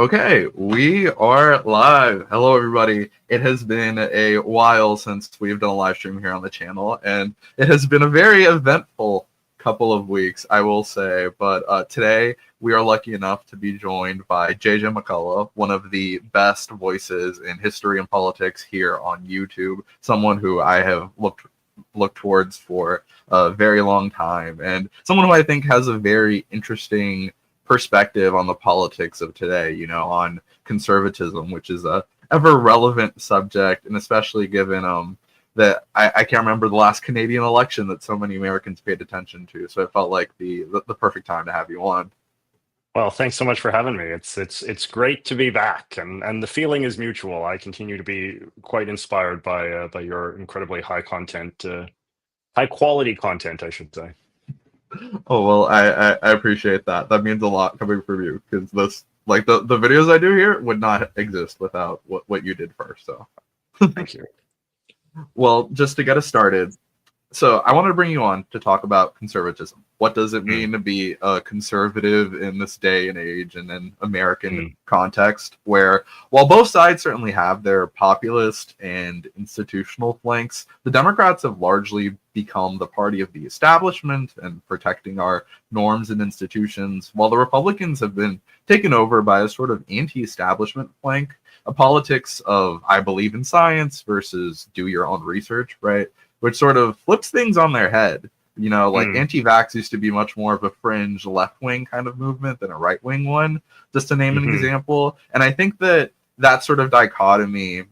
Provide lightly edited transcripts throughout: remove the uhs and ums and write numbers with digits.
Okay, we are live. Hello, everybody. It has been a while since we've done a live stream here on the channel, and it has been a very eventful couple of weeks, I will say. But today, we are lucky enough to be joined by JJ McCullough, one of the best voices in history and politics here on YouTube, someone who I have looked towards for a very long time, and someone who I think has a very interesting perspective on the politics of today, on conservatism, which is a ever relevant subject, and especially given that I can't remember the last Canadian election that so many Americans paid attention to. So it felt like the perfect time to have you on. Well, thanks so much for having me. It's great to be back, and the feeling is mutual. I continue to be quite inspired by your incredibly high quality content, I should say. Oh, well, I appreciate that. That means a lot coming from you, because the videos I do here would not exist without what you did first. So Thank you. well, just to get us started, so I wanted to bring you on to talk about conservatism. What does it mean to be a conservative in this day and age and in American context, where while both sides certainly have their populist and institutional flanks, the Democrats have largely become the party of the establishment and protecting our norms and institutions, while the Republicans have been taken over by a sort of anti-establishment flank, a politics of I believe in science versus do your own research, right? Which sort of flips things on their head. Anti-vax used to be much more of a fringe left-wing kind of movement than a right-wing one, just to name an example. And I think that sort of dichotomy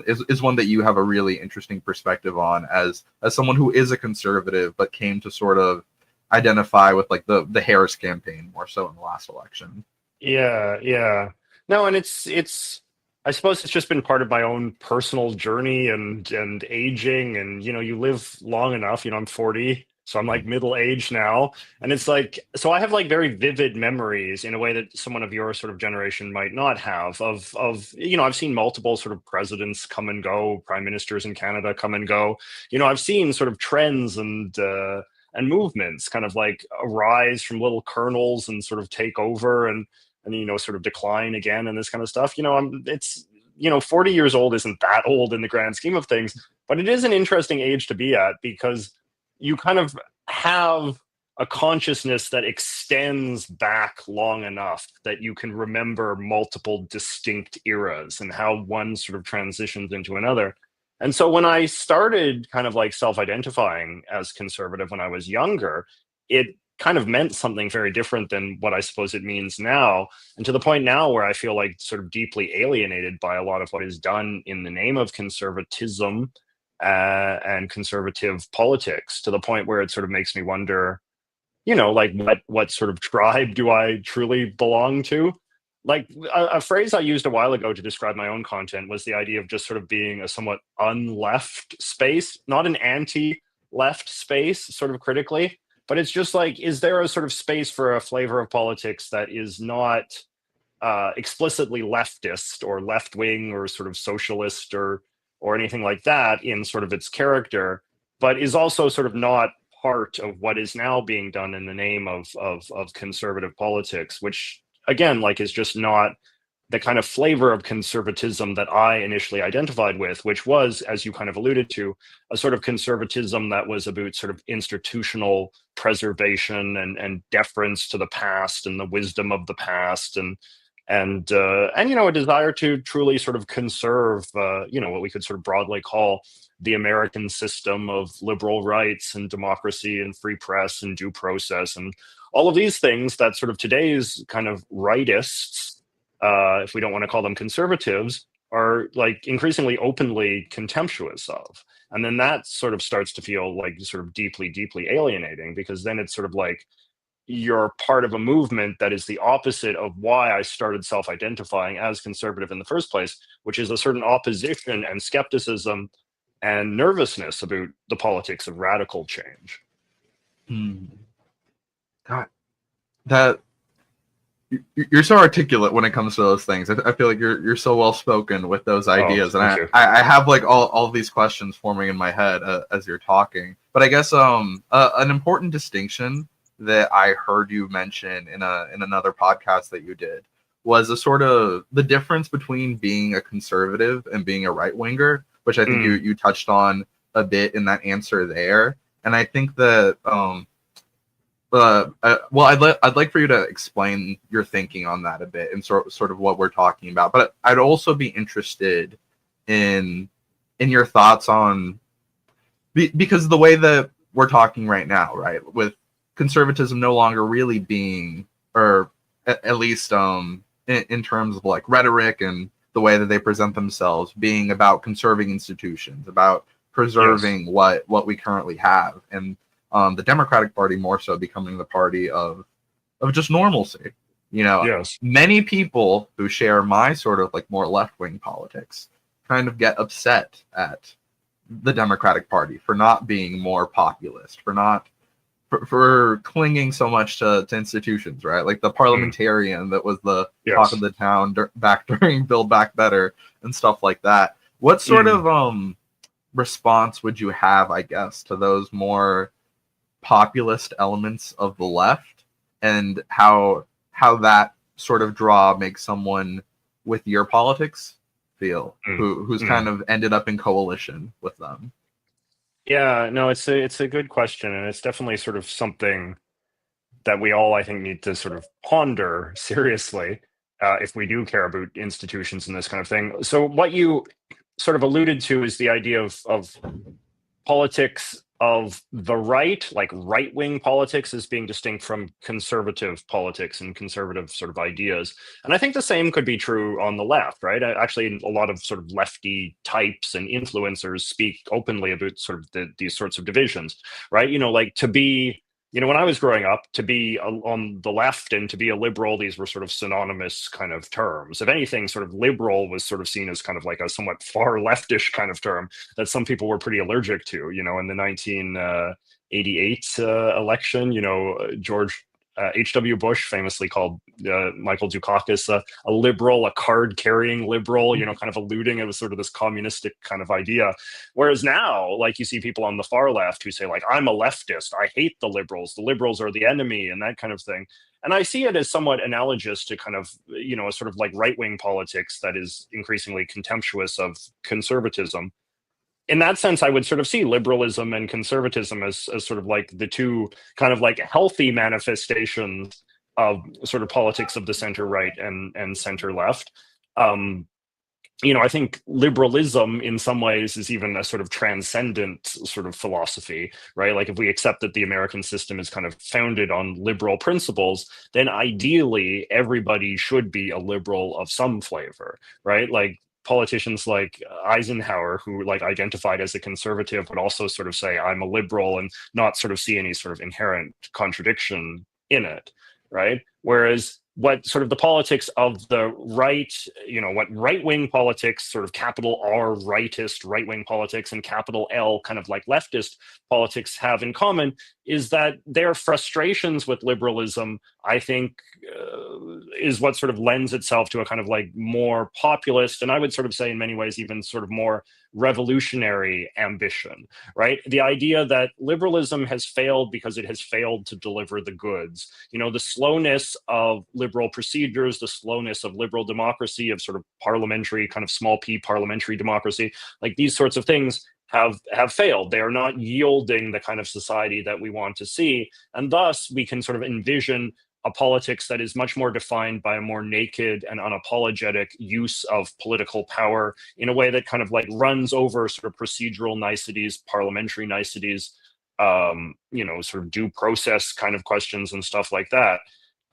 is one that you have a really interesting perspective on as someone who is a conservative, but came to sort of identify with like the Harris campaign more so in the last election. Yeah. No, and it's I suppose it's just been part of my own personal journey and aging, and you live long enough. I'm 40, so I'm like middle age now, and it's like, so I have like very vivid memories in a way that someone of your sort of generation might not have of I've seen multiple sort of presidents come and go, prime ministers in Canada come and go. I've seen sort of trends and movements kind of like arise from little kernels and sort of take over and sort of decline again and this kind of stuff. 40 years old isn't that old in the grand scheme of things, but it is an interesting age to be at, because you kind of have a consciousness that extends back long enough that you can remember multiple distinct eras and how one sort of transitions into another. And so when I started kind of like self-identifying as conservative when I was younger, it kind of meant something very different than what I suppose it means now. And to the point now where I feel like sort of deeply alienated by a lot of what is done in the name of conservatism and conservative politics, to the point where it sort of makes me wonder, like what sort of tribe do I truly belong to? Like a phrase I used a while ago to describe my own content was the idea of just sort of being a somewhat unleft space, not an anti-left space, sort of critically, but it's just like, is there a sort of space for a flavor of politics that is not explicitly leftist or left-wing or sort of socialist or anything like that in sort of its character, but is also sort of not part of what is now being done in the name of conservative politics, which again, like, is just not the kind of flavor of conservatism that I initially identified with, which was, as you kind of alluded to, a sort of conservatism that was about sort of institutional preservation and deference to the past and the wisdom of the past, and a desire to truly sort of conserve what we could sort of broadly call the American system of liberal rights and democracy and free press and due process and all of these things that sort of today's kind of rightists, if we don't want to call them conservatives, are like increasingly openly contemptuous of. And then that sort of starts to feel like sort of deeply alienating, because then it's sort of like you're part of a movement that is the opposite of why I started self-identifying as conservative in the first place, which is a certain opposition and skepticism and nervousness about the politics of radical change. God, that you're so articulate when it comes to those things. I feel like you're so well spoken with those ideas, and I have like all these questions forming in my head as you're talking. But I guess an important distinction that I heard you mention in another podcast that you did was a sort of the difference between being a conservative and being a right winger, which I think you touched on a bit in that answer there. And I think that well, I'd like for you to explain your thinking on that a bit and sort of what we're talking about. But I'd also be interested in your thoughts on because the way that we're talking right now, right, with conservatism no longer really being, or at least in terms of like rhetoric and the way that they present themselves, being about conserving institutions, about preserving what we currently have, and the Democratic Party more so becoming the party of just normalcy. You know, Yes. many people who share my sort of like more left wing politics kind of get upset at the Democratic Party for not being more populist, for not for clinging so much to institutions, right? Like the parliamentarian that was the talk of the town back during Build Back Better and stuff like that. What sort of response would you have, I guess, to those more populist elements of the left, and how that sort of draw makes someone with your politics feel, who's kind of ended up in coalition with them? Yeah, no, it's a good question, and it's definitely sort of something that we all, I think, need to sort of ponder seriously if we do care about institutions and this kind of thing. So what you sort of alluded to is the idea of politics of the right, like right-wing politics, as being distinct from conservative politics and conservative sort of ideas. And I think the same could be true on the left, right? Actually, a lot of sort of lefty types and influencers speak openly about sort of these sorts of divisions, right? You know, like to be, you know, when I was growing up, to be on the left and to be a liberal, these were sort of synonymous kind of terms. If anything, sort of liberal was sort of seen as kind of like a somewhat far leftish kind of term that some people were pretty allergic to. You know, in the 1988 election, you know, George H.W. Bush famously called Michael Dukakis a liberal, a card-carrying liberal, you know, kind of alluding it was sort of this communistic kind of idea. Whereas now, like, you see people on the far left who say, like, I'm a leftist, I hate the liberals are the enemy, and that kind of thing. And I see it as somewhat analogous to kind of, you know, a sort of like right-wing politics that is increasingly contemptuous of conservatism. In that sense, I would sort of see liberalism and conservatism as sort of like the two kind of like healthy manifestations of sort of politics of the center right and center left. You know, I think liberalism in some ways is even a sort of transcendent sort of philosophy, right? Like if we accept that the American system is kind of founded on liberal principles, then ideally everybody should be a liberal of some flavor, right? Like politicians like Eisenhower, who like identified as a conservative, would also sort of say, I'm a liberal, and not sort of see any sort of inherent contradiction in it, right? Whereas what sort of the politics of the right, you know, what right-wing politics, sort of capital R rightist right-wing politics and capital L kind of like leftist politics have in common is that their frustrations with liberalism, I think, is what sort of lends itself to a kind of like more populist, and I would sort of say in many ways even sort of more revolutionary ambition, right? The idea that liberalism has failed because it has failed to deliver the goods. You know, the slowness of liberal procedures, the slowness of liberal democracy, of sort of parliamentary, kind of small p parliamentary democracy, like these sorts of things have failed. They are not yielding the kind of society that we want to see. And thus we can sort of envision a politics that is much more defined by a more naked and unapologetic use of political power in a way that kind of like runs over sort of procedural niceties, parliamentary niceties, you know, sort of due process kind of questions and stuff like that.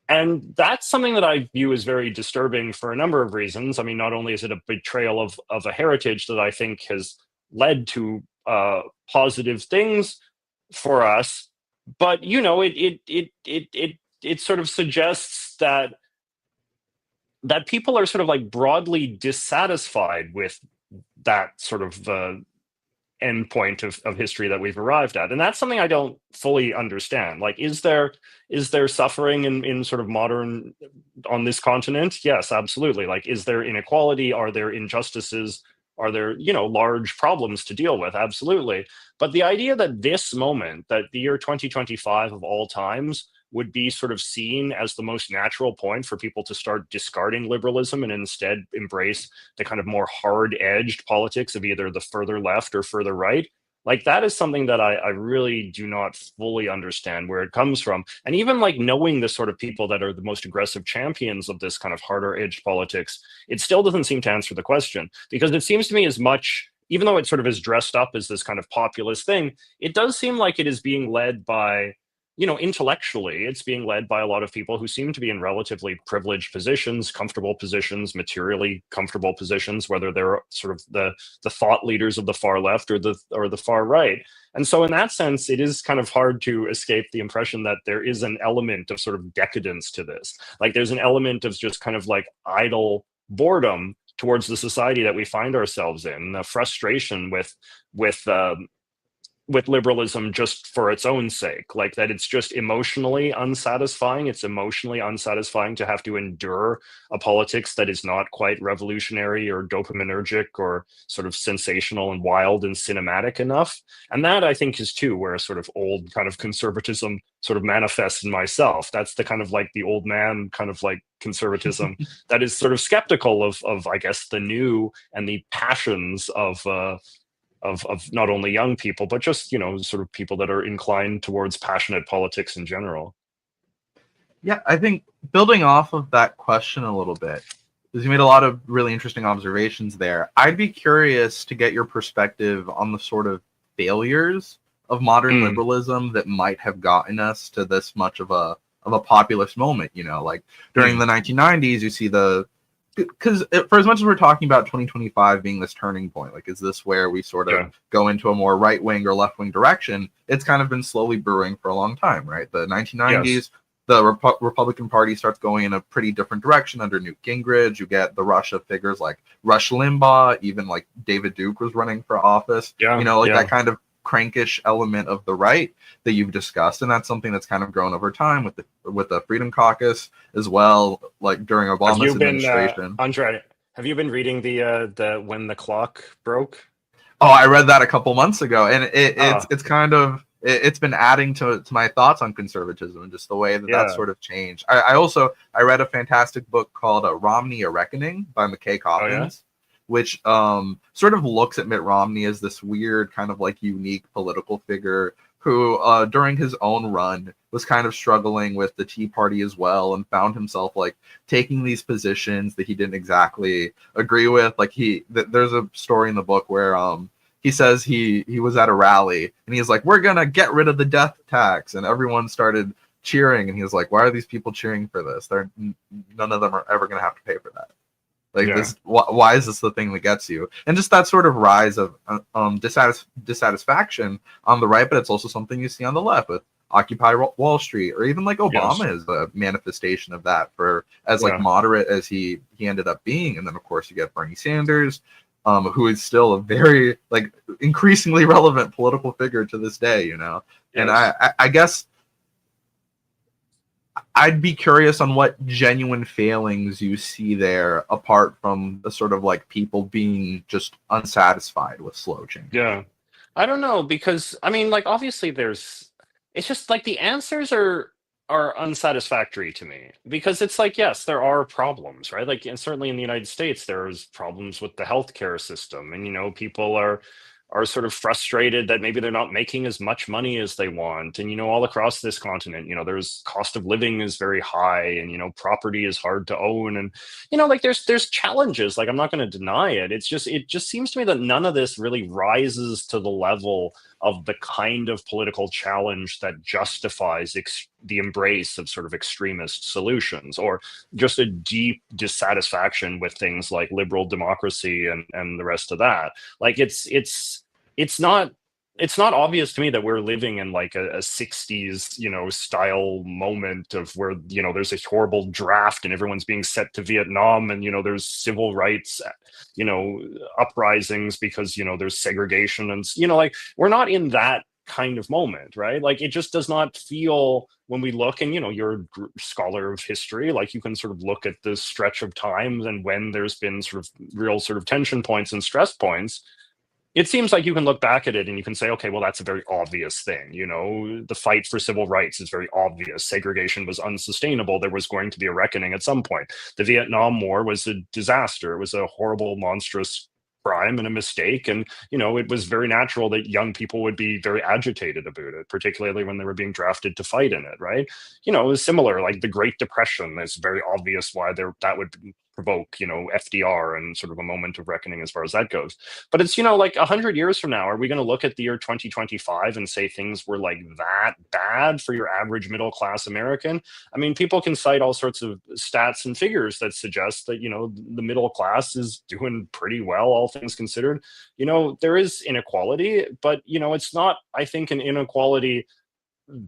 And that's something that I view as very disturbing for a number of reasons. I mean, not only is it a betrayal of a heritage that I think has led to positive things for us, but you know, it sort of suggests that people are sort of like broadly dissatisfied with that sort of end point of history that we've arrived at, and that's something I don't fully understand. Like, is there suffering in sort of modern on this continent? Yes, absolutely. Like, is there inequality? Are there injustices? Are there, you know, large problems to deal with? Absolutely. But the idea that this moment, that the year 2025 of all times, would be sort of seen as the most natural point for people to start discarding liberalism and instead embrace the kind of more hard-edged politics of either the further left or further right. Like that is something that I really do not fully understand where it comes from. And even like knowing the sort of people that are the most aggressive champions of this kind of harder edged politics, it still doesn't seem to answer the question, because it seems to me as much, even though it sort of is dressed up as this kind of populist thing, it does seem like it is being led by, intellectually, it's being led by a lot of people who seem to be in relatively privileged positions, comfortable positions, materially comfortable positions, whether they're sort of the thought leaders of the far left or the far right. And so in that sense, it is kind of hard to escape the impression that there is an element of sort of decadence to this. Like there's an element of just kind of like idle boredom towards the society that we find ourselves in, the frustration with with liberalism just for its own sake, like that it's just emotionally unsatisfying. It's emotionally unsatisfying to have to endure a politics that is not quite revolutionary or dopaminergic or sort of sensational and wild and cinematic enough. And that I think is too where sort of old kind of conservatism sort of manifests in myself. That's the kind of like the old man kind of like conservatism that is sort of skeptical of I guess the new and the passions of not only young people, but just, sort of people that are inclined towards passionate politics in general. Yeah, I think building off of that question a little bit, because you made a lot of really interesting observations there. I'd be curious to get your perspective on the sort of failures of modern liberalism that might have gotten us to this much of a populist moment. Like during the 1990s, you see because for as much as we're talking about 2025 being this turning point, like, is this where we sort of go into a more right-wing or left-wing direction? It's kind of been slowly brewing for a long time, right? The 1990s, the Republican Party starts going in a pretty different direction under Newt Gingrich. You get the rush of figures like Rush Limbaugh, even like David Duke was running for office. That kind of crankish element of the right that you've discussed, and that's something that's kind of grown over time with the Freedom Caucus as well, like during Obama's administration. Andre, have you been reading the When the Clock Broke? Oh, I read that a couple months ago, and it's kind of it's been adding to my thoughts on conservatism and just the way that sort of changed. I read a fantastic book called Romney: A Reckoning by McKay Coppins. Which sort of looks at Mitt Romney as this weird kind of like unique political figure who during his own run was kind of struggling with the Tea Party as well, and found himself like taking these positions that he didn't exactly agree with. Like there's a story in the book where he says he was at a rally and he's like, "We're gonna get rid of the death tax," and everyone started cheering, and he was like, "Why are these people cheering for this? None of them are ever gonna have to pay for that." Like this, why is this the thing that gets you? And just that sort of rise of dissatisfaction on the right, but it's also something you see on the left with Occupy Wall Street, or even like Obama is a manifestation of that for as like moderate as he ended up being. And then of course you get Bernie Sanders, who is still a very like increasingly relevant political figure to this day, And I guess I'd be curious on what genuine failings you see there, apart from the sort of like people being just unsatisfied with slow change. Yeah. I don't know, because I mean, like, obviously it's just like the answers are unsatisfactory to me, because it's like, yes, there are problems, right? Like, and certainly in the United States, there's problems with the healthcare system, and people are sort of frustrated that maybe they're not making as much money as they want. And, all across this continent, there's cost of living is very high, and, property is hard to own. And, like there's challenges, like I'm not going to deny it. It just seems to me that none of this really rises to the level of the kind of political challenge that justifies the embrace of sort of extremist solutions, or just a deep dissatisfaction with things like liberal democracy and the rest of that. Like it's not obvious to me that we're living in like a 60s style moment of where there's a horrible draft and everyone's being sent to Vietnam, and there's civil rights uprisings because there's segregation, and like we're not in that kind of moment, right? Like it just does not feel, when we look, and you're a scholar of history, like you can sort of look at this stretch of time and when there's been sort of real sort of tension points and stress points, it seems like you can look back at it and you can say, okay, well, that's a very obvious thing. You know, the fight for civil rights is very obvious. Segregation was unsustainable. There was going to be a reckoning at some point. The Vietnam War was a disaster. It was a horrible, monstrous crime and a mistake. And, you know, it was very natural that young people would be very agitated about it, particularly when they were being drafted to fight in it, right? You know, it was similar, like the Great Depression. It's very obvious why that would provoke, you know, FDR and sort of a moment of reckoning as far as that goes. But it's, you know, like 100 years from now, are we going to look at the year 2025 and say things were like that bad for your average middle class American? I mean, people can cite all sorts of stats and figures that suggest that, you know, the middle class is doing pretty well, all things considered. You know, there is inequality, but, you know, it's not, I think, an inequality,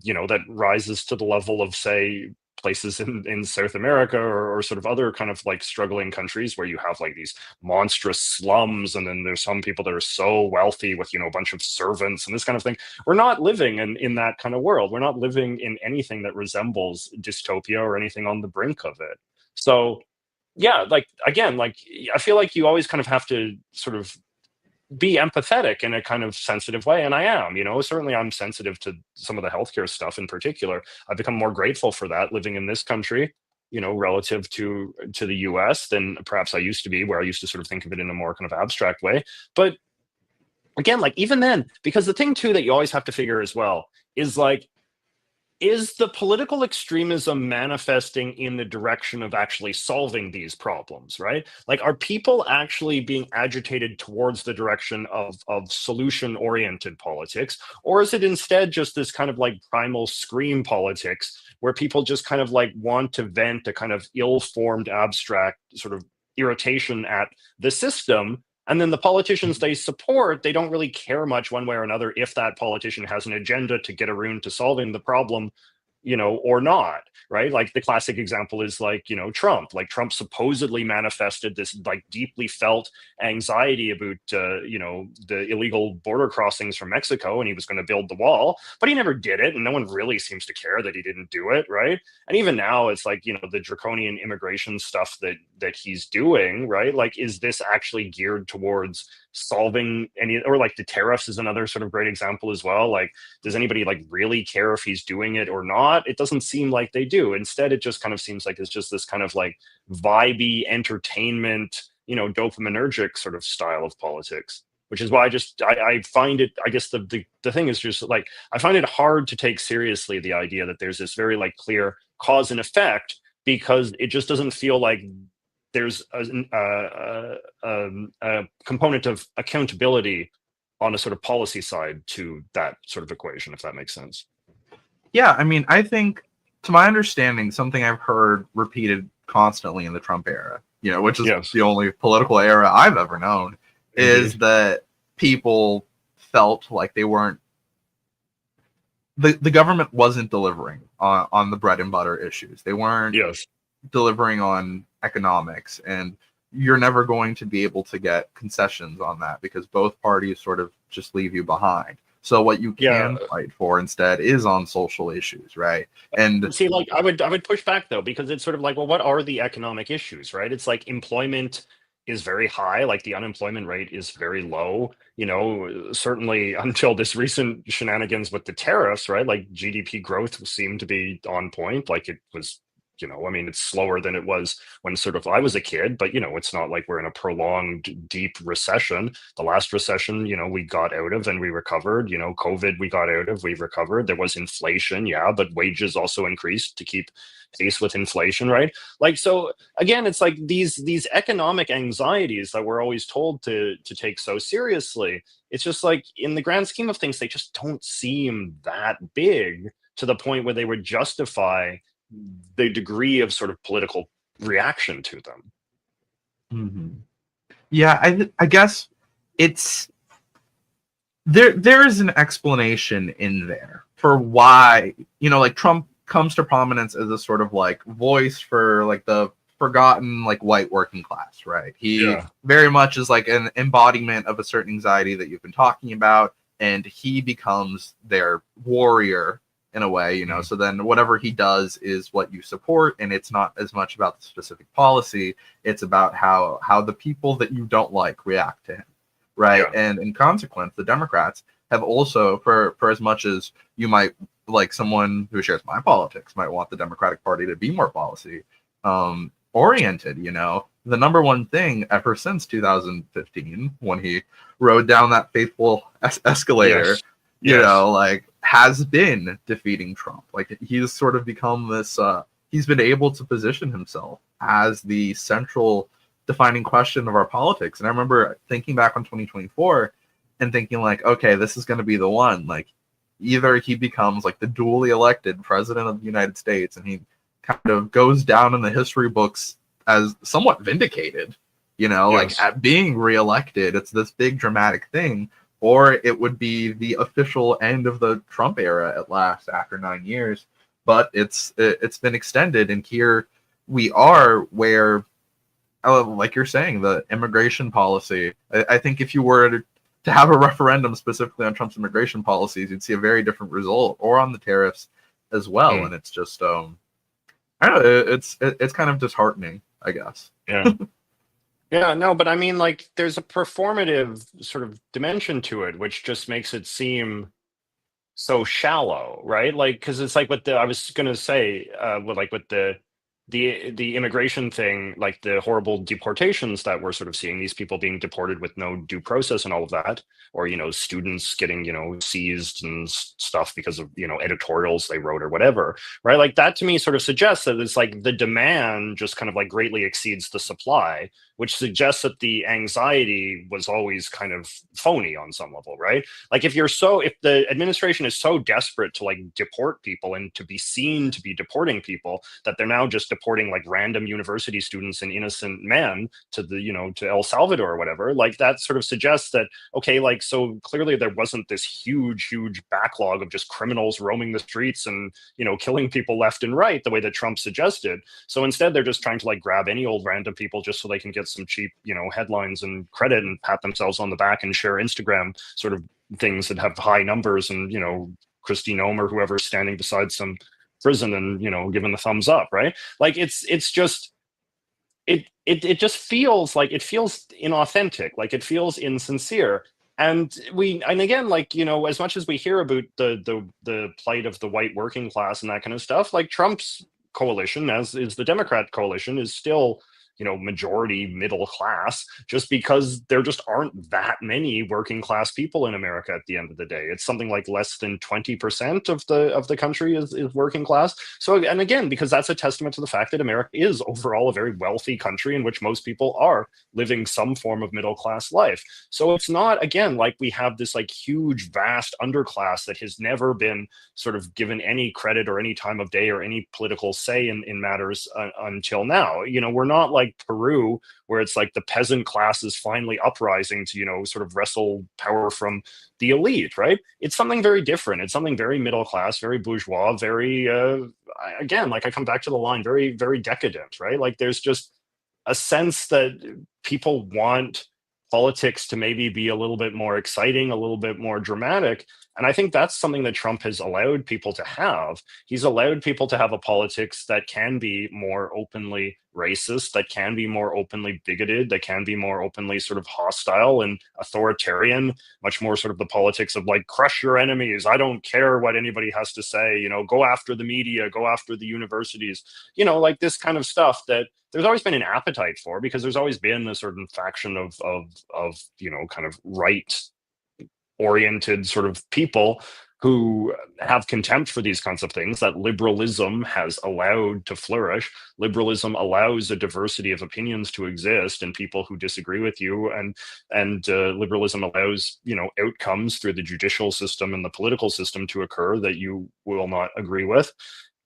you know, that rises to the level of, say, places in South America or sort of other kind of like struggling countries where you have like these monstrous slums, and then there's some people that are so wealthy with, you know, a bunch of servants and this kind of thing. We're not living in that kind of world. We're not living in anything that resembles dystopia or anything on the brink of it. So yeah, like again, like I feel like you always kind of have to sort of be empathetic in a kind of sensitive way, and I am, you know, certainly I'm sensitive to some of the healthcare stuff in particular. I've become more grateful for that living in this country, you know, relative to the US than perhaps I used to be, where I used to sort of think of it in a more kind of abstract way. But again, like even then, because the thing too that you always have to figure as well is like, is the political extremism manifesting in the direction of actually solving these problems, right? Like, are people actually being agitated towards the direction of solution-oriented politics? Or is it instead just this kind of like primal scream politics where people just kind of like want to vent a kind of ill-formed, abstract sort of irritation at the system, and then the politicians they support, they don't really care much one way or another if that politician has an agenda to get around to solving the problem, you know, or not, right? Like the classic example is like, you know, Trump. Like Trump supposedly manifested this like deeply felt anxiety about, you know, the illegal border crossings from Mexico, and he was going to build the wall, but he never did it, and no one really seems to care that he didn't do it, right? And even now, it's like, you know, the draconian immigration stuff that he's doing, right? Like, is this actually geared towards solving any, or like the tariffs is another sort of great example as well. Like, does anybody like really care if he's doing it or not? It doesn't seem like they do. Instead, it just kind of seems like it's just this kind of like vibey entertainment, you know, dopaminergic sort of style of politics, which is why I find it, I guess the thing is just like, I find it hard to take seriously the idea that there's this very like clear cause and effect, because it just doesn't feel like there's a component of accountability on a sort of policy side to that sort of equation, if that makes sense. Yeah, I mean, I think, to my understanding, something I've heard repeated constantly in the Trump era, you know, which is the only political era I've ever known, is that people felt like they weren't, the government wasn't delivering on the bread and butter issues. They weren't delivering on economics, and you're never going to be able to get concessions on that because both parties sort of just leave you behind. So what you can fight for instead is on social issues, right? And see, like I would push back though, because it's sort of like, well, what are the economic issues, right? It's like employment is very high, like the unemployment rate is very low, you know, certainly until this recent shenanigans with the tariffs, right? Like GDP growth seemed to be on point, like it was, you know, I mean, it's slower than it was when sort of I was a kid, but, you know, it's not like we're in a prolonged deep recession. The last recession, you know, we got out of and we recovered. You know, COVID we got out of, we recovered. There was inflation, yeah, but wages also increased to keep pace with inflation, right? Like, so again, it's like these economic anxieties that we're always told to take so seriously. It's just like, in the grand scheme of things, they just don't seem that big to the point where they would justify the degree of sort of political reaction to them. Mm-hmm. Yeah, I guess it's there is an explanation in there for why, you know, like Trump comes to prominence as a sort of like voice for like the forgotten like white working class, right? He very much is like an embodiment of a certain anxiety that you've been talking about, and he becomes their warrior in a way, you know. So then whatever he does is what you support, and it's not as much about the specific policy, it's about how the people that you don't like react to him, right? Yeah. And in consequence, the Democrats have also, for as much as you might, like someone who shares my politics might want the Democratic Party to be more policy oriented, you know, the number one thing ever since 2015, when he rode down that faithful escalator, Yes. you Yes. know, like has been defeating Trump. Like he's sort of become this, he's been able to position himself as the central defining question of our politics. And I remember thinking back on 2024 and thinking like, okay, this is going to be the one. Like either he becomes like the duly elected president of the United States and he kind of goes down in the history books as somewhat vindicated, you know, like Yes. at being reelected. It's this big dramatic thing, or it would be the official end of the Trump era at last after 9 years. But it's been extended, and here we are where, like you're saying, the immigration policy. I think if you were to have a referendum specifically on Trump's immigration policies, you'd see a very different result, or on the tariffs as well. And it's just I don't know, it's kind of disheartening, I guess. Yeah. Yeah, no, but I mean, like, there's a performative sort of dimension to it, which just makes it seem so shallow, right? Like, because it's like what I was gonna say, with the immigration thing, like the horrible deportations that we're sort of seeing, these people being deported with no due process and all of that, or students getting seized and stuff because of editorials they wrote or whatever, right? Like that to me sort of suggests that it's like the demand just kind of like greatly exceeds the supply, which suggests that the anxiety was always kind of phony on some level, right? Like if the administration is so desperate to like deport people and to be seen to be deporting people that they're now just deporting like random university students and innocent men to to El Salvador or whatever, like that sort of suggests that, okay, like, so clearly there wasn't this huge backlog of just criminals roaming the streets and killing people left and right the way that Trump suggested. So instead they're just trying to like grab any old random people just so they can get some cheap headlines and credit and pat themselves on the back and share Instagram sort of things that have high numbers, and Christy Nome or whoever's standing beside some prison and giving the thumbs up, right? Like it's just it just feels like it feels inauthentic, like it feels insincere. And again, like as much as we hear about the plight of the white working class and that kind of stuff, like Trump's coalition, as is the Democrat coalition, is still majority middle class, just because there just aren't that many working class people in America at the end of the day. It's something like less than 20% of the country is working class. So, and again, because that's a testament to the fact that America is overall a very wealthy country in which most people are living some form of middle class life. So it's not, again, like we have this like huge vast underclass that has never been sort of given any credit or any time of day or any political say in matters until now. We're not like Peru, where it's like the peasant class is finally uprising to sort of wrestle power from the elite, right? It's something very different. It's something very middle class, very bourgeois, very again, like I come back to the line, very very decadent, right? Like there's just a sense that people want politics to maybe be a little bit more exciting, a little bit more dramatic. And I think that's something that Trump has allowed people to have. He's allowed people to have a politics that can be more openly racist, that can be more openly bigoted, that can be more openly sort of hostile and authoritarian, much more sort of the politics of like, crush your enemies. I don't care what anybody has to say, go after the media, go after the universities, like this kind of stuff that there's always been an appetite for, because there's always been a certain faction of kind of right oriented sort of people who have contempt for these kinds of things that liberalism has allowed to flourish. Liberalism allows a diversity of opinions to exist and people who disagree with you, and liberalism allows outcomes through the judicial system and the political system to occur that you will not agree with.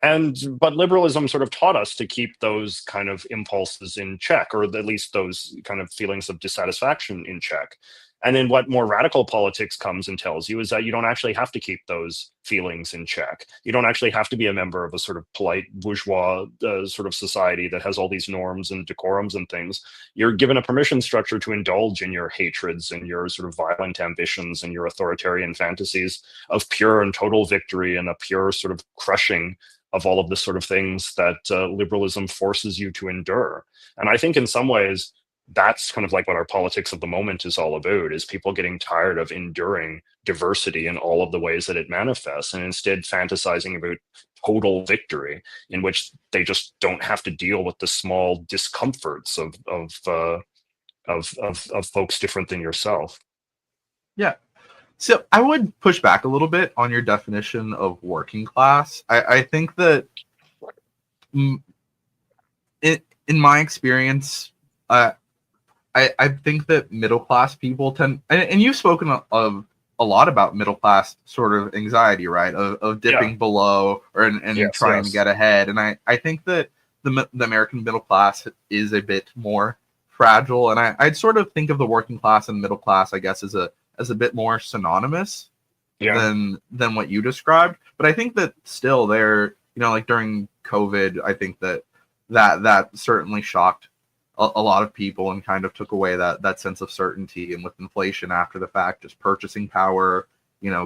But liberalism sort of taught us to keep those kind of impulses in check, or at least those kind of feelings of dissatisfaction in check. And then what more radical politics comes and tells you is that you don't actually have to keep those feelings in check. You don't actually have to be a member of a sort of polite bourgeois sort of society that has all these norms and decorums and things. You're given a permission structure to indulge in your hatreds and your sort of violent ambitions and your authoritarian fantasies of pure and total victory and a pure sort of crushing of all of the sort of things that liberalism forces you to endure. And I think in some ways, that's kind of like what our politics of the moment is all about, is people getting tired of enduring diversity in all of the ways that it manifests, and instead fantasizing about total victory in which they just don't have to deal with the small discomforts of folks different than yourself. Yeah. So I would push back a little bit on your definition of working class. I think that mm, in my experience, I think that middle class people tend, and you've spoken of a lot about middle class sort of anxiety, right? Of Yeah. dipping below and Yes. trying to Yes. get ahead. And I think that the American middle class is a bit more fragile. And I'd sort of think of the working class and middle class, I guess, as a bit more synonymous Yeah. than what you described. But I think that still there, like during COVID, I think that certainly shocked a lot of people and kind of took away that sense of certainty. And with inflation after the fact, just purchasing power,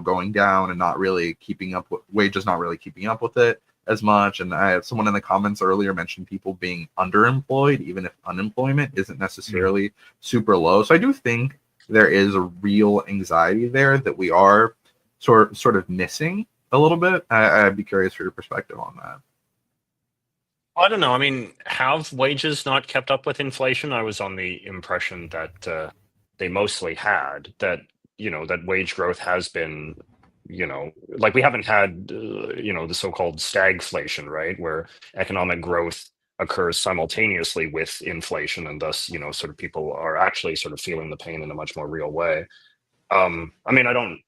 going down and not really keeping up with wages, not really keeping up with it as much. And I someone in the comments earlier mentioned people being underemployed, even if unemployment isn't necessarily super low. So I do think there is a real anxiety there that we are sort of missing a little bit. I'd be curious for your perspective on that. I don't know. I mean, have wages not kept up with inflation? I was on the impression that they mostly had, that, that wage growth has been, like we haven't had, the so-called stagflation, right? Where economic growth occurs simultaneously with inflation, and thus, sort of people are actually sort of feeling the pain in a much more real way. I mean, I don't,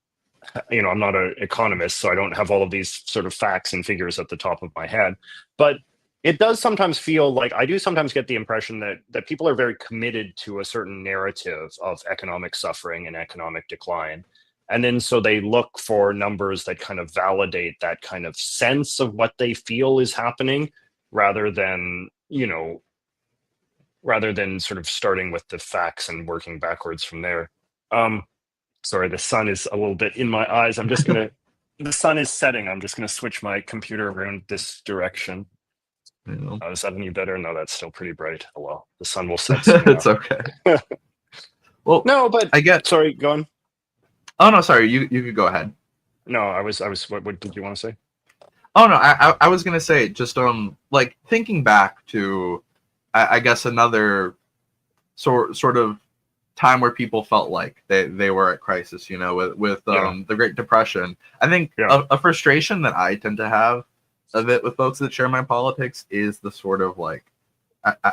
I'm not an economist, so I don't have all of these sort of facts and figures at the top of my head. But it does sometimes feel like, I do sometimes get the impression that people are very committed to a certain narrative of economic suffering and economic decline. And then so they look for numbers that kind of validate that kind of sense of what they feel is happening, rather than, rather than sort of starting with the facts and working backwards from there. Um, Sorry, the sun is a little bit in my eyes. The sun is setting. I'm just gonna switch my computer around this direction. You know, Is that any better? No, that's still pretty bright. Oh well, the sun will set soon it's enough. okay. Well, No, but I get. sorry, go on. Oh no, sorry. You could go ahead. No, what did you want to say? Oh no, I was gonna say just like thinking back to, I guess another sort of time where people felt like they were at crisis, with Yeah, the Great Depression. I think yeah, a frustration that I tend to have a bit with folks that share my politics is the sort of like,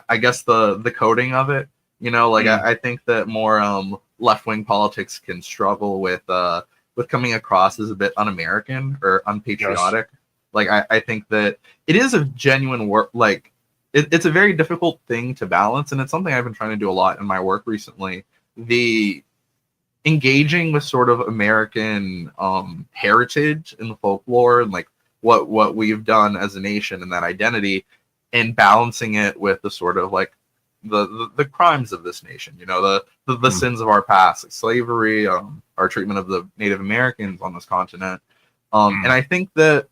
I guess the coding of it. Like mm, I think that more left wing politics can struggle with coming across as a bit un-American or yes, unpatriotic. Like I think that it is a genuine work. Like it's a very difficult thing to balance, and it's something I've been trying to do a lot in my work recently. The engaging with sort of American heritage and the folklore and like what we've done as a nation and that identity, and balancing it with the sort of like the crimes of this nation, the mm, sins of our past, like slavery, our treatment of the Native Americans on this continent. And mm, I think that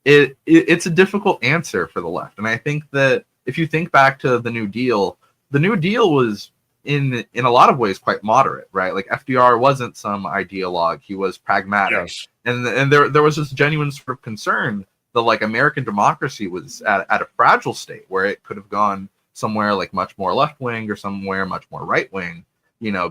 it's a difficult answer for the left. And I think that if you think back to the New Deal was in a lot of ways quite moderate, right? Like FDR wasn't some ideologue; he was pragmatic, yes, and there was this genuine sort of concern that like American democracy was at a fragile state where it could have gone somewhere like much more left wing or somewhere much more right wing,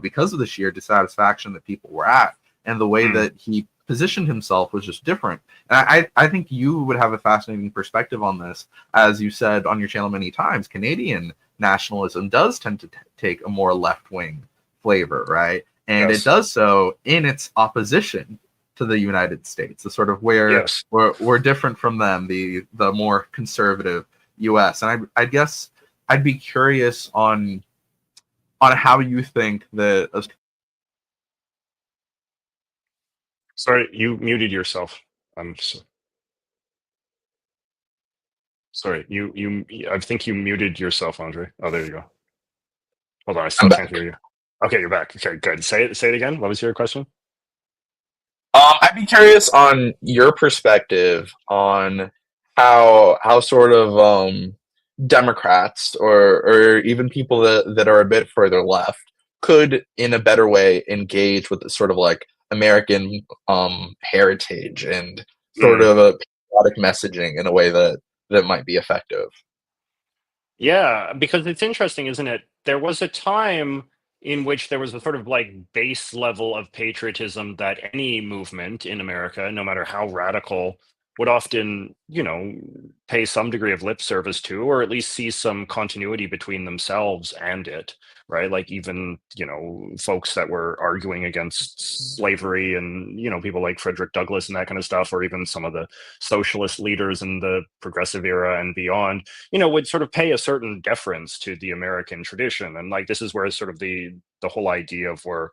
because of the sheer dissatisfaction that people were at, and the way mm, that he positioned himself was just different. And I think you would have a fascinating perspective on this. As you said on your channel many times, Canadian nationalism does tend to take a more left wing flavor, right? And it yes, does so in its opposition to the United States, the sort of where yes. we're different from them, the more conservative U.S. And I guess I'd be curious on how you think that. Sorry, you muted yourself. I'm sorry. I think you muted yourself, Andre. Oh, there you go. Hold on, I I'm still can't back. hear you. Okay, you're back. Okay, good. Say it again. What was your question? I'd be curious on your perspective on how sort of Democrats or even people that are a bit further left could, in a better way, engage with the sort of like American heritage and sort Mm. of a patriotic messaging in a way that might be effective. Yeah, because it's interesting, isn't it? There was a time in which there was a sort of like base level of patriotism that any movement in America, no matter how radical, would often, pay some degree of lip service to, or at least see some continuity between themselves and it, right? Like even, folks that were arguing against slavery and, people like Frederick Douglass and that kind of stuff, or even some of the socialist leaders in the progressive era and beyond, would sort of pay a certain deference to the American tradition. And like this is where sort of the whole idea of where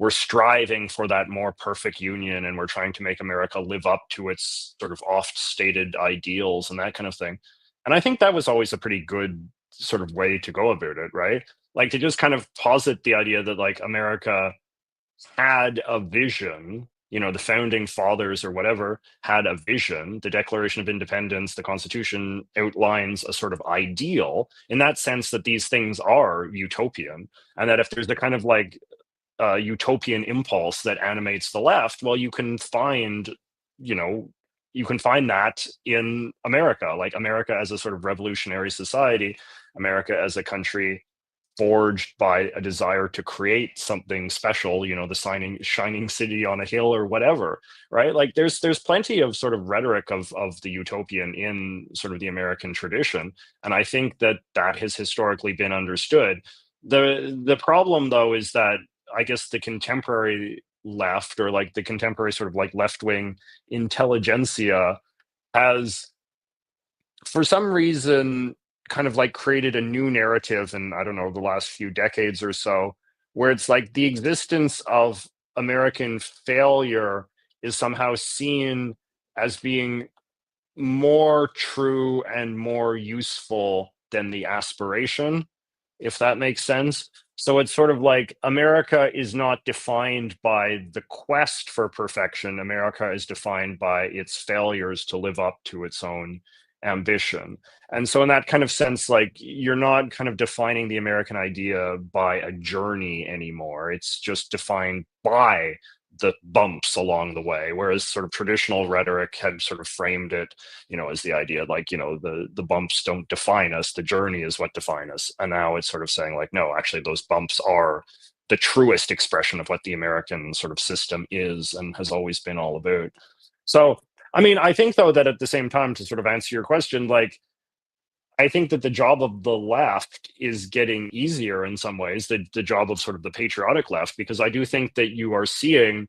we're striving for that more perfect union and we're trying to make America live up to its sort of oft stated ideals and that kind of thing. And I think that was always a pretty good sort of way to go about it, right? Like to just kind of posit the idea that like America had a vision, the founding fathers or whatever had a vision. The Declaration of Independence, the Constitution outlines a sort of ideal in that sense that these things are utopian. And that if there's the kind of like utopian impulse that animates the left, well, you know, you can find that in America, like America as a sort of revolutionary society, America as a country forged by a desire to create something special, the shining city on a hill or whatever, right? Like there's plenty of sort of rhetoric of the utopian in sort of the American tradition, and I think that that has historically been understood. The problem though is that I guess the contemporary left, or like the contemporary sort of like left-wing intelligentsia, has for some reason kind of like created a new narrative in, I don't know, the last few decades or so, where it's like the existence of American failure is somehow seen as being more true and more useful than the aspiration, if that makes sense. So it's sort of like America is not defined by the quest for perfection. America is defined by its failures to live up to its own ambition. And so, in that kind of sense, like you're not kind of defining the American idea by a journey anymore. It's just defined by the bumps along the way. Whereas, sort of traditional rhetoric had sort of framed it, as the idea like, the bumps don't define us, the journey is what define us. And now it's sort of saying like, no, actually those bumps are the truest expression of what the American sort of system is and has always been all about. So, I mean, I think though that at the same time, to sort of answer your question, like I think that the job of the left is getting easier in some ways, the job of sort of the patriotic left, because I do think that you are seeing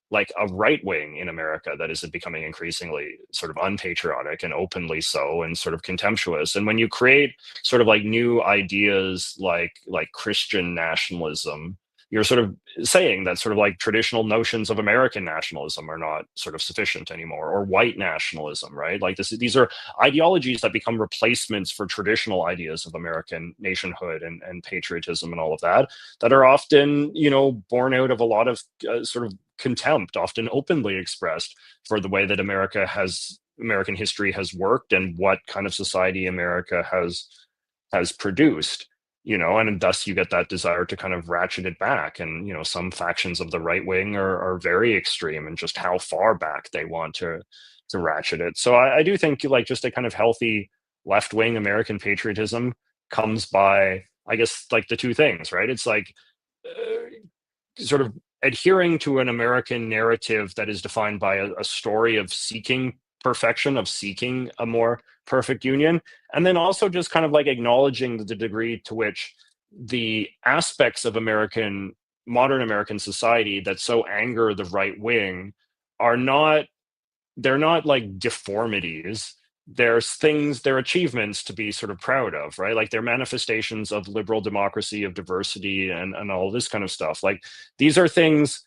like a right wing in America that is becoming increasingly sort of unpatriotic and openly so and sort of contemptuous. And when you create sort of like new ideas like Christian nationalism, you're sort of saying that sort of like traditional notions of American nationalism are not sort of sufficient anymore, or white nationalism, right? Like these are ideologies that become replacements for traditional ideas of American nationhood and patriotism and all of that, that are often, born out of a lot of sort of contempt, often openly expressed, for the way that American history has worked and what kind of society America has produced, and thus you get that desire to kind of ratchet it back. And, some factions of the right wing are very extreme in just how far back they want to ratchet it. So I do think like just a kind of healthy left wing American patriotism comes by, I guess, like the two things, right? It's like sort of adhering to an American narrative that is defined by a story of seeking perfection, of seeking a more perfect union, and then also just kind of like acknowledging the degree to which the aspects of modern American society that so anger the right wing are not, they're not like deformities. There's things, they're achievements to be sort of proud of, right? Like they're manifestations of liberal democracy, of diversity, and all this kind of stuff. Like these are things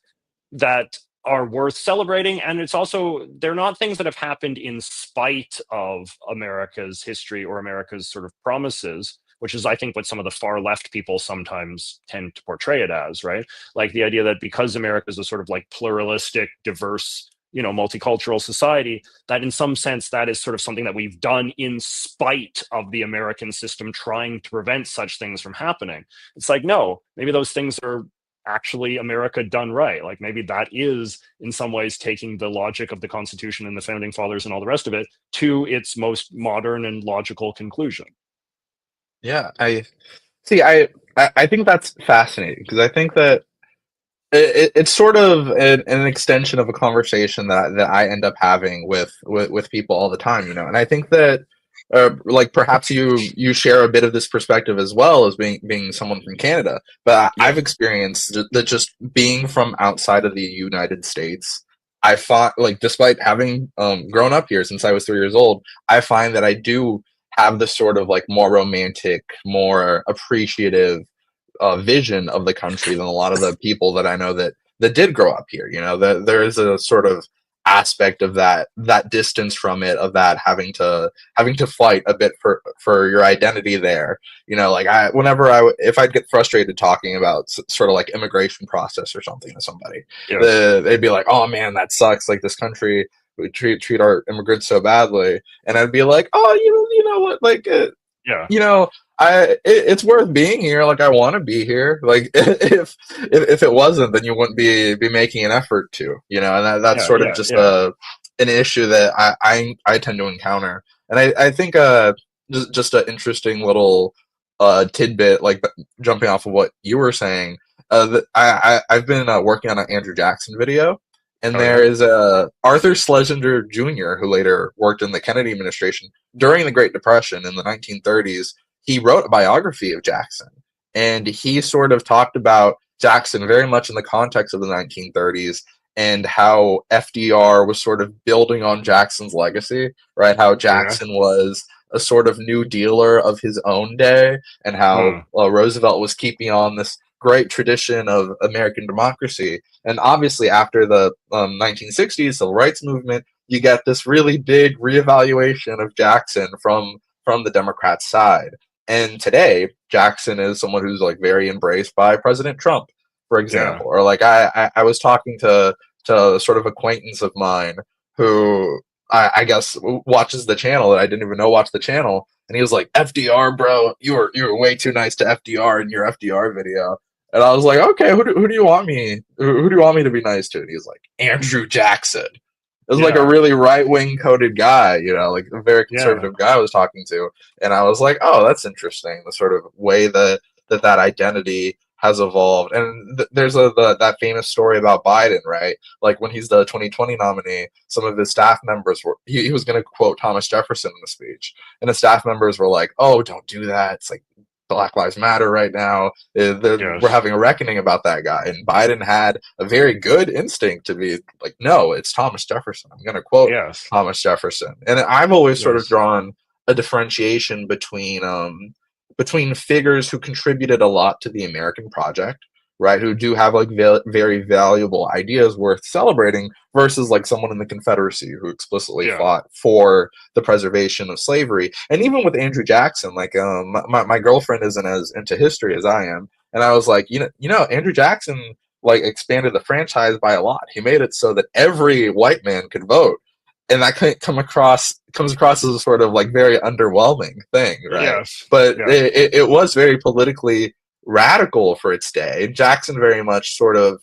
that are worth celebrating. And it's also, they're not things that have happened in spite of America's history or America's sort of promises, which is, I think, what some of the far left people sometimes tend to portray it as, right? Like the idea that because America is a sort of like pluralistic, diverse multicultural society, that in some sense that is sort of something that we've done in spite of the American system trying to prevent such things from happening. It's like, no, maybe those things are actually America done right. Like maybe that is in some ways taking the logic of the Constitution and the founding fathers and all the rest of it to its most modern and logical conclusion. Yeah, I see. I think that's fascinating because I think that it's sort of an extension of a conversation that I end up having with people all the time, and I think that like perhaps you share a bit of this perspective as well as being someone from Canada, but Yeah. I've experienced that just being from outside of the United States. I find like despite having grown up here since I was 3 years old, I find that I do have this sort of like more romantic, more appreciative vision of the country than a lot of the people that I know that did grow up here. That there is a sort of aspect of that distance from it, of that having to fight a bit for your identity there. Like if I'd get frustrated talking about sort of like immigration process or something to somebody, Yes. they'd be like, "Oh man, that sucks! Like this country." We treat our immigrants so badly, and I'd be like, "Oh, you know what? Like, Yeah. you know, it's worth being here. Like I want to be here. Like if it wasn't, then you wouldn't be making an effort to, and that's Yeah. sort of Yeah. just Yeah. an issue that I tend to encounter. And I think just an interesting little tidbit, like jumping off of what you were saying. That I've been working on an Andrew Jackson video, and Oh there yeah. is Arthur Schlesinger Jr., who later worked in the Kennedy administration during the Great Depression in the 1930s. He wrote a biography of Jackson, and he sort of talked about Jackson very much in the context of the 1930s and how FDR was sort of building on Jackson's legacy, right? How Yeah. Jackson was a sort of new dealer of his own day, and how Mm. Roosevelt was keeping on this great tradition of American democracy. And obviously, after the 1960s civil rights movement, you get this really big reevaluation of Jackson from the Democrat side. And today, Jackson is someone who's like very embraced by President Trump, for Yeah. example. Or like I was talking to a sort of acquaintance of mine who I guess watches the channel that I didn't even know watched the channel, and he was like, "FDR, bro, you were way too nice to FDR in your FDR video." And I was like, "Okay, who do you want me who do you want me to be nice to?" And he was like, "Andrew Jackson." It was like a Yeah. really right wing coded guy, like a very Yeah. conservative guy I was talking to, and I was like, "Oh, that's interesting." The sort of way that identity has evolved, and there's that famous story about Biden, right? Like when he's the 2020 nominee, some of his staff members he was going to quote Thomas Jefferson in the speech, and the staff members were like, "Oh, don't do that. It's like Black Lives Matter right now. We're Yes. having a reckoning about that guy." And Biden had a very good instinct to be like, "No, it's Thomas Jefferson. I'm going to quote Yes. Thomas Jefferson." And I've always sort of Yes. drawn a differentiation between figures who contributed a lot to the American project, right? Who do have like very valuable ideas worth celebrating, versus like someone in the Confederacy who explicitly Yeah. fought for the preservation of slavery. And even with Andrew Jackson, like my girlfriend isn't as into history as I am, and I was like, Andrew Jackson like expanded the franchise by a lot. He made it so that every white man could vote, and that comes across as a sort of like very underwhelming thing, right? Yes. But Yeah. it was very politically radical for its day. Jackson very much sort of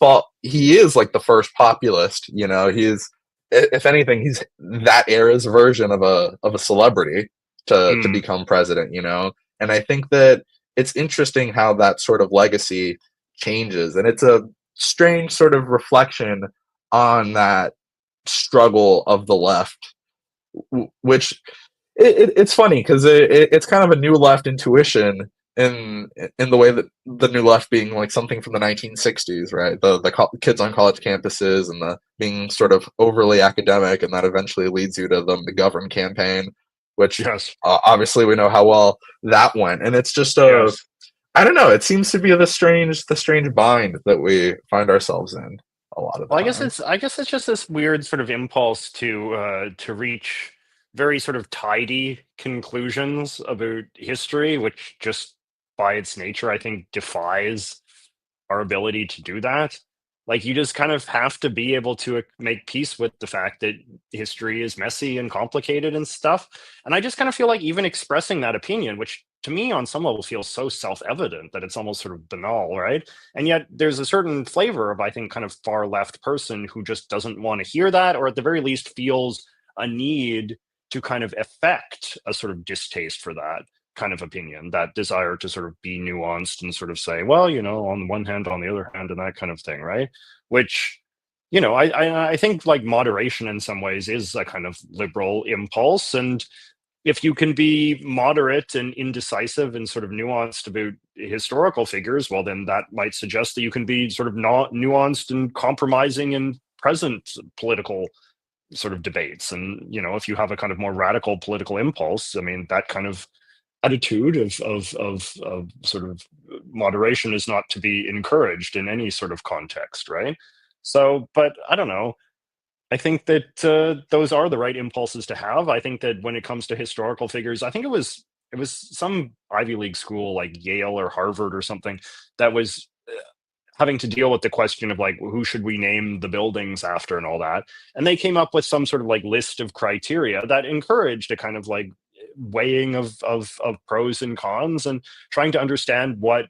thought he is like the first populist. He's, if anything, he's that era's version of a celebrity to Mm. become president. And I think that it's interesting how that sort of legacy changes, and it's a strange sort of reflection on that struggle of the left, which it's funny because it's kind of a new left intuition in the way that the new left being like something from the 1960s, right? The kids on college campuses and the being sort of overly academic, and that eventually leads you to the McGovern campaign, which Yes. obviously we know how well that went. And it's just Yes. I don't know. It seems to be the strange bind that we find ourselves in a lot of the Well, time. I guess it's just this weird sort of impulse to reach very sort of tidy conclusions about history, which just by its nature, I think, defies our ability to do that. Like, you just kind of have to be able to make peace with the fact that history is messy and complicated and stuff. And I just kind of feel like even expressing that opinion, which to me on some level feels so self-evident that it's almost sort of banal, right? And yet there's a certain flavor of, I think, kind of far left person who just doesn't want to hear that, or at the very least feels a need to kind of affect a sort of distaste for that kind of opinion, that desire to sort of be nuanced and sort of say, well, on the one hand, on the other hand, and that kind of thing, right? Which, I think like moderation in some ways is a kind of liberal impulse. And if you can be moderate and indecisive and sort of nuanced about historical figures, well, then that might suggest that you can be sort of not nuanced and compromising in present political sort of debates. And, if you have a kind of more radical political impulse, I mean, that kind of attitude of sort of moderation is not to be encouraged in any sort of context, right? So, but I don't know. I think that those are the right impulses to have. I think that when it comes to historical figures, I think it was some Ivy League school like Yale or Harvard or something that was having to deal with the question of like, who should we name the buildings after and all that. And they came up with some sort of like list of criteria that encouraged a kind of like weighing of pros and cons, and trying to understand what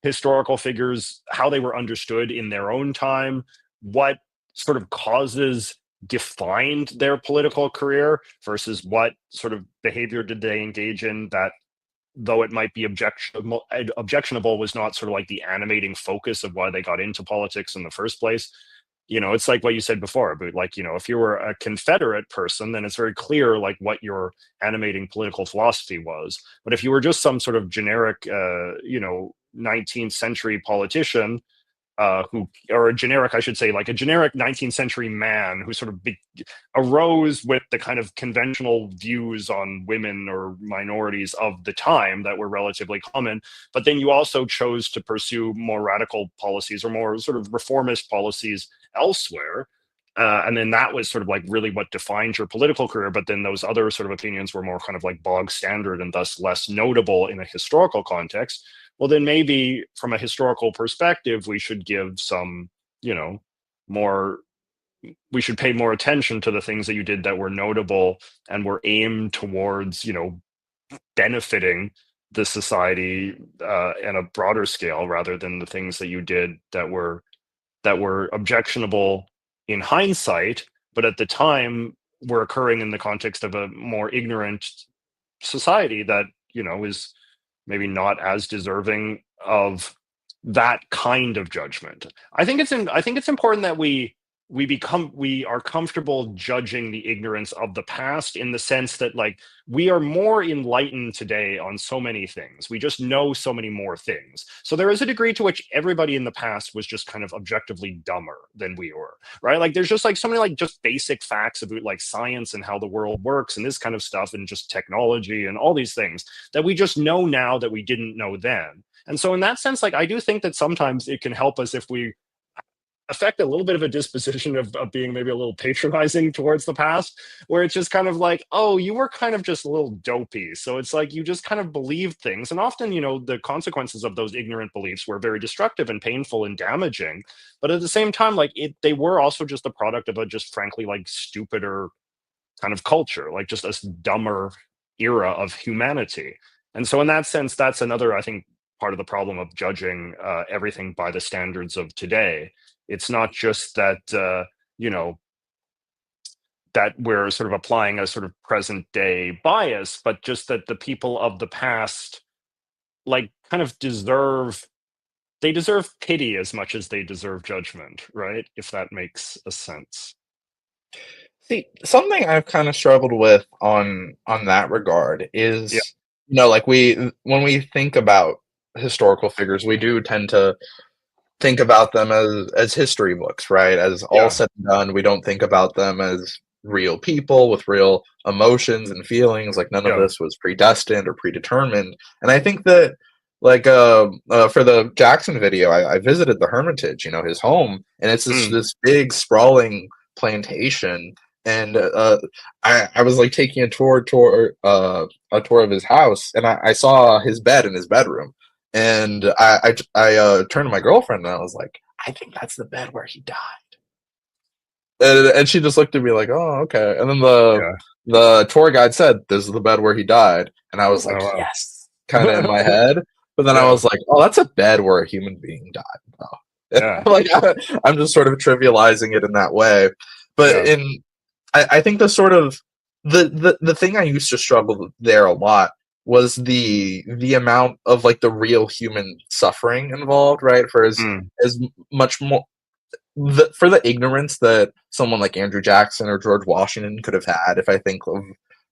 historical figures, how they were understood in their own time, what sort of causes defined their political career versus what sort of behavior did they engage in that, though it might be objectionable, was not sort of like the animating focus of why they got into politics in the first place. It's like what you said before, but like, if you were a Confederate person, then it's very clear like what your animating political philosophy was. But if you were just some sort of generic, 19th century politician, or a generic, I should say, like a generic 19th century man who sort of arose with the kind of conventional views on women or minorities of the time that were relatively common, but then you also chose to pursue more radical policies or more sort of reformist policies elsewhere. And then that was sort of like really what defined your political career. But then those other sort of opinions were more kind of like bog standard and thus less notable in a historical context. Well, then maybe from a historical perspective, we should give some, more, we should pay more attention to the things that you did that were notable and were aimed towards, benefiting the society on a broader scale, rather than the things that you did that were objectionable in hindsight, but at the time were occurring in the context of a more ignorant society that, is maybe not as deserving of that kind of judgment. I think it's important that we are comfortable judging the ignorance of the past, in the sense that like we are more enlightened today on so many things. We just know so many more things. So there is a degree to which everybody in the past was just kind of objectively dumber than we were, right? Like there's just like so many like just basic facts about like science and how the world works and this kind of stuff, and just technology and all these things that we just know now that we didn't know then. And so in that sense, like I do think that sometimes it can help us if we affect a little bit of a disposition of being maybe a little patronizing towards the past, where it's just kind of like, oh, you were kind of just a little dopey. So it's like you just kind of believed things. And often, the consequences of those ignorant beliefs were very destructive and painful and damaging. But at the same time, like they were also just the product of a just frankly like stupider kind of culture, like just a dumber era of humanity. And so in that sense, that's another, I think, part of the problem of judging everything by the standards of today. It's not just that that we're sort of applying a sort of present day bias, but just that the people of the past like kind of deserve pity as much as they deserve judgment, right? If that makes a sense. See, something I've kind of struggled with on that regard Yeah. is, like when we think about historical figures, we do tend to think about them as history books, right? As all Yeah. said and done, we don't think about them as real people with real emotions and feelings. Like none of Yeah. this was predestined or predetermined. And I think that, like, for the Jackson video, I visited the Hermitage, his home, and it's Mm. this big sprawling plantation. And I was like taking a tour of his house, and I saw his bed in his bedroom. And I turned to my girlfriend and I was like, I think that's the bed where he died. And she just looked at me like, oh, okay. And then Yeah. the tour guide said, this is the bed where he died. And I was like, Oh yes, kind of in wow. my head. But then I Yeah. was like, oh, that's a bed where a human being died. Oh. Yeah. Like, I'm just sort of trivializing it in that way. But Yeah. I think the sort of the thing I used to struggle with there a lot was the amount of like the real human suffering involved, right? For Mm. as much more for the ignorance that someone like Andrew Jackson or George Washington could have had, if I think of,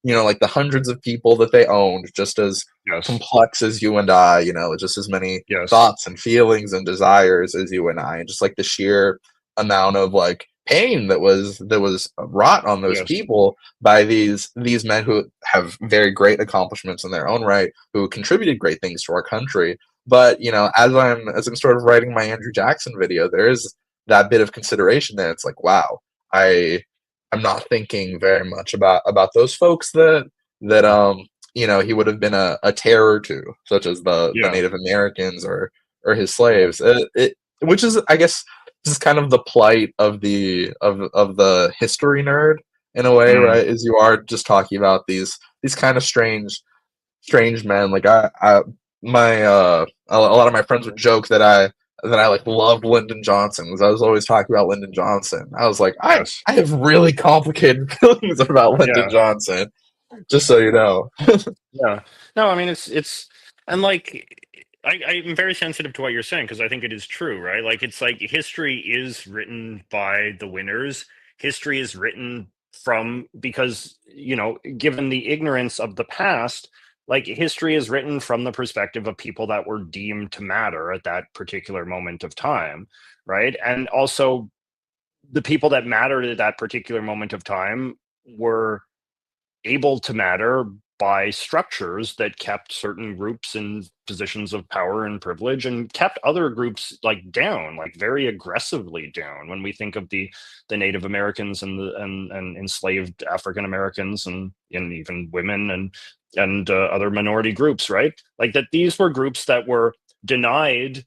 like the hundreds of people that they owned, just as Yes. complex as you and I, just as many Yes. thoughts and feelings and desires as you and I, and just like the sheer amount of like pain that was wrought on those Yes. people by these men who have very great accomplishments in their own right, who contributed great things to our country. But as I'm sort of writing my Andrew Jackson video, there is that bit of consideration there. It's like, wow, I I'm not thinking very much about those folks that he would have been a terror to, such as the Yeah. Native Americans or his slaves. Which is, I guess, this is kind of the plight of the history nerd in a way, Mm. right? Is you are just talking about these kind of strange men. Like a lot of my friends would joke that I like loved Lyndon Johnson because I was always talking about Lyndon Johnson. I was like, Yes. I have really complicated feelings about Lyndon Yeah. Johnson, just so you know. Yeah. No, I mean it's and like I'm very sensitive to what you're saying because I think it is true, right? Like it's like history is written by the winners. History is written from because, given the ignorance of the past, like history is written from the perspective of people that were deemed to matter at that particular moment of time, right? And also the people that mattered at that particular moment of time were able to matter by structures that kept certain groups in positions of power and privilege and kept other groups like down, like very aggressively down. When we think of the Native Americans and and enslaved African Americans and even women and other minority groups, right? Like that these were groups that were denied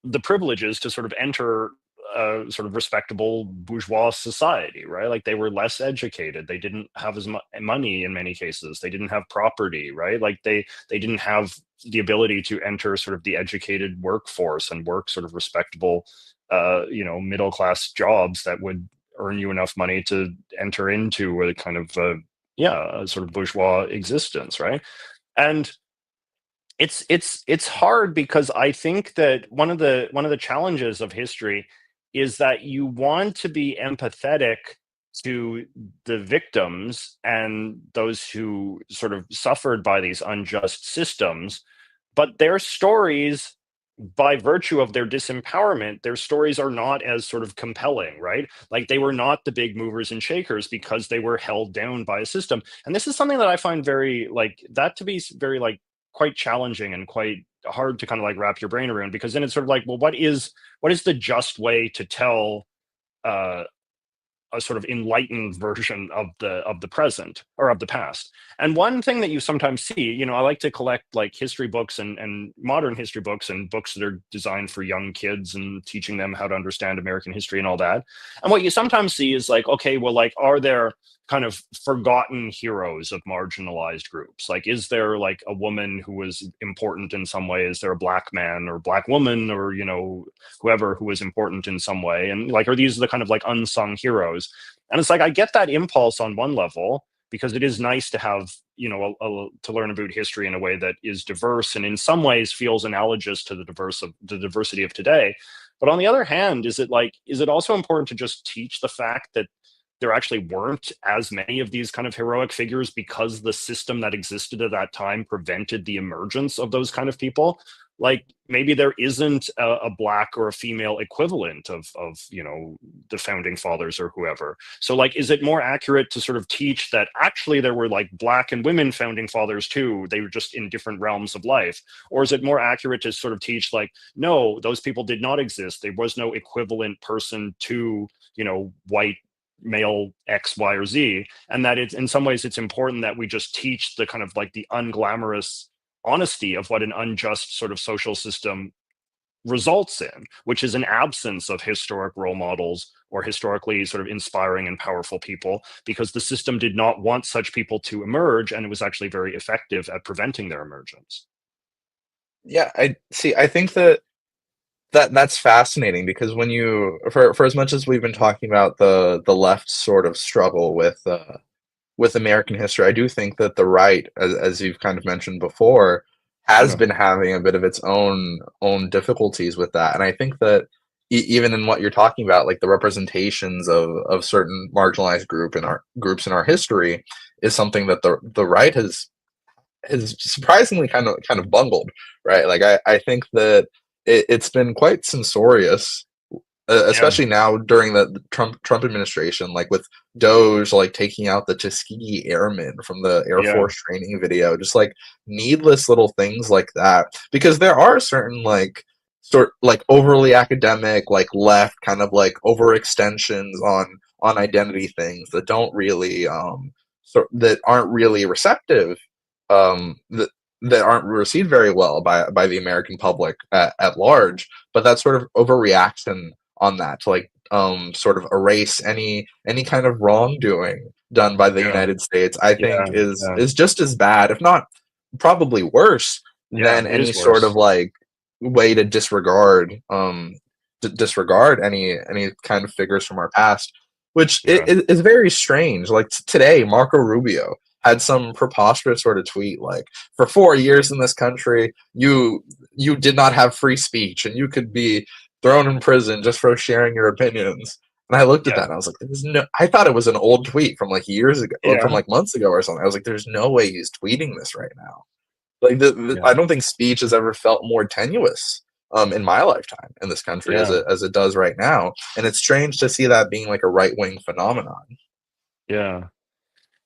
the privileges to sort of enter a sort of respectable bourgeois society, right? Like they were less educated, they didn't have as much money in many cases, they didn't have property, right? Like they didn't have the ability to enter sort of the educated workforce and work sort of respectable, middle class jobs that would earn you enough money to enter into a kind of a sort of bourgeois existence, right? And it's hard because I think that one of the challenges of history is that you want to be empathetic to the victims and those who sort of suffered by these unjust systems, but their stories, by virtue of their disempowerment, their stories are not as sort of compelling, right? Like they were not the big movers and shakers because they were held down by a system. And this is something that I find very like that to be very like quite challenging and quite hard to kind of like wrap your brain around, because then it's sort of like, well, what is the just way to tell uh a sort of enlightened version of the present or of the past? And one thing that you sometimes see, I like to collect like history books and modern history books and books that are designed for young kids and teaching them how to understand American history and all that. And what you sometimes see is like, okay, well, like, are there kind of forgotten heroes of marginalized groups? Like, is there like a woman who was important in some way? Is there a black man or black woman or, whoever who was important in some way? And like, are these the kind of like unsung heroes? And it's like, I get that impulse on one level because it is nice to have, to learn about history in a way that is diverse and in some ways feels analogous to the diversity of today. But on the other hand, is it also important to just teach the fact that there actually weren't as many of these kind of heroic figures because the system that existed at that time prevented the emergence of those kind of people? Like maybe there isn't a black or a female equivalent of the founding fathers or whoever. So like, is it more accurate to sort of teach that actually there were like black and women founding fathers too, they were just in different realms of life? Or is it more accurate to sort of teach like, no, those people did not exist, there was no equivalent person to white male X, Y, or Z, and that it's in some ways it's important that we just teach the kind of like the unglamorous honesty of what an unjust sort of social system results in, which is an absence of historic role models or historically sort of inspiring and powerful people, because the system did not want such people to emerge, and it was actually very effective at preventing their emergence. Yeah, I see. I think that's fascinating because when you for as much as we've been talking about the left sort of struggle with American history, I do think that the right, as you've kind of mentioned before, has Yeah, been having a bit of its own difficulties with that. And I think that even in what you're talking about, like the representations of certain marginalized groups in our history, is something that the right has surprisingly kind of bungled, right? Like I think that it's been quite censorious, yeah, especially now during the Trump administration, like with Doge like taking out the Tuskegee Airmen from the Air yeah, Force training video, just like needless little things like that. Because there are certain like overly academic, like left kind of like overextensions on identity things that don't really that aren't really receptive, that aren't received very well by the American public at large. But that sort of overreaction on that to like sort of erase any kind of wrongdoing done by the yeah, United States, I think yeah, yeah, is just as bad, if not probably worse, yeah. than It any is sort of worse. like way to disregard any kind of figures from our past, which Yeah, is very strange. Like today, Marco Rubio had some preposterous sort of tweet like, for 4 years in this country, you did not have free speech and you could be thrown in prison just for sharing your opinions. And I looked at that yeah, and I was like, there's no, I thought it was an old tweet from like years ago, or from yeah, like months ago or something. I was like, there's no way he's tweeting this right now. Like yeah, I don't think speech has ever felt more tenuous in my lifetime in this country yeah, as it does right now. And it's strange to see that being like a right wing phenomenon. yeah,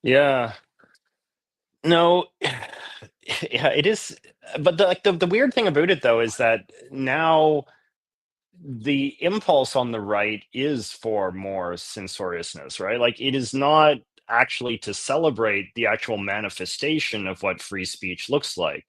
yeah. No, yeah, it is. But the weird thing about it though is that now the impulse on the right is for more censoriousness, right? Like it is not actually to celebrate the actual manifestation of what free speech looks like,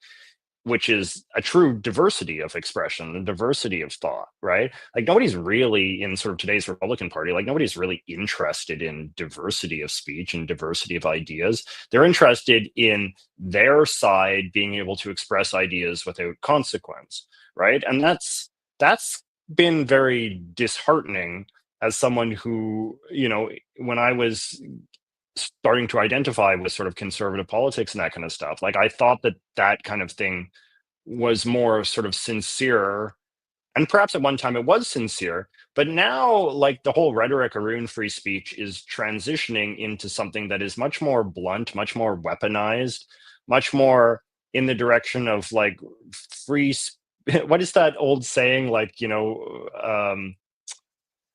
which is a true diversity of expression and diversity of thought, right? Like nobody's really in sort of today's Republican Party, like nobody's really interested in diversity of speech and diversity of ideas. They're interested in their side being able to express ideas without consequence, right? And that's been very disheartening as someone who, when I was starting to identify with sort of conservative politics and that kind of stuff, like I thought that that kind of thing was more sort of sincere, and perhaps at one time it was sincere, but now like the whole rhetoric around free speech is transitioning into something that is much more blunt, much more weaponized, much more in the direction of like free what is that old saying, like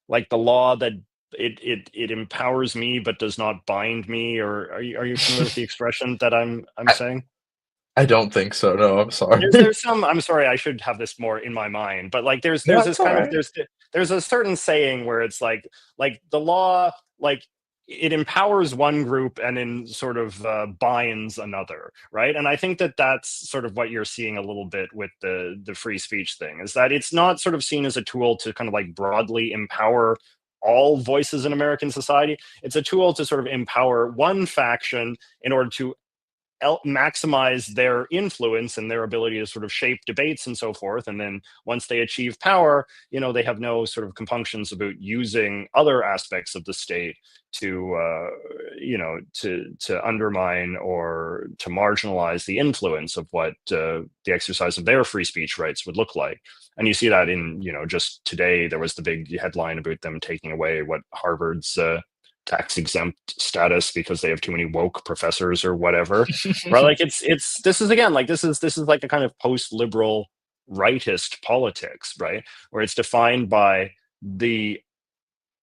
like the law that it empowers me but does not bind me, or are you familiar with the expression that I'm I, saying? I don't think so. No, I'm sorry. There's some, I'm sorry, I should have this more in my mind, but like No, there's this it's all kind of right. there's a certain saying where it's like the law, like it empowers one group and then sort of binds another, right? And I think that that's sort of what you're seeing a little bit with the free speech thing, is that it's not sort of seen as a tool to kind of like broadly empower all voices in American society. It's a tool to sort of empower one faction in order to maximize their influence and their ability to sort of shape debates and so forth. And then once they achieve power, they have no sort of compunctions about using other aspects of the state to to undermine or to marginalize the influence of what the exercise of their free speech rights would look like. And you see that in, just today there was the big headline about them taking away what Harvard's tax exempt status because they have too many woke professors or whatever, right? Like it's this is again, like this is like a kind of post-liberal rightist politics, right, where it's defined by the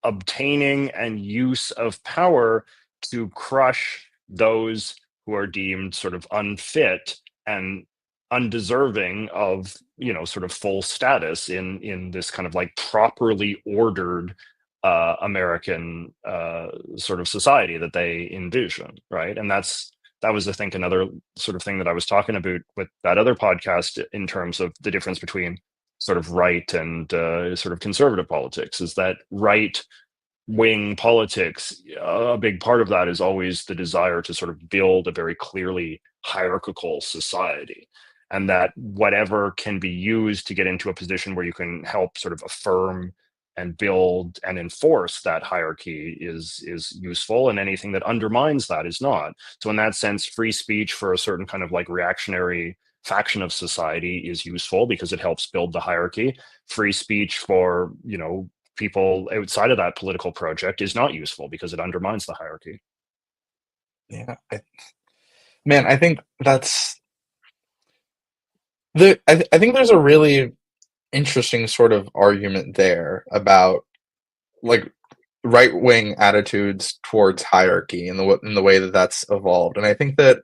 obtaining and use of power to crush those who are deemed sort of unfit and undeserving of, sort of full status in this kind of like properly ordered American sort of society that they envision, right? And that was, I think, another sort of thing that I was talking about with that other podcast in terms of the difference between sort of right and sort of conservative politics, is that right wing politics, a big part of that is always the desire to sort of build a very clearly hierarchical society. And that whatever can be used to get into a position where you can help sort of affirm and build and enforce that hierarchy is useful, and anything that undermines that is not. So in that sense, free speech for a certain kind of like reactionary faction of society is useful because it helps build the hierarchy. Free speech for, people outside of that political project is not useful because it undermines the hierarchy. Yeah, man, I think that's I think there's a really interesting sort of argument there about like right wing attitudes towards hierarchy and the way that that's evolved. And I think that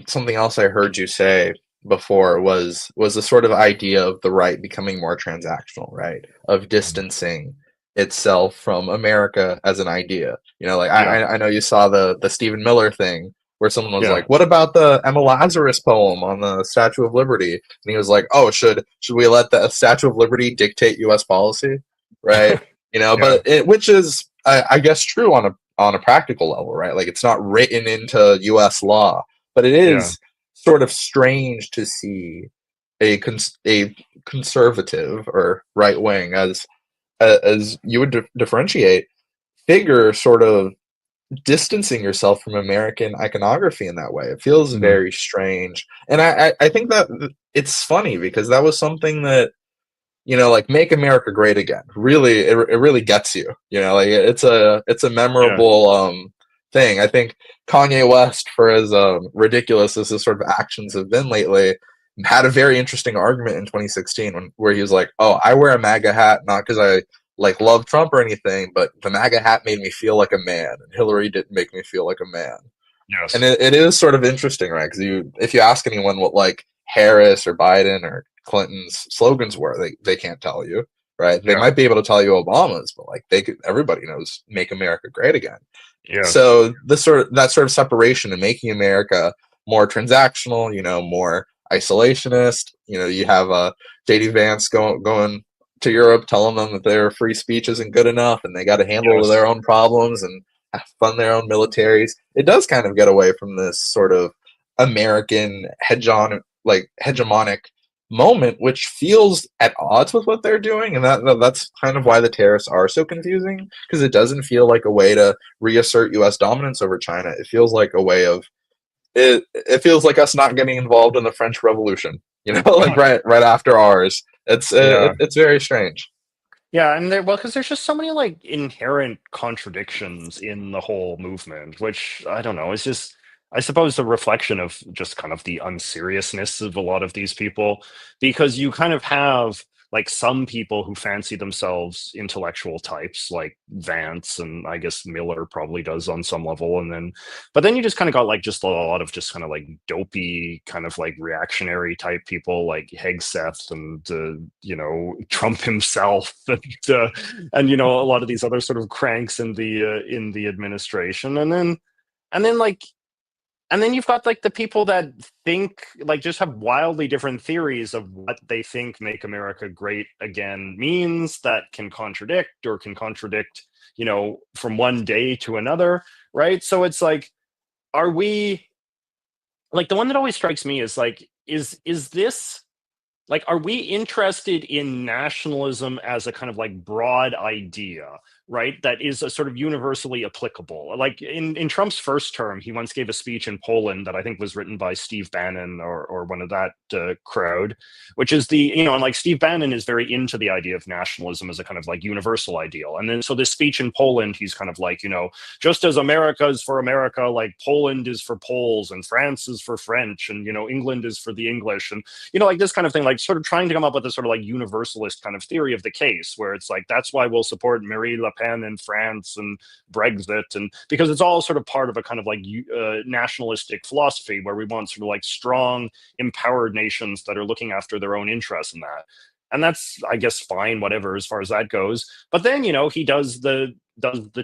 something else I heard you say before was the sort of idea of the right becoming more transactional, right? Of distancing itself from America as an idea. Like Yeah, I know you saw the Stephen Miller thing where someone was yeah, like, "What about the Emma Lazarus poem on the Statue of Liberty?" And he was like, "Oh, should we let the Statue of Liberty dictate U.S. policy?" Right? yeah, Which is I guess true on a practical level, right? Like it's not written into U.S. law, but it yeah, is sort of strange to see a conservative or right wing, as you would differentiate, figure sort of distancing yourself from American iconography in that way. It feels mhm, very strange, and I think that it's funny because that was something that like make America great again. Really, it really gets you. Like it's a yeah, memorable thing. I think Kanye West, for as ridiculous as his sort of actions have been lately, had a very interesting argument in 2016 where he was like, "Oh, I wear a MAGA hat not because I like love Trump or anything, but the MAGA hat made me feel like a man, and Hillary didn't make me feel like a man." And yes, it is sort of interesting, right? Because if you ask anyone what like Harris or Biden or Clinton's slogans were, they can't tell you, right? They yeah, might be able to tell you Obama's, but like everybody knows "Make America Great Again." yes, So that sort of separation and making America more transactional, more isolationist. You have JD Vance going to Europe, telling them that their free speech isn't good enough, and they got to handle yes, their own problems and fund their own militaries. It does kind of get away from this sort of American hegemonic moment, which feels at odds with what they're doing, and that's kind of why the tariffs are so confusing, because it doesn't feel like a way to reassert U.S. dominance over China. It feels like a way of it feels like us not getting involved in the French Revolution. Like right after ours. yeah. It's very strange. Yeah, and because there's just so many like inherent contradictions in the whole movement, which I don't know, it's just, I suppose, a reflection of just kind of the unseriousness of a lot of these people, because you kind of have like some people who fancy themselves intellectual types, like Vance, and I guess Miller probably does on some level, and then, but then you just kind of got like just a lot of just kind of like dopey, kind of like reactionary type people like Hegseth and Trump himself, and a lot of these other sort of cranks in the administration, and then like and then you've got like the people that think like just have wildly different theories of what they think "Make America Great Again" means, that can contradict from one day to another, right? So it's like, are we, like, the one that always strikes me is like, is this, like, are we interested in nationalism as a kind of like broad idea, right? That is a sort of universally applicable. Like in Trump's first term, he once gave a speech in Poland that I think was written by Steve Bannon or one of that crowd, which is and like Steve Bannon is very into the idea of nationalism as a kind of like universal ideal. And then so this speech in Poland, he's kind of like, just as America is for America, like Poland is for Poles and France is for French and, England is for the English. And like this kind of thing, like sort of trying to come up with a sort of like universalist kind of theory of the case, where it's like, that's why we'll support Marine Le Pen in France and Brexit, and because it's all sort of part of a kind of like nationalistic philosophy where we want sort of like strong, empowered nations that are looking after their own interests in that. And that's, I guess, fine, whatever, as far as that goes. But then, he does the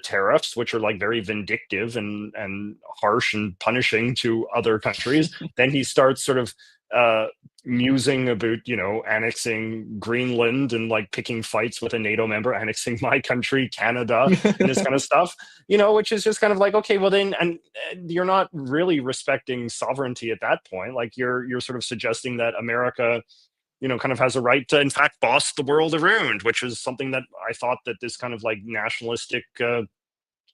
tariffs, which are like very vindictive and harsh and punishing to other countries. Then he starts sort of musing about, annexing Greenland and like picking fights with a NATO member, annexing my country, Canada, and this kind of stuff, which is just kind of like, okay, well then, and you're not really respecting sovereignty at that point. Like you're sort of suggesting that America, kind of has a right to, in fact, boss the world around, which is something that I thought that this kind of like nationalistic,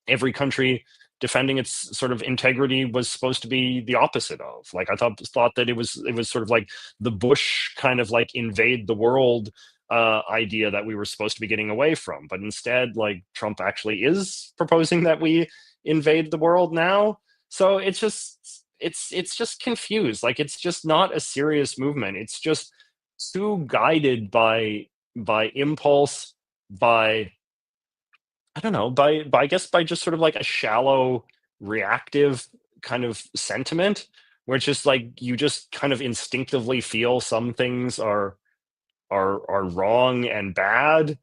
every country defending its sort of integrity was supposed to be the opposite of. Like I thought that it was sort of like the Bush kind of like invade the world idea that we were supposed to be getting away from. But instead, like Trump actually is proposing that we invade the world now. So it's just confused. Like it's just not a serious movement. It's just too guided by impulse, by I don't know, by I guess by just sort of like a shallow reactive kind of sentiment where it's just like you just kind of instinctively feel some things are wrong and bad,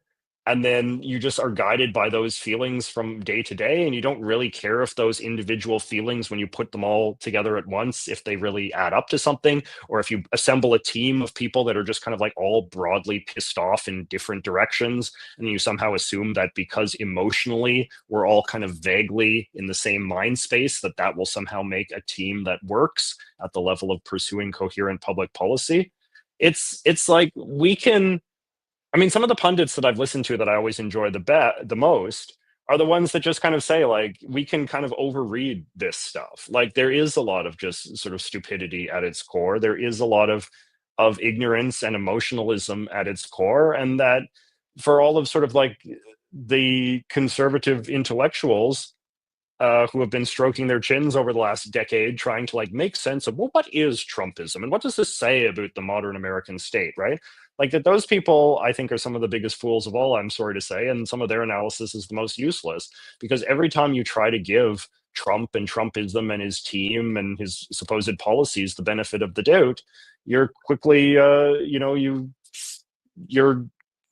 and then you just are guided by those feelings from day to day, and you don't really care if those individual feelings, when you put them all together at once, if they really add up to something, or if you assemble a team of people that are just kind of like all broadly pissed off in different directions, and you somehow assume that because emotionally we're all kind of vaguely in the same mind space, that will somehow make a team that works at the level of pursuing coherent public policy. It's like we can, I mean, some of the pundits that I've listened to that I always enjoy the most are the ones that just kind of say, like, we can kind of overread this stuff. Like there is a lot of just sort of stupidity at its core. There is a lot of ignorance and emotionalism at its core, and that for all of sort of like the conservative intellectuals who have been stroking their chins over the last decade, trying to like make sense of, well, what is Trumpism and what does this say about the modern American state, right? Like that those people, I think, are some of the biggest fools of all, I'm sorry to say, and some of their analysis is the most useless, because every time you try to give Trump and Trumpism and his team and his supposed policies the benefit of the doubt, you're quickly, you're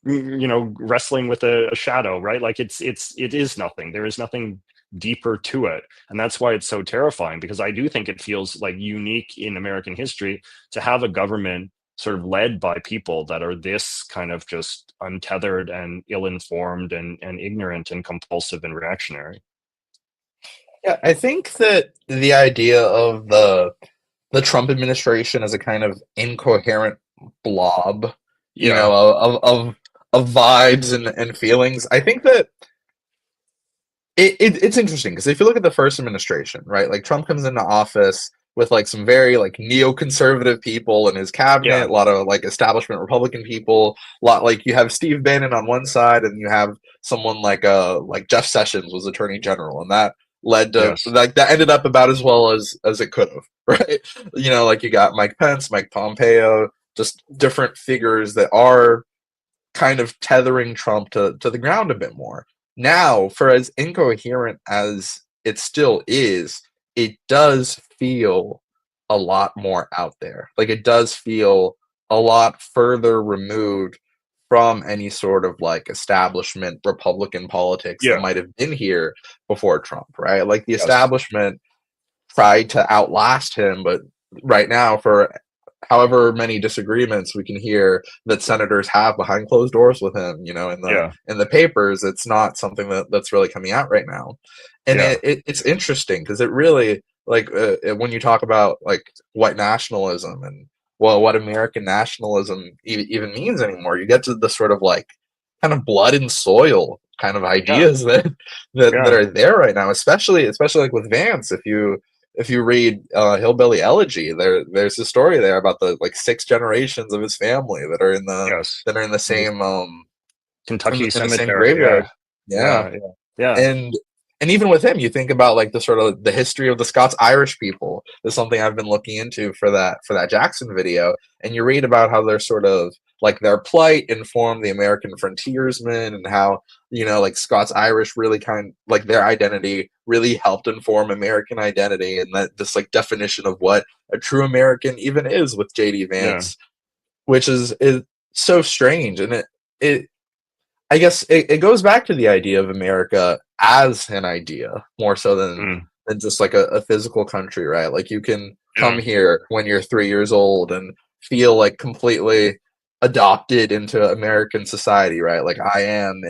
wrestling with a shadow, right? Like it is nothing. There is nothing deeper to it, and that's why it's so terrifying, because I do think it feels like unique in American history to have a government sort of led by people that are this kind of just untethered and ill-informed and ignorant and compulsive and reactionary. Yeah, I think that the idea of the Trump administration as a kind of incoherent blob, Yeah. of vibes and feelings, I think that it's interesting because if you look at the first administration, right, like Trump comes into office with like some very like neoconservative people in his cabinet, Yeah. a lot of like establishment Republican people, a lot like you have Steve Bannon on one side, and you have someone like Jeff Sessions was Attorney General, and that led to Yes. like that ended up about as well as it could have, right? Like you got Mike Pence, Mike Pompeo, just different figures that are kind of tethering Trump to the ground a bit more. Now, for as incoherent as it still is, it does feel a lot more out there. Like it does feel a lot further removed from any sort of like establishment Republican politics that Yeah. might have been here before Trump, right? Like the Yes. establishment tried to outlast him, but right now, for however many disagreements we can hear that senators have behind closed doors with him, Yeah. in the papers, it's not something that's really coming out right now. And Yeah. it's interesting because it really, like, when you talk about like white nationalism and well, what American nationalism even means anymore, you get to the sort of like kind of blood and soil kind of Yeah. ideas that Yeah. are there right now, especially like with Vance. If you read Hillbilly Elegy, there's a story there about the like 6 generations of his family that are Yes. in the same Kentucky in the same Cemetery. graveyard. Yeah. Yeah, Yeah. Yeah. Yeah. and even with him, you think about like the sort of the history of the Scots Irish people is something I've been looking into for that Jackson video, and you read about how they're sort of like their plight informed the American frontiersmen, and how like Scots Irish really kind like their identity really helped inform American identity, and that this like definition of what a true American even is with JD Yeah. Vance, which is so strange, and it I guess it goes back to the idea of America as an idea more so than Mm. than just like a physical country, right? Like you can come Yeah. here when you're 3 years old and feel like completely adopted into American society, right? Like I am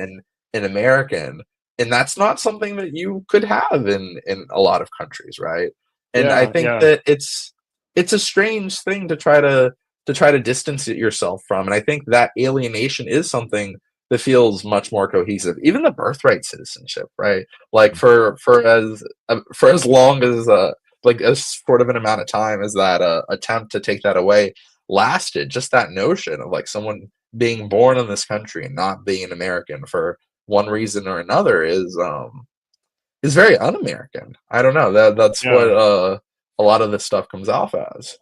an American, and that's not something that you could have in a lot of countries, right? And I Yeah. think Yeah. that it's a strange thing to try to distance it yourself from, and I think that alienation is something that feels much more cohesive. Even the birthright citizenship, right? Like for as long as like as short of an amount of time as that attempt to take that away lasted, just that notion of like someone being born in this country and not being an American for one reason or another is very un-American. I don't know. That's what Yeah. a lot of this stuff comes off as.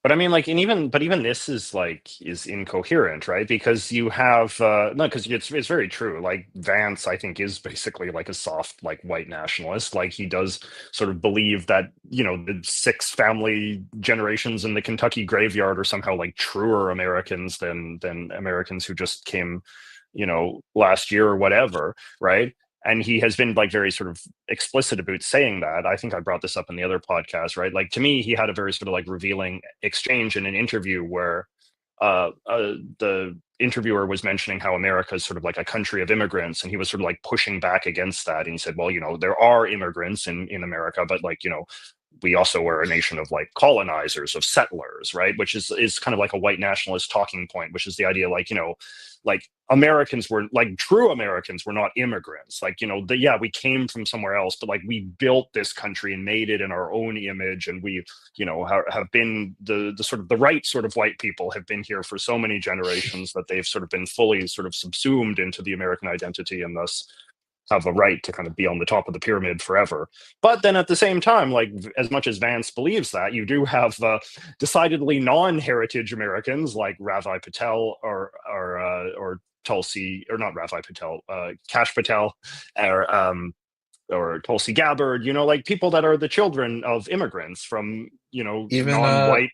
But I mean, like, and even, but even this is like is incoherent, right? Because you have no, because it's very true. Like Vance, I think, is basically like a soft, like white nationalist. Like he does sort of believe that the six family generations in the Kentucky graveyard are somehow like truer Americans than Americans who just came, last year or whatever, right? And he has been like very sort of explicit about saying that. I think I brought this up in the other podcast, right? Like to me, he had a very sort of like revealing exchange in an interview where the interviewer was mentioning how America is sort of like a country of immigrants, and he was sort of like pushing back against that. And he said, well, there are immigrants in America, but like we also are a nation of like colonizers, of settlers, right? Which is kind of like a white nationalist talking point, which is the idea like like Americans were like true Americans were not immigrants. Like, yeah, we came from somewhere else, but like we built this country and made it in our own image. And we, have been the sort of the right sort of white people have been here for so many generations that they've sort of been fully sort of subsumed into the American identity and thus have a right to kind of be on the top of the pyramid forever. But then at the same time, like as much as Vance believes that, you do have decidedly non-heritage Americans like Ravi Patel or Tulsi, or not Ravi Patel, Kash Patel, or Tulsi Gabbard, like people that are the children of immigrants from, Even non-white.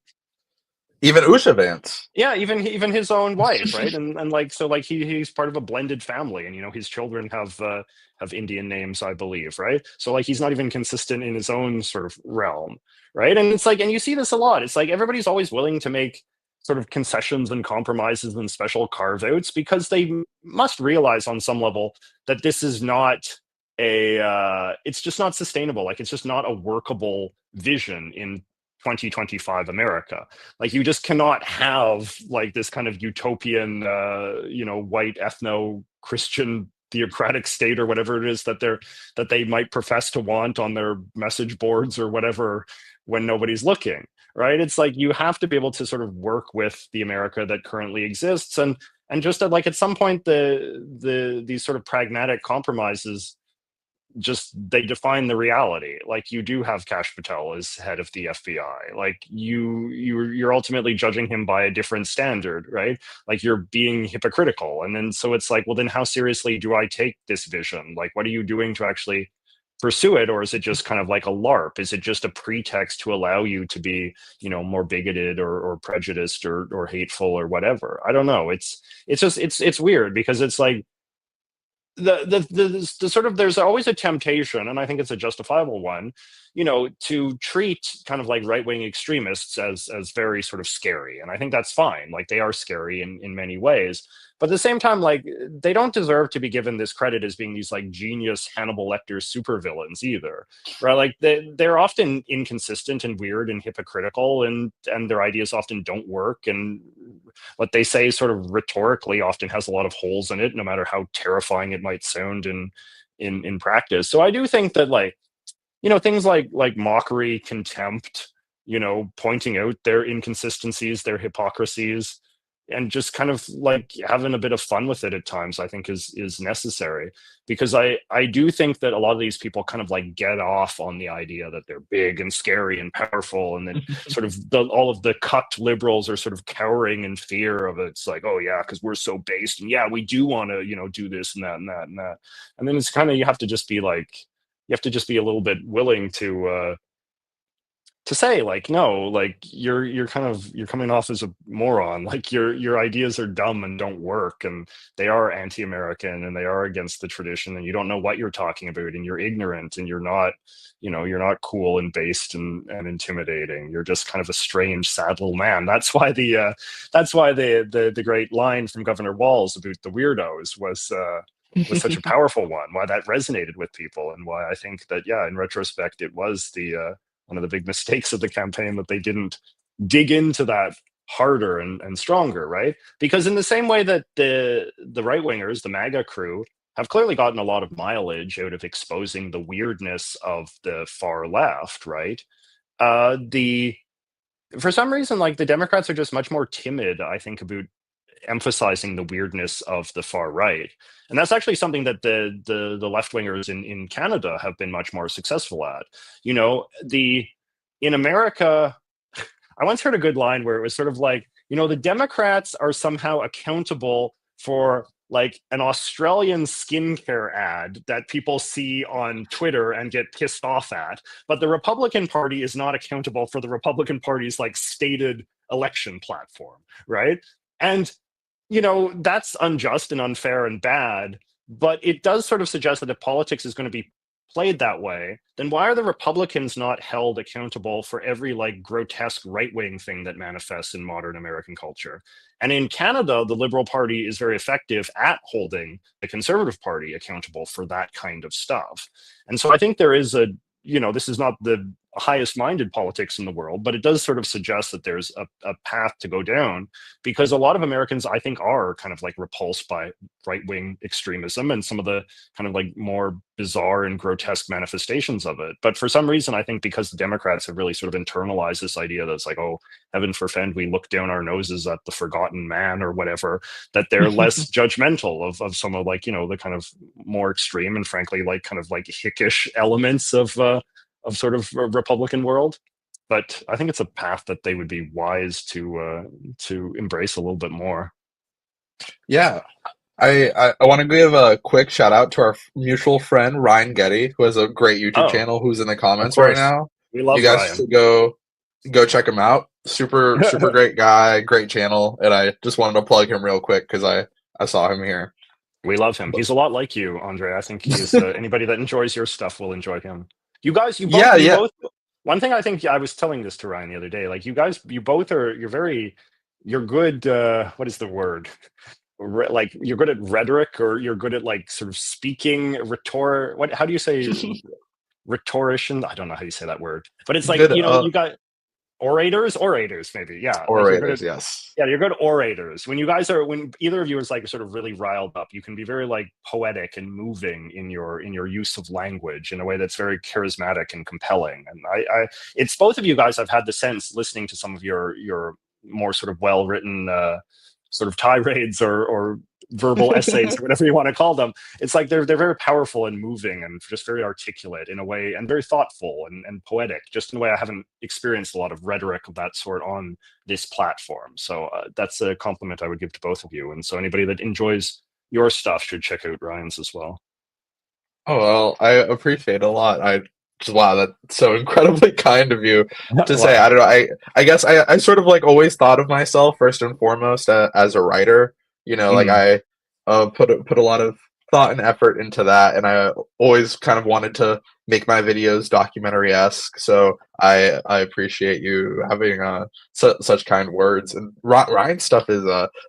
even Usha Vance. Yeah, even his own wife, right? And like so like he's part of a blended family, and his children have Indian names, I believe, right? So like he's not even consistent in his own sort of realm, right? And it's like, and you see this a lot. It's like everybody's always willing to make sort of concessions and compromises and special carve outs because they must realize on some level that this is not it's just not sustainable. Like it's just not a workable vision in 2025 America. Like you just cannot have like this kind of utopian white ethno Christian theocratic state or whatever it is that they might profess to want on their message boards or whatever when nobody's looking, right? It's like you have to be able to sort of work with the America that currently exists, and just like at some point these sort of pragmatic compromises just they define the reality. Like you do have Kash Patel as head of the FBI. Like you're ultimately judging him by a different standard, right? Like you're being hypocritical. And then so it's like, well, then how seriously do I take this vision? Like what are you doing to actually pursue it? Or is it just kind of like a LARP? Is it just a pretext to allow you to be, more bigoted or prejudiced or hateful or whatever? I don't know. It's weird because it's like the sort of there's always a temptation, and I think it's a justifiable one, to treat kind of like right-wing extremists as very sort of scary. And I think that's fine. Like they are scary in many ways. But at the same time, like they don't deserve to be given this credit as being these like genius Hannibal Lecter supervillains either. Right. Like they're often inconsistent and weird and hypocritical, and their ideas often don't work. And what they say sort of rhetorically often has a lot of holes in it, no matter how terrifying it might sound in practice. So I do think that like, things like mockery, contempt, pointing out their inconsistencies, their hypocrisies, and just kind of like having a bit of fun with it at times, I think is necessary. Because I do think that a lot of these people kind of like get off on the idea that they're big and scary and powerful, and then sort of all of the cucked liberals are sort of cowering in fear of it. It's like, oh yeah, because we're so based, and yeah, we do want to do this and that and that and that. And then it's kind of you have to just be a little bit willing to to say like, no, like you're kind of, you're coming off as a moron, like your ideas are dumb and don't work, and they are anti-American and they are against the tradition, and you don't know what you're talking about, and you're ignorant, and you're not, you're not cool and based and intimidating. You're just kind of a strange, sad little man. That's why the great line from Governor Walz about the weirdos was such a powerful one, why that resonated with people, and why I think that, yeah, in retrospect, it was the one of the big mistakes of the campaign that they didn't dig into that harder and stronger, right? Because in the same way that the right wingers, the MAGA crew, have clearly gotten a lot of mileage out of exposing the weirdness of the far left, right? The For some reason, like, the Democrats are just much more timid, I think, about emphasizing the weirdness of the far right, and that's actually something that the left wingers in Canada have been much more successful at. The In America, I once heard a good line where it was sort of like, the Democrats are somehow accountable for like an Australian skincare ad that people see on Twitter and get pissed off at, but the Republican Party is not accountable for the Republican Party's like stated election platform, right? And that's unjust and unfair and bad, but it does sort of suggest that if politics is going to be played that way, then why are the Republicans not held accountable for every like grotesque right-wing thing that manifests in modern American culture? And in Canada, the Liberal Party is very effective at holding the Conservative Party accountable for that kind of stuff. And so I think there is this is not the highest minded politics in the world, but it does sort of suggest that there's a path to go down, because a lot of Americans, I think, are kind of like repulsed by right wing extremism and some of the kind of like more bizarre and grotesque manifestations of it. But for some reason, I think because the Democrats have really sort of internalized this idea that's like, oh, heaven forfend we look down our noses at the forgotten man or whatever, that they're less judgmental of some of like, the kind of more extreme and frankly like kind of like hickish elements of sort of a Republican world. But I think it's a path that they would be wise to embrace a little bit more. Yeah, I want to give a quick shout out to our mutual friend Ryan Getty, who has a great YouTube Oh, channel, who's in the of comments right course. now. We You love guys Ryan. should go check him out. Super great guy, great channel, and I just wanted to plug him real quick because I saw him here. We love him. He's a lot like you, Andre. I think he's anybody that enjoys your stuff will enjoy him. You guys, Yeah, you yeah. both. One thing I think, I was telling this to Ryan the other day. Like, you guys, you both are. You're good. What is the word? Like, you're good at rhetoric, or you're good at like sort of speaking rhetor. What? How do you say rhetorician? I don't know how you say that word, but it's like, Good you got orators maybe, yeah, like you're good at, orators, yes. yeah, you're good orators. When either of you is like sort of really riled up, you can be very like poetic and moving in your use of language in a way that's very charismatic and compelling. And I it's both of you guys, I've had the sense listening to some of your more sort of well written sort of tirades or verbal essays or whatever you want to call them. It's like they're very powerful and moving and just very articulate in a way, and very thoughtful and poetic, just in a way I haven't experienced a lot of rhetoric of that sort on this platform. So that's a compliment I would give to both of you. And so anybody that enjoys your stuff should check out Ryan's as well. Oh well, I appreciate it a lot. I just wow, that's so incredibly kind of you to say. Well, I don't know. I guess I sort of like always thought of myself first and foremost as a writer. Like mm, I put a lot of thought and effort into that, and I always kind of wanted to make my videos documentary-esque. So I appreciate you having such kind words. And Ryan's stuff is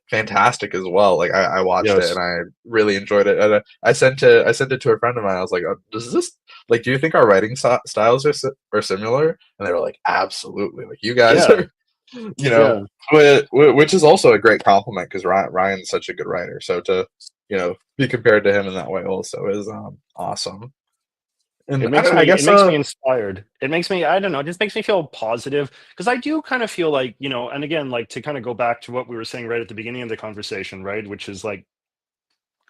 fantastic as well. Like I watched it and yes. I really enjoyed it. And I sent it to a friend of mine. I was like, does this like, do you think our writing styles are similar? And they were like, absolutely. Like you guys Yeah. are, you know, Yeah. which is also a great compliment because Ryan's such a good writer. So to be compared to him in that way also is awesome. And I don't know, I It guess makes me inspired. It makes me, I don't know, it just makes me feel positive, because I do kind of feel like, and again, like, to kind of go back to what we were saying right at the beginning of the conversation, right, which is like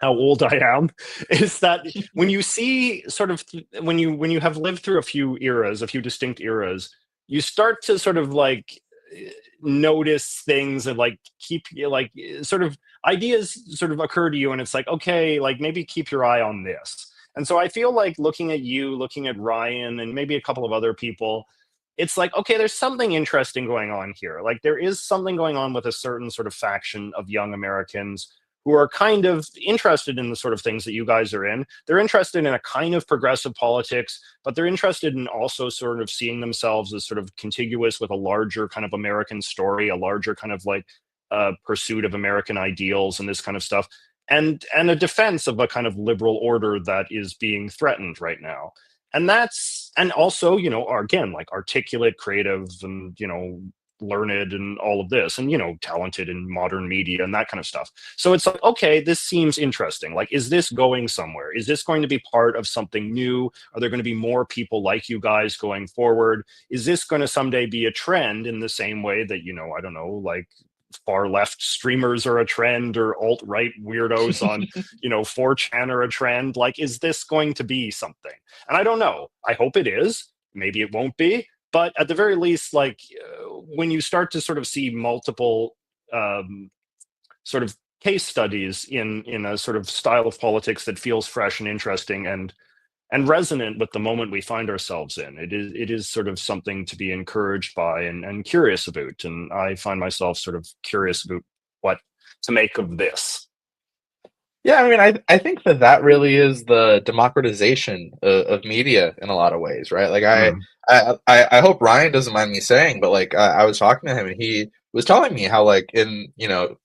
how old I am, is that when you see sort of when you have lived through a few distinct eras, you start to sort of like notice things and like keep like sort of ideas sort of occur to you, and it's like, okay, like maybe keep your eye on this. And so I feel like looking at you, looking at Ryan, and maybe a couple of other people, it's like, okay, there's something interesting going on here. Like there is something going on with a certain sort of faction of young Americans who are kind of interested in the sort of things that you guys are in. They're interested in a kind of progressive politics, but they're interested in also sort of seeing themselves as sort of contiguous with a larger kind of American story, a larger kind of like pursuit of American ideals and this kind of stuff, and a defense of a kind of liberal order that is being threatened right now. And that's, and also, you know, are again like articulate, creative, and you know, learned and all of this, and you know, talented in modern media and that kind of stuff. So it's like, okay, this seems interesting. Like, is this going somewhere? Is this going to be part of something new? Are there going to be more people like you guys going forward? Is this going to someday be a trend in the same way that, you know, I don't know, like far left streamers are a trend, or alt right weirdos on, you know, 4chan are a trend? Like, is this going to be something? And I don't know. I hope it is. Maybe it won't be. But at the very least, like when you start to sort of see multiple sort of case studies in a sort of style of politics that feels fresh and interesting and resonant with the moment we find ourselves in, it is sort of something to be encouraged by and curious about. And I find myself sort of curious about what to make of this. Yeah, I mean, I think that that really is the democratization of media in a lot of ways, right? Like, Mm. I hope Ryan doesn't mind me saying, but like, I was talking to him and he was telling me how, like, in, you know,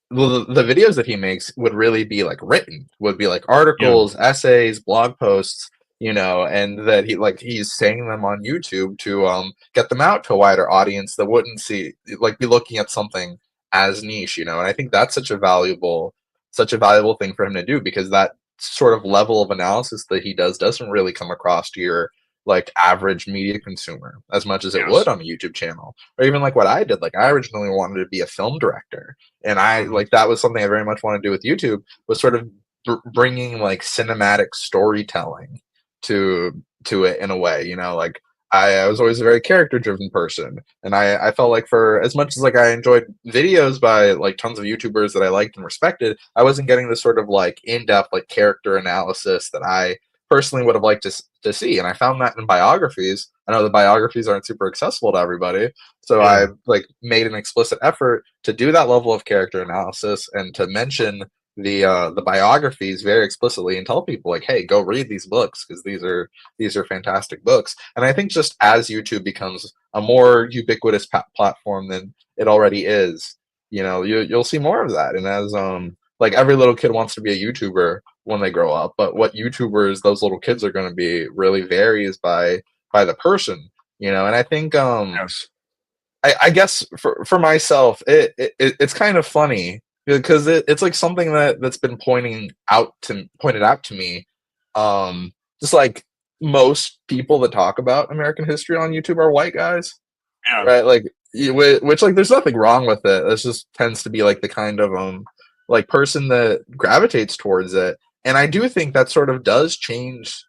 the videos that he makes would really be like written, would be like Yeah. articles, essays, blog posts, you know, and that he's saying them on YouTube to get them out to a wider audience that wouldn't see, like, be looking at something as niche, you know. And I think that's such a valuable thing for him to do, because that sort of level of analysis that he doesn't really come across to your like average media consumer as much as it would Yes. on a YouTube channel, or even like what I did. Like, I originally wanted to be a film director, and I Mhm. like that was something I very much want to do with YouTube, was sort of bringing like cinematic storytelling to it in a way, you know. Like, I was always a very character driven person, and I felt like, for as much as like I enjoyed videos by like tons of YouTubers that I liked and respected, I wasn't getting the sort of like in-depth like character analysis that I personally would have liked to see. And I found that in biographies. I know the biographies aren't super accessible to everybody, so I Yeah. like made an explicit effort to do that level of character analysis and to mention the biographies very explicitly and tell people, like, hey, go read these books, because these are fantastic books. And I think just as YouTube becomes a more ubiquitous platform than it already is, you know, you'll see more of that. And as like, every little kid wants to be a YouTuber when they grow up, but what YouTubers those little kids are going to be really varies by the person, you know. And I think Yes. I guess for myself, it's kind of funny because it's like something that's been pointed out to me. Just like, most people that talk about American history on YouTube are white guys, Yeah. right? Like, which, like, there's nothing wrong with it. It just tends to be like the kind of like person that gravitates towards it. And I do think that sort of does change.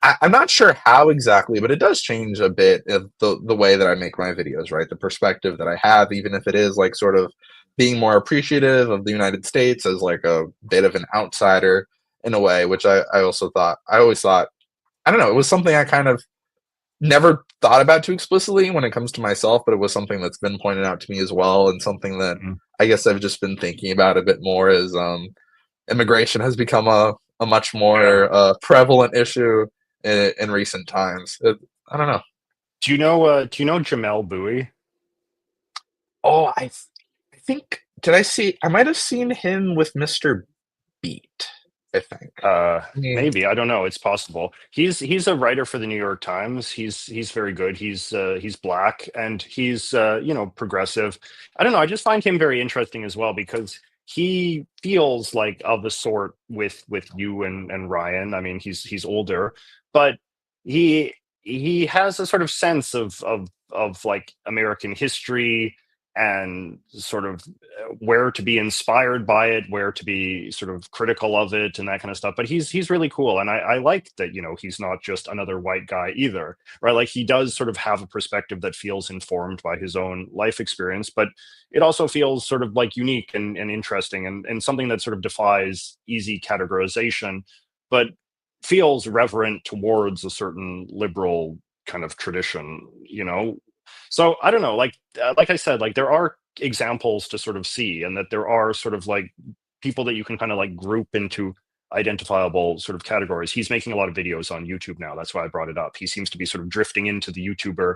I'm not sure how exactly, but it does change a bit of the way that I make my videos, right? The perspective that I have, even if it is like sort of being more appreciative of the United States as like a bit of an outsider in a way, which I always thought, I don't know, it was something I kind of never thought about too explicitly when it comes to myself, but it was something that's been pointed out to me as well, and something that Mhm. I guess I've just been thinking about a bit more as immigration has become a much Yeah. more prevalent issue in recent times. I don't know. Do you know Jamel Bowie? Oh, I think, did I see? I might have seen him with Mr. Beat. I think. I mean, Maybe, I don't know. It's possible. He's a writer for the New York Times. He's very good. He's black and he's you know, progressive. I don't know. I just find him very interesting as well because he feels like of the sort with you and Ryan. I mean, he's older, but he he has a sort of sense of like American history and sort of where to be inspired by it, where to be sort of critical of it, and that kind of stuff. But he's really cool, and I like that. You know, he's not just another white guy either, right? Like he does sort of have a perspective that feels informed by his own life experience, but it also feels sort of like unique and interesting and something that sort of defies easy categorization, but feels reverent towards a certain liberal kind of tradition, you know. So I don't know, like I said, like there are examples to sort of see, and that there are sort of like people that you can kind of like group into identifiable sort of categories. He's making a lot of videos on YouTube now. That's why I brought it up. He seems to be sort of drifting into the YouTuber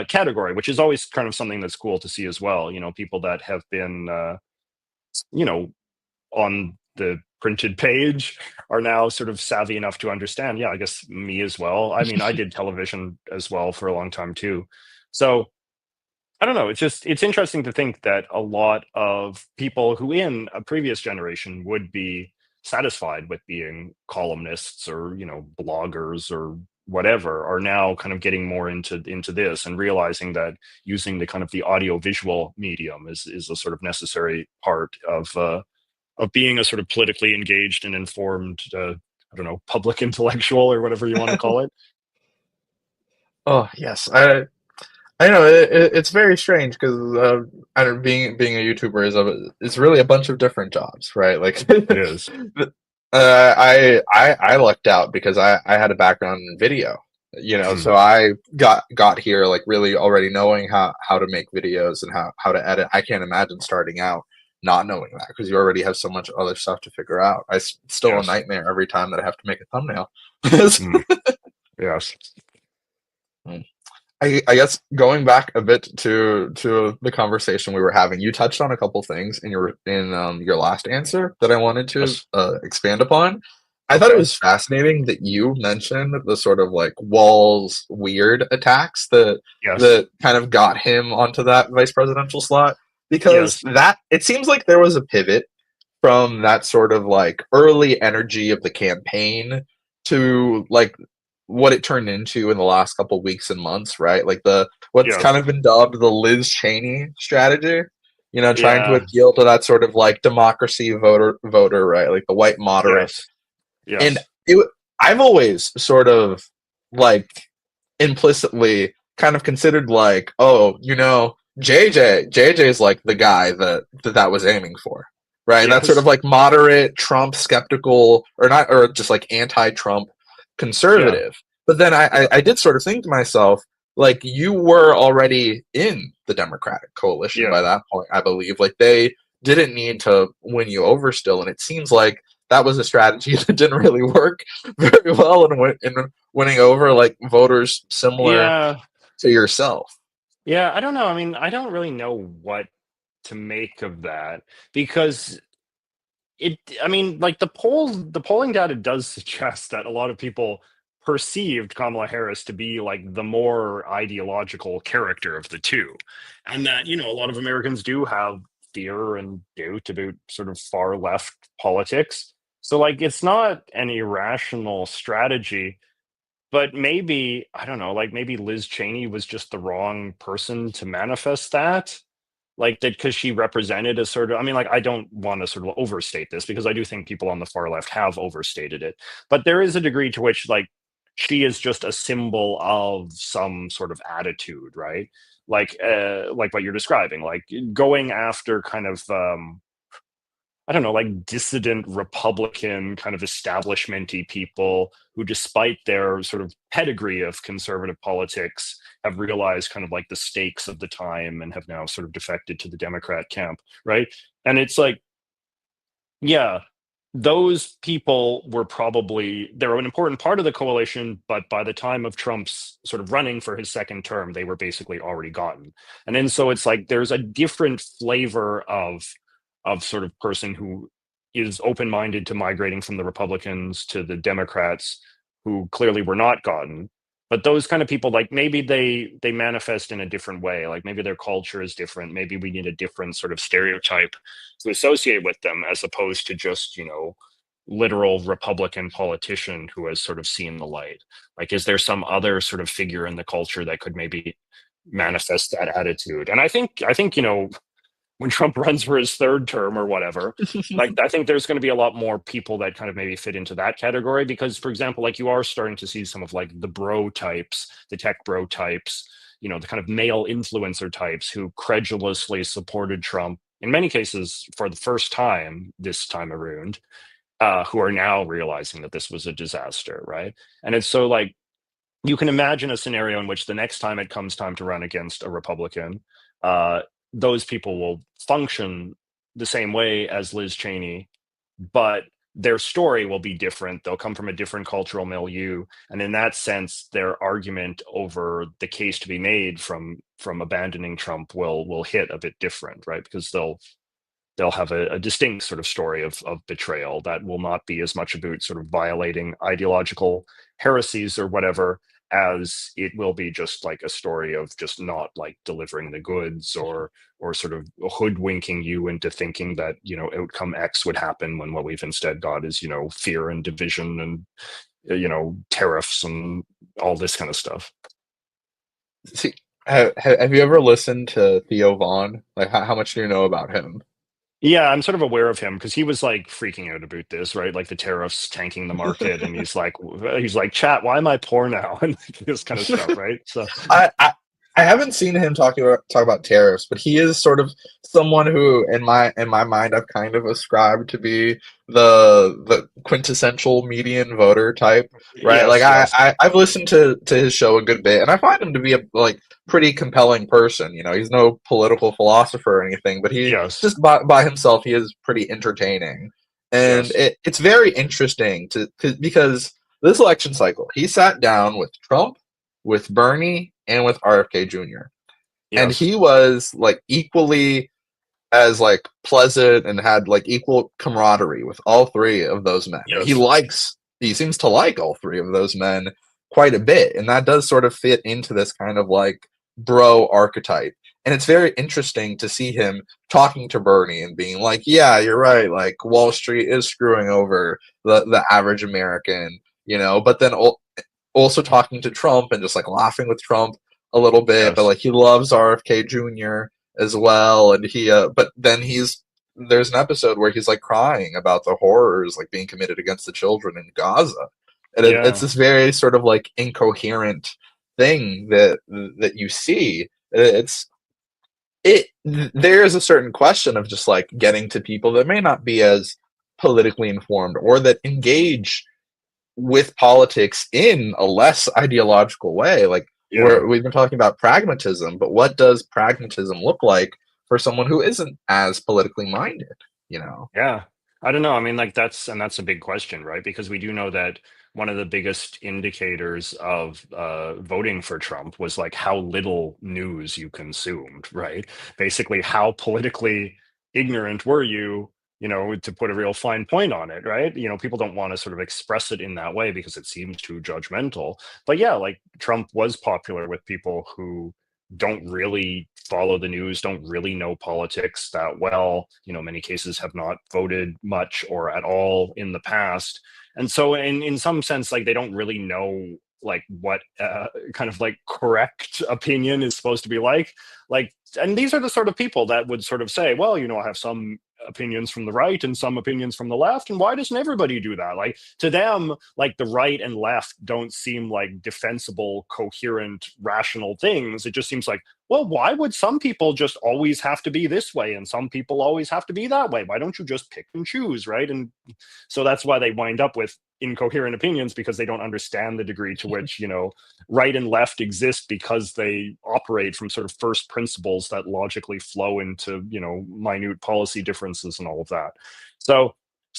category, which is always kind of something that's cool to see as well. You know, people that have been, you know, on the printed page are now sort of savvy enough to understand. Yeah, I guess me as well. I mean, I did television as well for a long time too. So I don't know. It's interesting to think that a lot of people who in a previous generation would be satisfied with being columnists or, you know, bloggers or whatever are now kind of getting more into this and realizing that using the kind of the audio visual medium is a sort of necessary part of being a sort of politically engaged and informed I don't know, public intellectual or whatever you want to call it. Oh yes, I know it's very strange because I don't being a YouTuber it's really a bunch of different jobs, right? Like, It is. I lucked out because I had a background in video, you know, Mm, so I got here like really already knowing how to make videos and how to edit. I can't imagine starting out not knowing that because you already have so much other stuff to figure out. Still a yes. nightmare every time that I have to make a thumbnail. Mm, yes. I guess going back a bit to the conversation we were having, you touched on a couple things in your last answer that I wanted to Yes. expand upon. I thought it Okay. was fascinating that you mentioned the sort of like Wall's weird attacks Yes. that kind of got him onto that vice presidential slot because Yes. that it seems like there was a pivot from that sort of like early energy of the campaign to like what it turned into in the last couple weeks and months, right? Like the what's kind Yes. of been dubbed the Liz Cheney strategy, you know, trying to Yeah. appeal to that sort of like democracy voter, right? Like the white moderate. Yes. And Yes. I've always sort of like implicitly kind of considered like, oh, you know, JJ is like the guy that was aiming for, right? That's sort of Yes. like moderate Trump skeptical or not, or just like anti-Trump Yeah. conservative. But then Yeah. I did sort of think to myself, like you were already in the Democratic coalition by Yeah. that point, I believe. Like they didn't need to win you over still, and it seems like that was a strategy that didn't really work very well in winning over like voters similar Yeah. to yourself. Yeah. I don't know. I mean, I don't really know what to make of that because I mean, like the polling data does suggest that a lot of people perceived Kamala Harris to be like the more ideological character of the two. And that, you know, a lot of Americans do have fear and doubt about sort of far left politics. So like it's not an irrational strategy, but maybe, I don't know, like maybe Liz Cheney was just the wrong person to manifest that, like that, because she represented a sort of, I mean, like I don't want to sort of overstate this because I do think people on the far left have overstated it, but there is a degree to which like she is just a symbol of some sort of attitude, right? Like what you're describing, like going after kind of I don't know, like dissident Republican kind of establishmenty people who, despite their sort of pedigree of conservative politics, have realized kind of like the stakes of the time and have now sort of defected to the Democrat camp, right? And it's like, yeah, those people were probably they're an important part of the coalition, but by the time of Trump's sort of running for his second term, they were basically already gotten. And then so it's like there's a different flavor of sort of person who is open-minded to migrating from the Republicans to the Democrats who clearly were not gotten. But those kind of people, like maybe they manifest in a different way. Like maybe their culture is different. Maybe we need a different sort of stereotype to associate with them as opposed to just, you know, literal Republican politician who has sort of seen the light. Like, is there some other sort of figure in the culture that could maybe manifest that attitude? And I think, you know, when Trump runs for his third term or whatever, like I think there's going to be a lot more people that kind of maybe fit into that category because, for example, like you are starting to see some of like the bro types, the tech bro types, you know, the kind of male influencer types who credulously supported Trump in many cases for the first time this time around, who are now realizing that this was a disaster, right? And it's so like you can imagine a scenario in which the next time it comes time to run against a Republican, uh, those people will function the same way as Liz Cheney, but their story will be different. They'll come from a different cultural milieu, and in that sense, their argument over the case to be made from abandoning Trump will hit a bit different, right? Because they'll have a distinct sort of story of betrayal that will not be as much about sort of violating ideological heresies or whatever, as it will be just like a story of just not like delivering the goods, or sort of hoodwinking you into thinking that, outcome X would happen when what we've instead got is, fear and division and, tariffs and all this kind of stuff. See, have you ever listened to Theo Vaughn? Like, how much do you know about him? Yeah, I'm sort of aware of him because he was like freaking out about this, right? Like the tariffs tanking the market, and he's like, "Chat, why am I poor now?" and like, this kind of stuff, right? So, I, I I haven't seen him talk about tariffs, but he is sort of someone who, in my mind, I've kind of ascribed to be the quintessential median voter type, right? Like yes, yes, I've listened to his show a good bit, and I find him to be a like pretty compelling person. He's no political philosopher or anything, but he yes, just by himself, he is pretty entertaining, and yes, it's very interesting because this election cycle, he sat down with Trump, with Bernie, and with RFK Jr. And yes, he was like equally as like pleasant and had like equal camaraderie with all three of those men. And yes, he seems to like all three of those men quite a bit. And that does sort of fit into this kind of like bro archetype. And it's very interesting to see him talking to Bernie and being like, yeah, you're right. Like Wall Street is screwing over the average American, but then also talking to Trump and just like laughing with Trump a little bit, but yes, like he loves RFK Jr. as well, and but then there's an episode where he's like crying about the horrors like being committed against the children in Gaza, and it's yeah, this very sort of like incoherent thing that you see. There is a certain question of just like getting to people that may not be as politically informed or that engage with politics in a less ideological way. Like yeah. we've been talking about pragmatism, but what does pragmatism look like for someone who isn't as politically minded? You know? Yeah. I don't know. I mean, like that's a big question, right? Because we do know that one of the biggest indicators of voting for Trump was like how little news you consumed, right? Basically, how politically ignorant were you, to put a real fine point on it, right? People don't want to sort of express it in that way because it seems too judgmental. But yeah, like Trump was popular with people who don't really follow the news, don't really know politics that well, many cases have not voted much or at all in the past. And so in some sense, like they don't really know like what kind of like correct opinion is supposed to be like, and these are the sort of people that would sort of say, well, I have some opinions from the right and some opinions from the left, and why doesn't everybody do that? Like to them, like the right and left don't seem like defensible, coherent, rational things. It just seems like, well, why would some people just always have to be this way and some people always have to be that way? Why don't you just pick and choose, right? And so that's why they wind up with incoherent opinions, because they don't understand the degree to which, right and left exist, because they operate from sort of first principles that logically flow into, minute policy differences and all of that.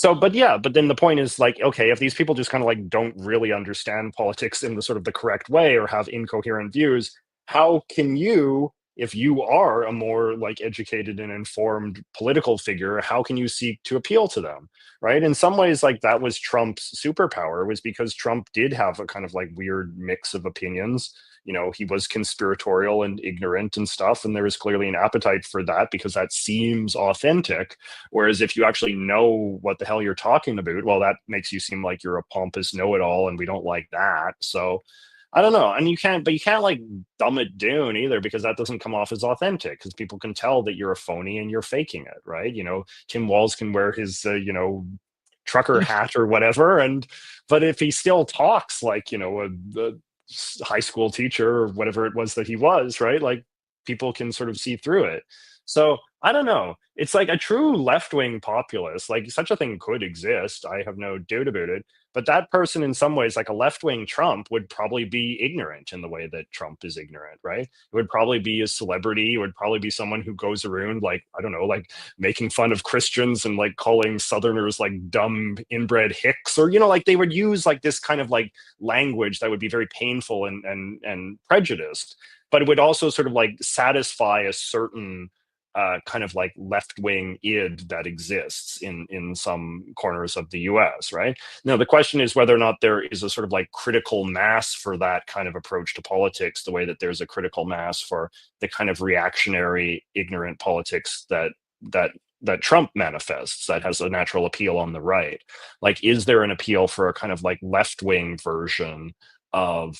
But yeah, but then the point is like, okay, if these people just kind of like don't really understand politics in the sort of the correct way or have incoherent views, how can you, if you are a more like educated and informed political figure, how can you seek to appeal to them? Right? In some ways, like that was Trump's superpower, was because Trump did have a kind of like weird mix of opinions. He was conspiratorial and ignorant and stuff, and there is clearly an appetite for that because that seems authentic. Whereas if you actually know what the hell you're talking about, well, that makes you seem like you're a pompous know-it-all, and we don't like that. So I don't know. And you can't like dumb it down either, because that doesn't come off as authentic, because people can tell that you're a phony and you're faking it, right? Tim Walz can wear his, trucker hat or whatever. But if he still talks like, a high school teacher or whatever it was that he was, right? Like people can sort of see through it. So I don't know. It's like a true left-wing populist. Like such a thing could exist. I have no doubt about it. But that person, in some ways, like a left-wing Trump, would probably be ignorant in the way that Trump is ignorant, right? It would probably be a celebrity. It would probably be someone who goes around like, I don't know, like making fun of Christians and like calling Southerners like dumb inbred hicks, or like they would use like this kind of like language that would be very painful and prejudiced, but it would also sort of like satisfy a certain kind of like left-wing id that exists in some corners of the US, right? Now, the question is whether or not there is a sort of like critical mass for that kind of approach to politics, the way that there's a critical mass for the kind of reactionary, ignorant politics that Trump manifests, that has a natural appeal on the right. Like, is there an appeal for a kind of like left-wing version of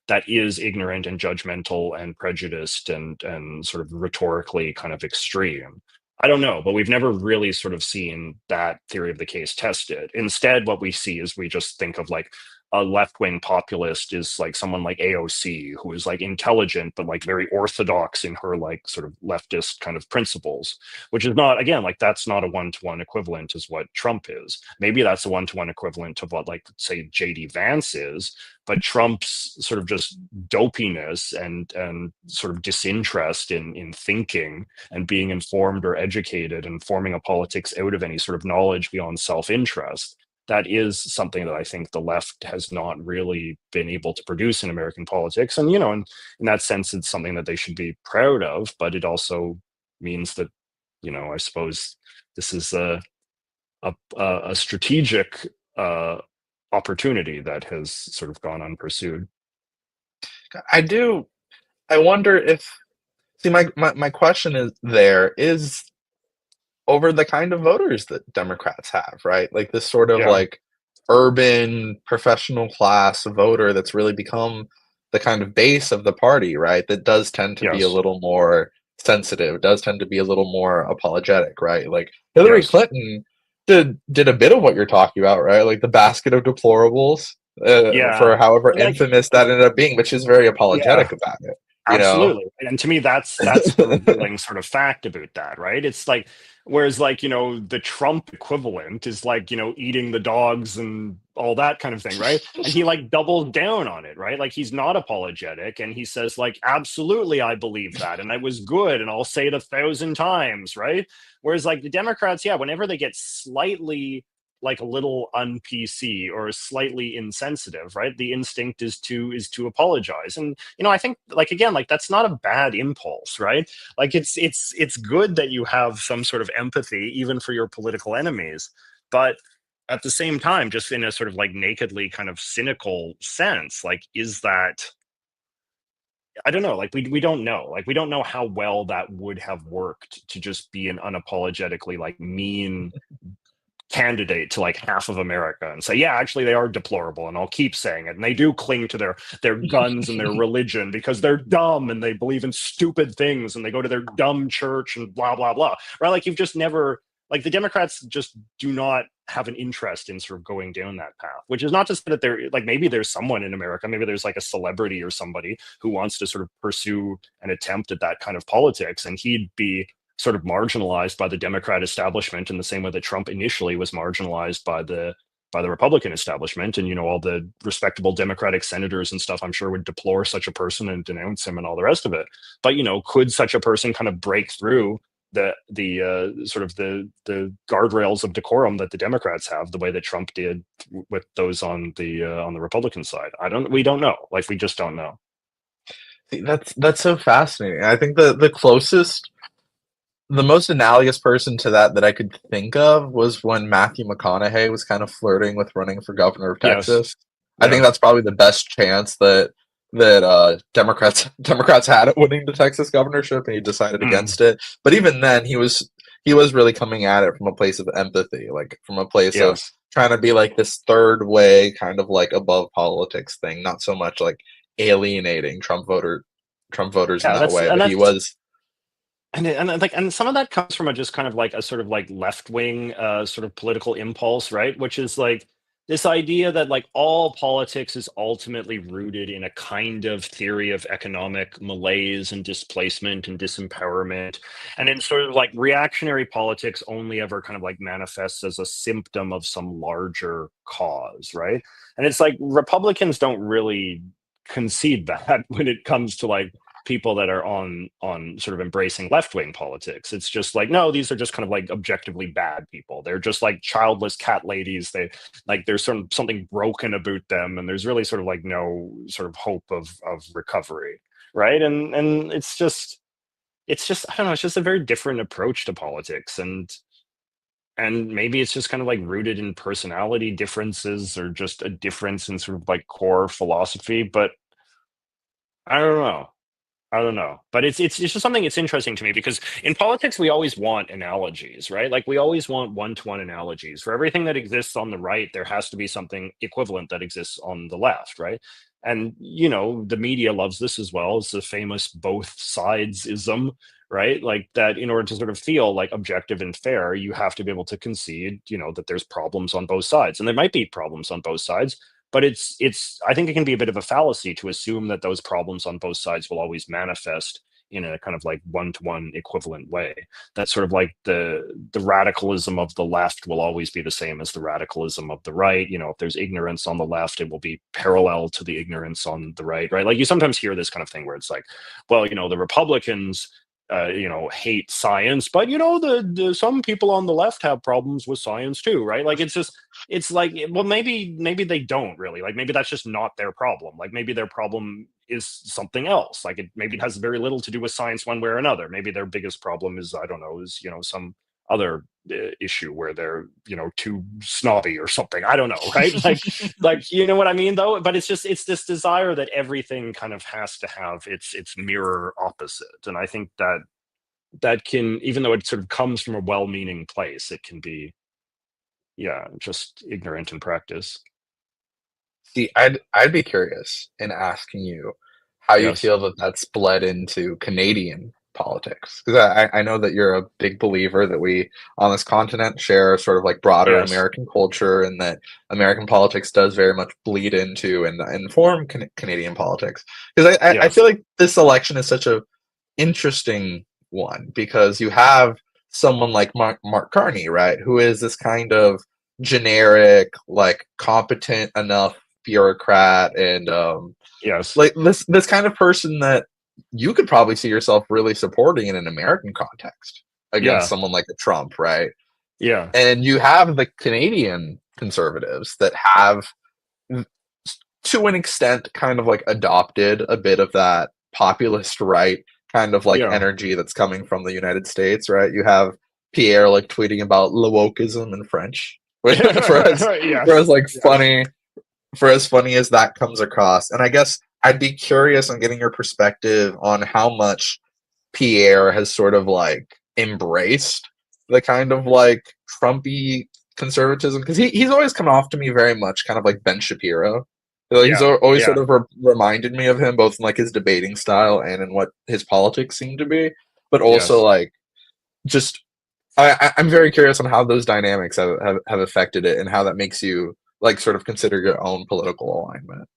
that is ignorant and judgmental and prejudiced and sort of rhetorically kind of extreme? I don't know, but we've never really sort of seen that theory of the case tested. Instead, what we see is we just think of like a left-wing populist is like someone like AOC, who is like intelligent but like very orthodox in her like sort of leftist kind of principles, which is not, again, like that's not a one-to-one equivalent as what Trump is. Maybe that's a one-to-one equivalent of what like say JD Vance is, but Trump's sort of just dopiness and sort of disinterest in thinking and being informed or educated and forming a politics out of any sort of knowledge beyond self-interest, that is something that I think the left has not really been able to produce in American politics. And, in that sense, it's something that they should be proud of, but it also means that, I suppose this is a strategic opportunity that has sort of gone unpursued. I wonder if, see, my question is over the kind of voters that Democrats have, right? Like this sort of Yeah. like urban professional class voter that's really become the kind of base of the party, right? That does tend to be a Yes. little more sensitive, does tend to be a little more apologetic, right? Like Hillary Yes. Clinton did a bit of what you're talking about, right? Like the basket of deplorables, Yeah. for however Like, infamous that ended up being, but she's very yeah. apologetic about it, you know? Absolutely. And to me, that's the revealing sort of fact about that, right? It's like, whereas like, the Trump equivalent is like, eating the dogs and all that kind of thing, right? And he like doubles down on it, right? Like he's not apologetic and he says, like, absolutely, I believe that. And I was good. And I'll say it 1,000 times, right? Whereas like the Democrats, yeah, whenever they get slightly like a little un-PC or slightly insensitive, right? The instinct is to apologize. And I think like again, like that's not a bad impulse, right? Like it's good that you have some sort of empathy even for your political enemies. But at the same time, just in a sort of like nakedly kind of cynical sense, like is that, I don't know, like we don't know. Like we don't know how well that would have worked to just be an unapologetically like mean candidate to like half of America and say, yeah, actually they are deplorable and I'll keep saying it. And they do cling to their guns and their religion because they're dumb and they believe in stupid things and they go to their dumb church and blah, blah, blah. Right? Like you've just never, like the Democrats just do not have an interest in sort of going down that path, which is not to say that they're like, maybe there's someone in America, maybe there's like a celebrity or somebody who wants to sort of pursue an attempt at that kind of politics. And he'd be sort of marginalized by the Democrat establishment in the same way that Trump initially was marginalized by the Republican establishment. And all the respectable Democratic senators and stuff, I'm sure, would deplore such a person and denounce him and all the rest of it. But could such a person kind of break through the sort of the guardrails of decorum that the Democrats have, the way that Trump did with those on the Republican side? We don't know. Like we just don't know. See, that's so fascinating. I think the most analogous person to that I could think of was when Matthew McConaughey was kind of flirting with running for governor of Yes. Texas. I think Yeah. that's probably the best chance that Democrats had at winning the Texas governorship, and he decided Mm. against it. But even then, he was really coming at it from a place of empathy, like from a place of Yes. trying to be like this third way, kind of like above politics thing, not so much like alienating Trump voters in Yeah. that That's way. and But he that's was. and some of that comes from a just kind of like a sort of like left wing sort of political impulse, right? Which is like this idea that like all politics is ultimately rooted in a kind of theory of economic malaise and displacement and disempowerment, and in sort of like reactionary politics only ever kind of like manifests as a symptom of some larger cause, right? And it's like Republicans don't really concede that when it comes to like people that are on sort of embracing left-wing politics. It's just like, no, these are just kind of like objectively bad people. They're just like childless cat ladies. They like there's something broken about them, and there's really sort of like no sort of hope of recovery, right? And it's just I don't know, it's just a very different approach to politics, and maybe it's just kind of like rooted in personality differences or just a difference in sort of like core philosophy. But I don't know. I don't know, but it's just something that's interesting to me because in politics we always want analogies, right? Like we always want one-to-one analogies. For everything that exists on the right, there has to be something equivalent that exists on the left, right? And the media loves this as well. It's the famous both sides-ism, right? Like that in order to sort of feel like objective and fair, you have to be able to concede, that there's problems on both sides. And there might be problems on both sides, but it's I think it can be a bit of a fallacy to assume that those problems on both sides will always manifest in a kind of like one-to-one equivalent way. That's sort of like the radicalism of the left will always be the same as the radicalism of the right. If there's ignorance on the left, it will be parallel to the ignorance on the right, right? Like you sometimes hear this kind of thing where it's like, well, the Republicans hate science, but the some people on the left have problems with science too, right? Like it's like, well, maybe they don't really, like maybe that's just not their problem. Like maybe their problem is something else. Like maybe it has very little to do with science one way or another. Maybe their biggest problem is, I don't know, is some other issue where they're too snobby or something. I don't know, right? Like you know what I mean though. But it's this desire that everything kind of has to have its mirror opposite, and I think that can, even though it sort of comes from a well-meaning place, it can be, yeah, just ignorant in practice. See, I'd be curious in asking you how you Yes. feel that that's bled into Canadian politics, because I know that you're a big believer that we on this continent share sort of like broader Yes. American culture, and that American politics does very much bleed into and inform Canadian politics. Because I Yes. feel like this election is such a interesting one because you have someone like Mark Carney, right, who is this kind of generic, like competent enough bureaucrat, and Yes. like this kind of person that you could probably see yourself really supporting in an American context against Yeah. someone like a Trump, right? Yeah. And you have the Canadian conservatives that have, to an extent, kind of like adopted a bit of that populist right kind of like Yeah. energy that's coming from the United States, right? You have Pierre like tweeting about le wokeism in French, for as for as Yes. like Yes. funny for as funny as that comes across. And I guess I'd be curious on getting your perspective on how much Pierre has sort of like embraced the kind of like Trumpy conservatism, because he's always come off to me very much kind of like Ben Shapiro. He's Yeah. always sort Yeah. of reminded me of him, both in like his debating style and in what his politics seem to be, but also Yes. like just I'm very curious on how those dynamics have affected it, and how that makes you like sort of consider your own political alignment.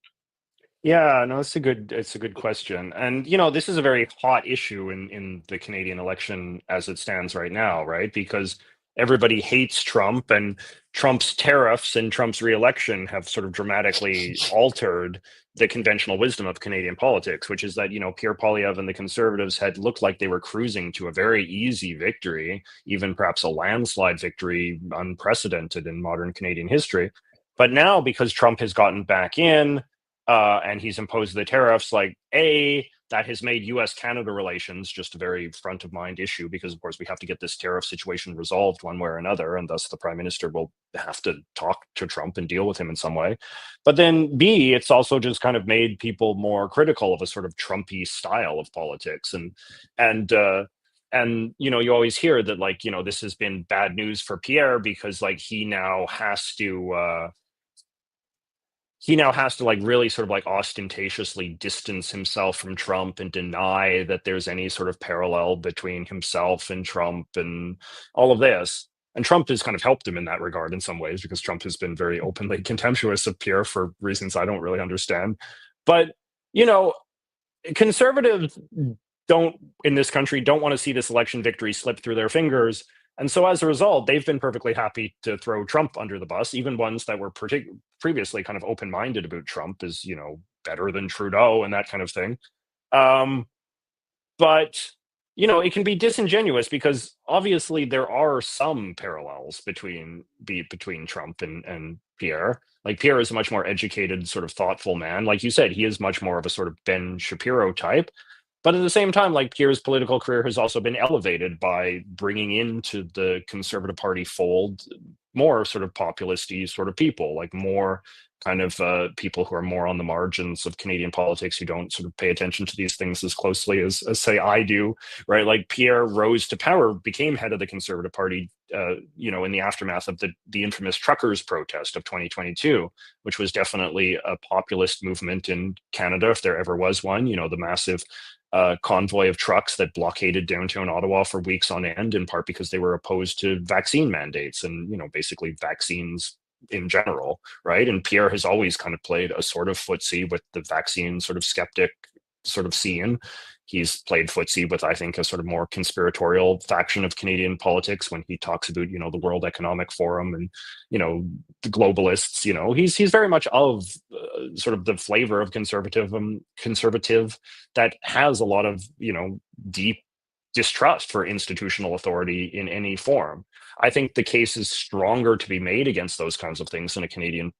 Yeah, no, it's a good question. And this is a very hot issue in the Canadian election as it stands right now, right? Because everybody hates Trump, and Trump's tariffs and Trump's reelection have sort of dramatically altered the conventional wisdom of Canadian politics, which is that, Pierre Poilievre and the Conservatives had looked like they were cruising to a very easy victory, even perhaps a landslide victory, unprecedented in modern Canadian history. But now, because Trump has gotten back in, and he's imposed the tariffs, like that has made U.S.-Canada relations just a very front of mind issue, because of course we have to get this tariff situation resolved one way or another, and thus the prime minister will have to talk to Trump and deal with him in some way. But then B, it's also just kind of made people more critical of a sort of Trumpy style of politics, and you always hear that, like, this has been bad news for Pierre, because like he now has to like really sort of like ostentatiously distance himself from Trump and deny that there's any sort of parallel between himself and Trump and all of this. And Trump has kind of helped him in that regard in some ways, because Trump has been very openly contemptuous of Pierre for reasons I don't really understand. But, you know, conservatives don't in this country don't want to see this election victory slip through their fingers. And so as a result, they've been perfectly happy to throw Trump under the bus, even ones that were previously kind of open-minded about Trump as, better than Trudeau and that kind of thing. Um, but it can be disingenuous, because obviously there are some parallels between Trump and Pierre. Like, Pierre is a much more educated, sort of thoughtful man. Like you said, he is much more of a sort of Ben Shapiro type. But at the same time, like, Pierre's political career has also been elevated by bringing into the Conservative Party fold more sort of populisty sort of people, like more kind of people who are more on the margins of Canadian politics, who don't sort of pay attention to these things as closely as say I do, right? Like, Pierre rose to power, became head of the Conservative Party, in the aftermath of the infamous truckers protest of 2022, which was definitely a populist movement in Canada, if there ever was one. The massive convoy of trucks that blockaded downtown Ottawa for weeks on end, in part because they were opposed to vaccine mandates and, basically vaccines in general, right? And Pierre has always kind of played a sort of footsie with the vaccine sort of skeptic sort of scene. He's played footsie with, I think, a sort of more conspiratorial faction of Canadian politics when he talks about, the World Economic Forum and, the globalists. He's very much of sort of the flavor of conservative that has a lot of, deep distrust for institutional authority in any form. I think the case is stronger to be made against those kinds of things in a Canadian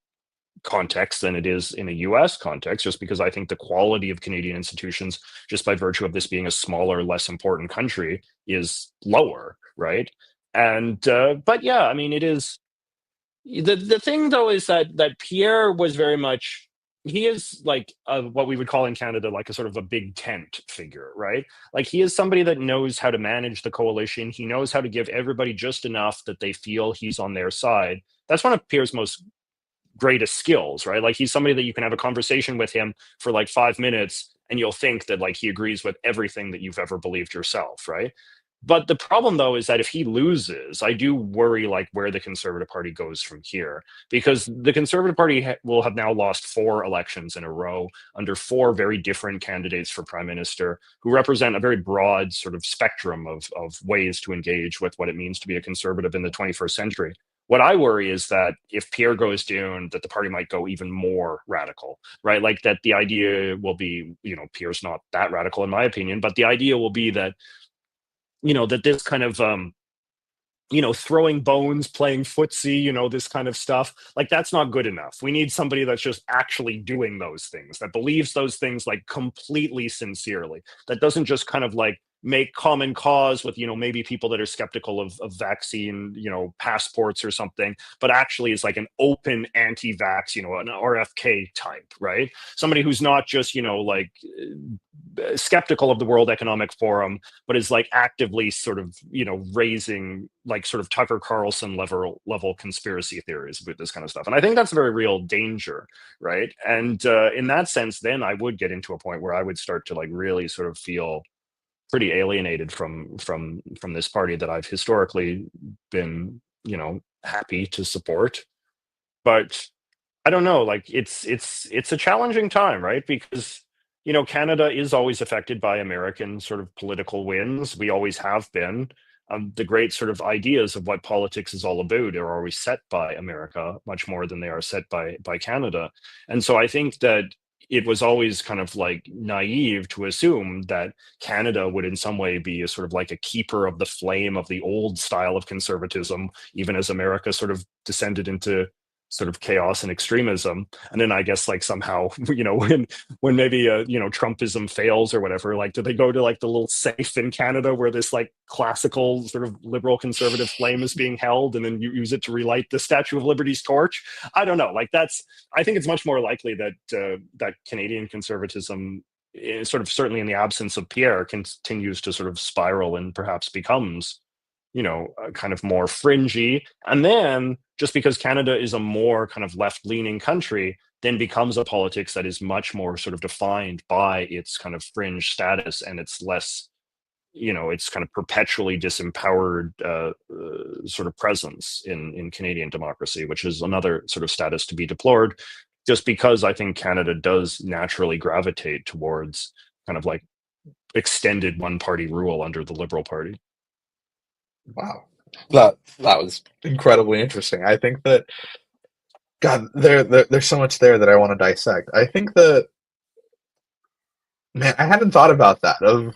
context than it is in a US context, just because I think the quality of Canadian institutions, just by virtue of this being a smaller, less important country, is lower, right? And but yeah, I mean, it is the thing though is that Pierre was very much, he is like what we would call in Canada like a sort of a big tent figure, right? Like, he is somebody that knows how to manage the coalition. He knows how to give everybody just enough that they feel he's on their side. That's one of Pierre's most greatest skills, right? Like, he's somebody that you can have a conversation with him for like 5 minutes and you'll think that like he agrees with everything that you've ever believed yourself, right? But the problem though is that if he loses, I do worry like where the Conservative Party goes from here, because the Conservative Party will have now lost 4 elections in a row under 4 very different candidates for prime minister, who represent a very broad sort of spectrum of ways to engage with what it means to be a conservative in the 21st century. What I worry is that if Pierre goes down, that the party might go even more radical, right? Like, that the idea will be, Pierre's not that radical in my opinion, but the idea will be that, that this kind of, throwing bones, playing footsie, this kind of stuff, like, that's not good enough. We need somebody that's just actually doing those things, that believes those things like completely sincerely, that doesn't just kind of like make common cause with, maybe people that are skeptical of vaccine, passports or something, but actually is like an open anti-vax, an RFK type, right? Somebody who's not just, like skeptical of the World Economic Forum, but is like actively sort of, raising like sort of Tucker Carlson level conspiracy theories about this kind of stuff. And I think that's a very real danger, right? And in that sense, then I would get into a point where I would start to like really sort of feel pretty alienated from this party that I've historically been, happy to support. But I don't know, like, it's a challenging time, right? Because Canada is always affected by American sort of political wins. We always have been. The great sort of ideas of what politics is all about are always set by America much more than they are set by Canada. And so I think that it was always kind of like naive to assume that Canada would in some way be a sort of like a keeper of the flame of the old style of conservatism, even as America sort of descended into sort of chaos and extremism. And then I guess like somehow, when maybe Trumpism fails or whatever, like, do they go to like the little safe in Canada where this like classical sort of liberal conservative flame is being held, and then you use it to relight the Statue of Liberty's torch? I don't know. Like, I think it's much more likely that that Canadian conservatism, sort of certainly in the absence of Pierre, continues to sort of spiral and perhaps becomes kind of more fringy. And then just because Canada is a more kind of left-leaning country, then becomes a politics that is much more sort of defined by its kind of fringe status, and it's less, its kind of perpetually disempowered sort of presence in Canadian democracy, which is another sort of status to be deplored, just because I think Canada does naturally gravitate towards kind of like extended one-party rule under the Liberal Party. Wow, that was incredibly interesting. I think that God, there's so much there that I want to dissect. I think that, man, I hadn't thought about that of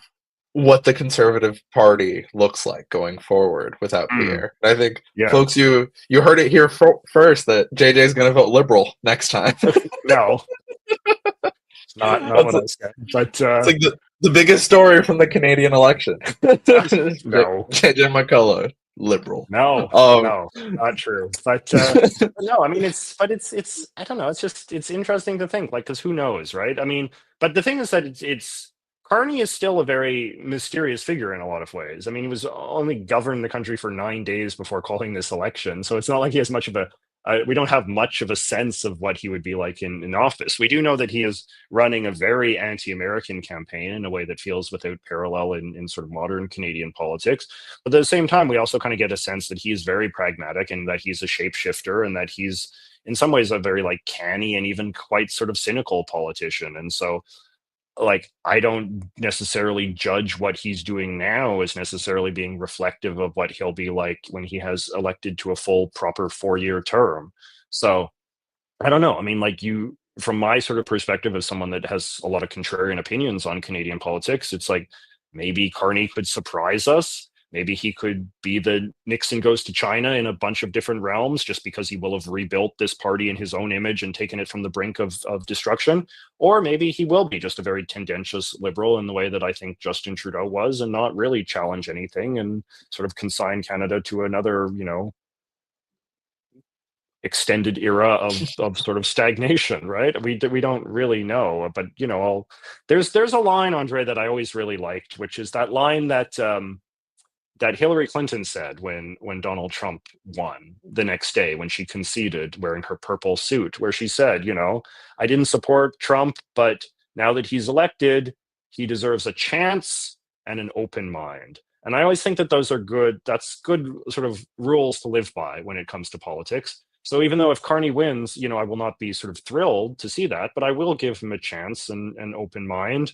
what the Conservative Party looks like going forward without Mm, Pierre. I think, yeah. folks, you heard it here first that JJ is going to vote Liberal next time. No, it's not That's what I said. But it's like the biggest story from the Canadian election. no, JJ McCullough, Liberal. no, Um, no, not true. But no, I mean it's I don't know. It's interesting to think, like, because who knows, right? I mean, but the thing is that it's Carney is still a very mysterious figure in a lot of ways. I mean, he was only governed the country for 9 days before calling this election, so it's not like he has much of a. We don't have much of a sense of what he would be like in office. We do know that he is running a very anti-American campaign in a way that feels without parallel in sort of modern Canadian politics. But at the same time, we also kind of get a sense that he is very pragmatic and that he's a shapeshifter and that he's in some ways a very like canny and even quite sort of cynical politician. And so like I don't necessarily judge what he's doing now as necessarily being reflective of what he'll be like when he has elected to a full proper 4-year term. So I don't know. I mean, like you, from my sort of perspective as someone that has a lot of contrarian opinions on Canadian politics, it's like maybe Carney could surprise us. Maybe he could be the Nixon goes to China in a bunch of different realms just because he will have rebuilt this party in his own image and taken it from the brink of destruction. Or maybe he will be just a very tendentious liberal in the way that I think Justin Trudeau was and not really challenge anything and sort of consign Canada to another, extended era of sort of stagnation, right? We don't really know, but there's a line, Andre, that I always really liked, which is that line that Hillary Clinton said when Donald Trump won the next day when she conceded wearing her purple suit, where she said, I didn't support Trump, but now that he's elected, he deserves a chance and an open mind. And I always think that those are good. That's good sort of rules to live by when it comes to politics. So even though if Carney wins, I will not be sort of thrilled to see that, but I will give him a chance and an open mind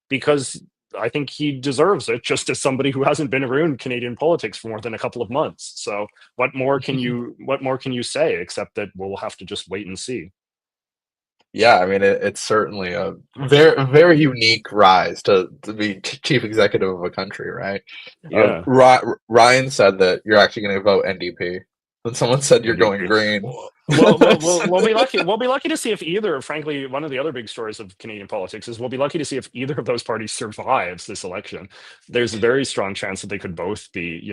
because I think he deserves it, just as somebody who hasn't been around Canadian politics for more than a couple of months. So what more can you say except that we'll have to just wait and see? Yeah, I mean, it's certainly a very unique rise to be chief executive of a country, right? Yeah. Ryan said that you're actually going to vote NDP. Then someone said you're going NDP. green. We'll be lucky. We'll be lucky to see if either. Frankly, one of the other big stories of Canadian politics is we'll be lucky to see if either of those parties survives this election. There's a very strong chance that they could both be,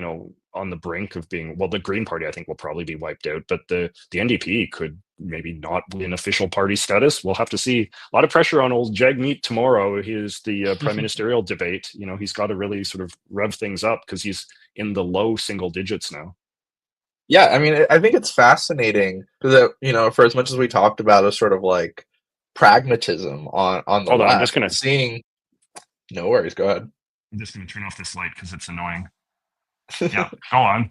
on the brink of being. Well, the Green Party, I think, will probably be wiped out, but the NDP could maybe not win official party status. We'll have to see. A lot of pressure on old Jagmeet tomorrow. Here's the prime ministerial debate. He's got to really sort of rev things up because he's in the low single digits now. Yeah, I mean, I think it's fascinating that, for as much as we talked about a sort of like pragmatism on the Hold on, left, seeing. No worries, go ahead. I'm just gonna turn off this light because it's annoying. Yeah, go on.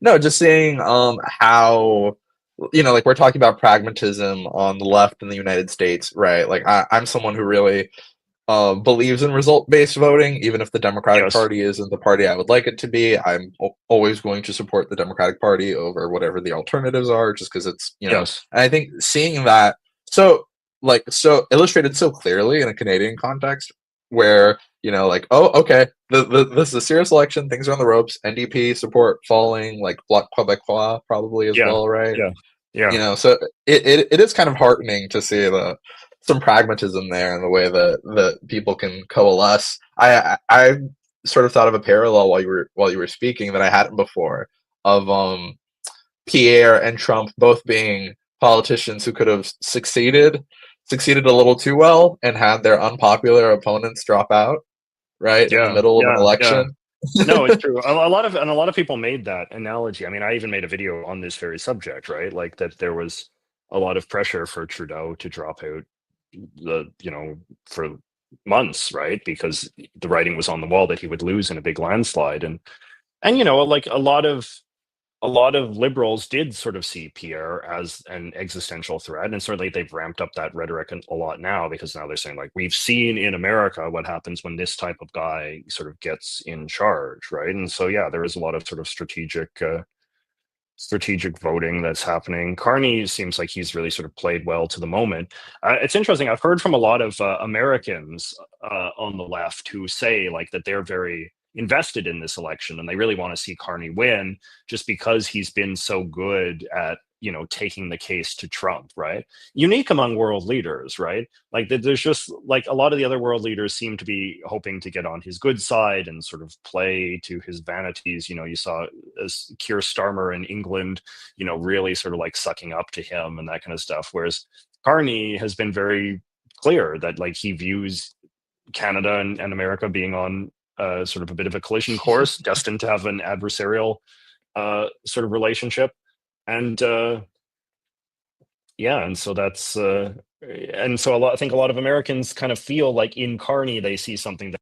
No, just seeing how, like we're talking about pragmatism on the left in the United States, right? Like I'm someone who really believes in result-based voting, even if the Democratic Yes. Party isn't the party I would like it to be. I'm always going to support the Democratic Party over whatever the alternatives are, just because it's, Yes. And I think seeing that so illustrated so clearly in a Canadian context where, like, oh, okay, this is a serious election, things are on the ropes, NDP support falling, like Bloc Québécois probably as well, right? Yeah. So it is kind of heartening to see some pragmatism there in the way that people can coalesce. I sort of thought of a parallel while you were speaking that I hadn't before of Pierre and Trump both being politicians who could have succeeded a little too well and had their unpopular opponents drop out right in the middle of an election. No, it's true. A lot of people made that analogy. I mean, I even made a video on this very subject, right? Like that there was a lot of pressure for Trudeau to drop out for months, right? Because the writing was on the wall that he would lose in a big landslide. And like a lot of liberals did sort of see Pierre as an existential threat, and certainly they've ramped up that rhetoric a lot now, because now they're saying, like, we've seen in America what happens when this type of guy sort of gets in charge, right? And so yeah, there is a lot of sort of strategic voting that's happening. Carney seems like he's really sort of played well to the moment. It's interesting. I've heard from a lot of Americans on the left who say, like, that they're very invested in this election and they really want to see Carney win, just because he's been so good at taking the case to Trump, right? Unique among world leaders, right? Like, there's just, like, a lot of the other world leaders seem to be hoping to get on his good side and sort of play to his vanities. You saw Keir Starmer in England, really sort of like sucking up to him and that kind of stuff. Whereas Carney has been very clear that, like, he views Canada and America being on sort of a bit of a collision course, destined to have an adversarial sort of relationship. And yeah, and so that's and so I think a lot of Americans kind of feel like in Carney they see something that.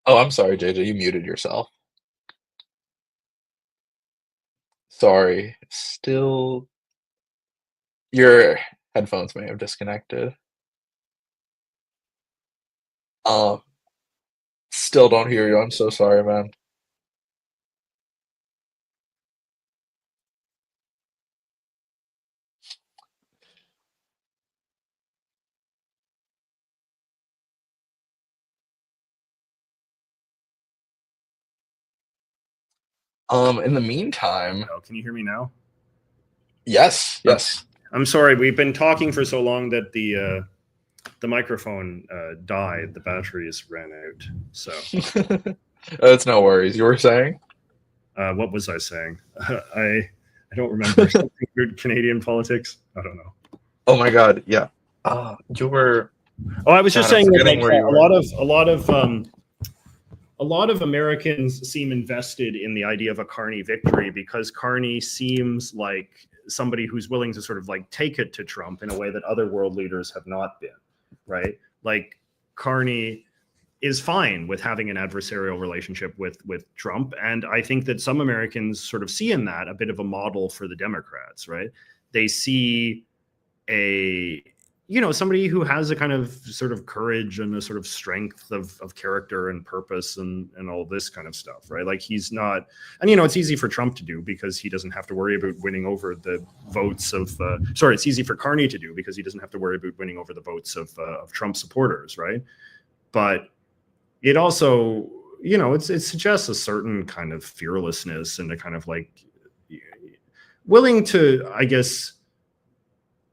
Oh, I'm sorry, JJ, you muted yourself. Sorry, still, your headphones may have disconnected. Still don't hear you. I'm so sorry, man. In the meantime, Oh, can you hear me now? yes. I'm sorry, we've been talking for so long that the microphone died. The batteries ran out. So It's no worries. You were saying? what was I saying? I don't remember. Something weird, Canadian politics. I don't know. Oh my God, yeah. You were. Oh, I was just God, I'm saying that, like, forgetting where you a were. lot of Americans seem invested in the idea of a Carney victory, because Carney seems like somebody who's willing to sort of like take it to Trump in a way that other world leaders have not been, right? Like, Carney is fine with having an adversarial relationship with Trump, and I think that some Americans sort of see in that a bit of a model for the Democrats, right? They see a somebody who has a kind of sort of courage and a sort of strength of character and purpose and all this kind of stuff, right? Like, he's not, and it's easy for Trump to do because he doesn't have to worry about winning over the votes of it's easy for Carney to do because he doesn't have to worry about winning over the votes of Trump supporters, right? But it also, it suggests a certain kind of fearlessness and a kind of like willing to, I guess,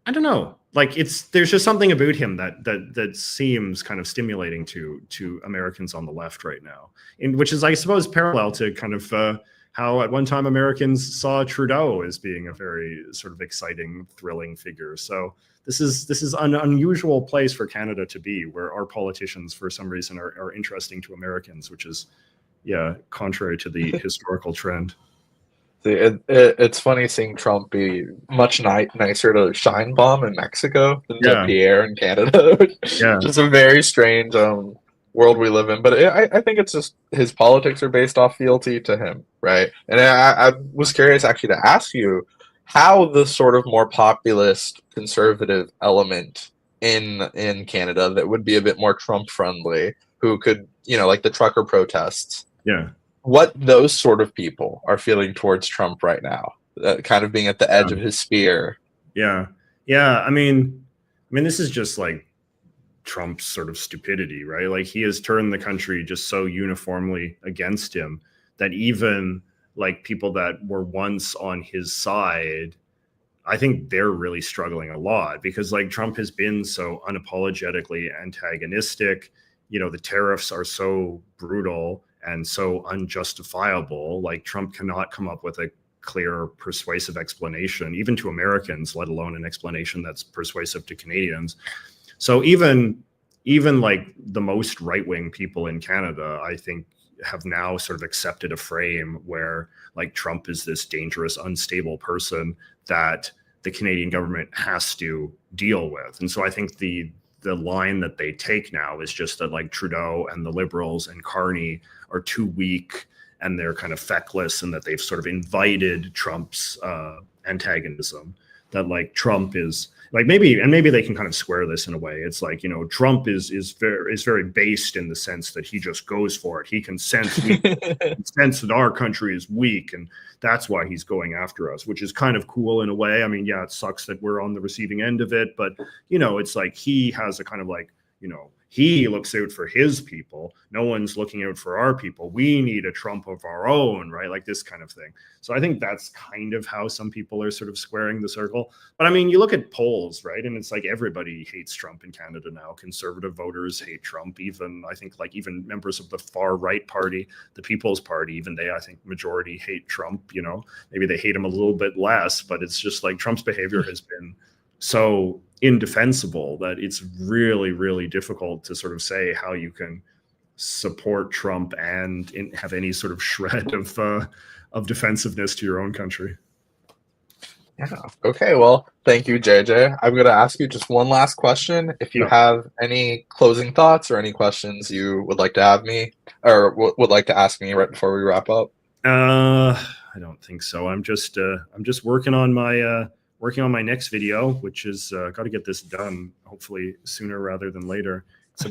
I don't know, like, there's just something about him that seems kind of stimulating to Americans on the left right now, which is, I suppose, parallel to kind of how at one time Americans saw Trudeau as being a very sort of exciting, thrilling figure. So this is an unusual place for Canada to be, where our politicians, for some reason, are interesting to Americans, which is, yeah, contrary to the historical trend. It's funny seeing Trump be much nicer to Shine Bomb in Mexico than to Pierre in Canada. Yeah. Just a very strange world we live in. But I think it's just his politics are based off fealty to him, right? And I was curious actually to ask you how the sort of more populist conservative element in Canada that would be a bit more Trump friendly, who could, like the trucker protests. Yeah. What those sort of people are feeling towards Trump right now, kind of being at the edge of his spear. Yeah. I mean, this is just like Trump's sort of stupidity, right? Like, he has turned the country just so uniformly against him that even like people that were once on his side, I think they're really struggling a lot, because like Trump has been so unapologetically antagonistic. The tariffs are so brutal and so unjustifiable. Like, Trump cannot come up with a clear, persuasive explanation, even to Americans, let alone an explanation that's persuasive to Canadians. So even like the most right-wing people in Canada, I think, have now sort of accepted a frame where like Trump is this dangerous, unstable person that the Canadian government has to deal with. And so I think the the line that they take now is just that like Trudeau and the Liberals and Carney are too weak and they're kind of feckless, and that they've sort of invited Trump's antagonism. That like Trump is like maybe they can kind of square this in a way. It's like, you know, Trump is very based in the sense that he just goes for it. He can sense that our country is weak, and that's why he's going after us, which is kind of cool in a way. I mean, yeah, it sucks that we're on the receiving end of it, but you know, it's like he has a kind of like, you know, he looks out for his people. No one's looking out for our people. We need a Trump of our own, right? Like this kind of thing. So I think that's kind of how some people are sort of squaring the circle. But I mean, you look at polls, right? And it's like everybody hates Trump in Canada now. Conservative voters hate Trump. Even, I think, like even members of the far right party, the People's Party, even they, I think, majority hate Trump, you know. Maybe they hate him a little bit less, but it's just like Trump's behavior has been so indefensible that it's really, really difficult to sort of say how you can support Trump and have any sort of shred of defensiveness to your own country. Yeah. Okay. Well, thank you, JJ. I'm going to ask you just one last question. If you have any closing thoughts or any questions you would like to have me or would like to ask me right before we wrap up. I don't think so. I'm just working on my next video, which is got to get this done hopefully sooner rather than later. It's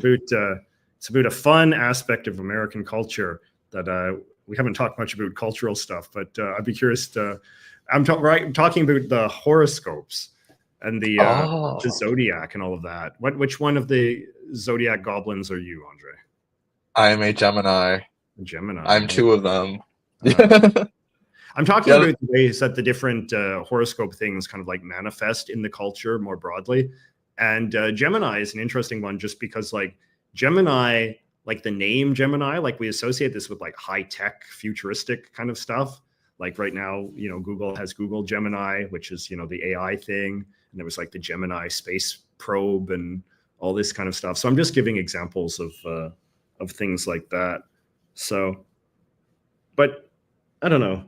about a fun aspect of American culture that we haven't talked much about cultural stuff, but I'd be curious to. I'm talking about the horoscopes and the zodiac and all of that. Which one of the zodiac goblins are you, Andre? I am a Gemini. Gemini. I'm two of them. I'm talking about the ways that the different horoscope things kind of like manifest in the culture more broadly. And Gemini is an interesting one just because like Gemini, like the name Gemini, like we associate this with like high tech, futuristic kind of stuff. Like right now, you know, Google has Google Gemini, which is, you know, the AI thing. And there was like the Gemini space probe and all this kind of stuff. So I'm just giving examples of things like that. So, but I don't know.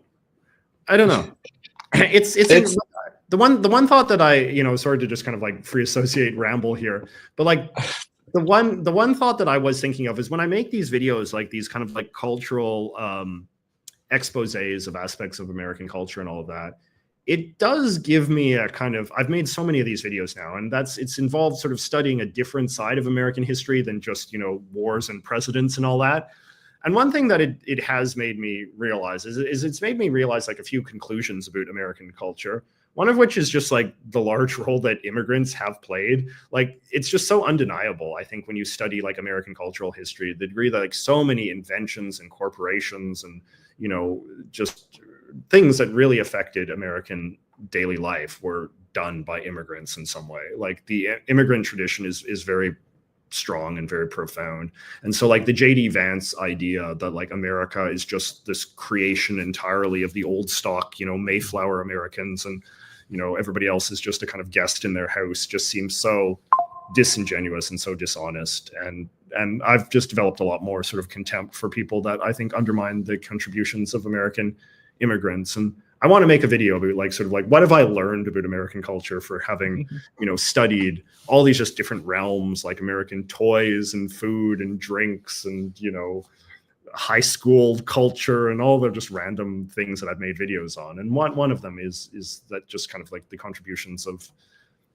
It's the one thought that I, you know, sorry to just kind of like free associate ramble here, but like the one thought that I was thinking of is when I make these videos, like these kind of like cultural exposés of aspects of American culture and all of that, it does give me a kind of, I've made so many of these videos now, and it's involved sort of studying a different side of American history than just, you know, wars and presidents and all that. And one thing that it has made me realize is it's made me realize like a few conclusions about American culture. One of which is just like the large role that immigrants have played. Like it's just so undeniable, I think, when you study like American cultural history, the degree that like so many inventions and corporations and, you know, just things that really affected American daily life were done by immigrants in some way. Like the immigrant tradition is very strong and very profound. And so like the JD Vance idea that like America is just this creation entirely of the old stock, you know, Mayflower Americans, and, you know, everybody else is just a kind of guest in their house, just seems so disingenuous and so dishonest. And I've just developed a lot more sort of contempt for people that I think undermine the contributions of American immigrants. And I want to make a video about like sort of like what have I learned about American culture for having, you know, studied all these just different realms like American toys and food and drinks and, you know, high school culture and all the just random things that I've made videos on. And one of them is that just kind of like the contributions of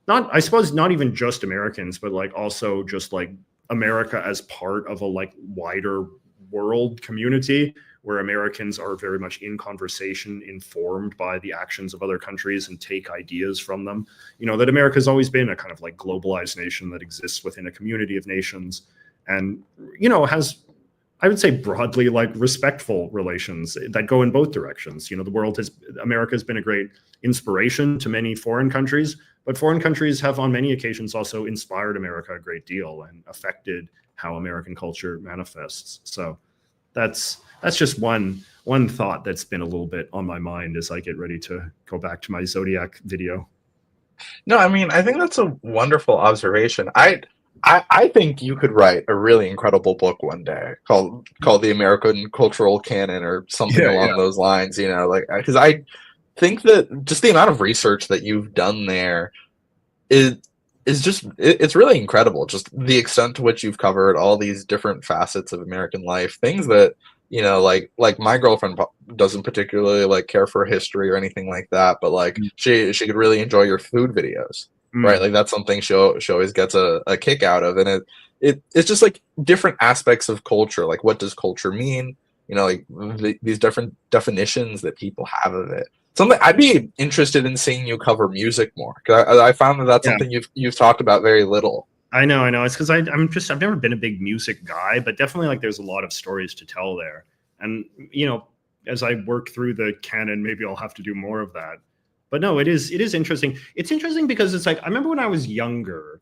not, I suppose, not even just Americans, but like also just like America as part of a like wider world community where Americans are very much in conversation, informed by the actions of other countries and take ideas from them. You know, that America's always been a kind of like globalized nation that exists within a community of nations and, you know, has, I would say broadly like respectful relations that go in both directions. You know, America has been a great inspiration to many foreign countries, but foreign countries have on many occasions also inspired America a great deal and affected how American culture manifests. So that's just one thought that's been a little bit on my mind as I get ready to go back to my Zodiac video. No, I mean, I think that's a wonderful observation. I think you could write a really incredible book one day called The American Cultural Canon or something along those lines, you know, like, because I think that just the amount of research that you've done there is just it's really incredible, just the extent to which you've covered all these different facets of American life, things that, you know, like my girlfriend doesn't particularly like care for history or anything like that, but like she could really enjoy your food videos, right? Like that's something she always gets a kick out of, and it's just like different aspects of culture. Like, what does culture mean? You know, like these different definitions that people have of it. Something I'd be interested in seeing you cover music more, 'cause I found that that's Yeah. something you've talked about very little. I know. It's because I've never been a big music guy, but definitely like there's a lot of stories to tell there. And you know, as I work through the canon, maybe I'll have to do more of that. But no, it is interesting. It's interesting because it's like I remember when I was younger,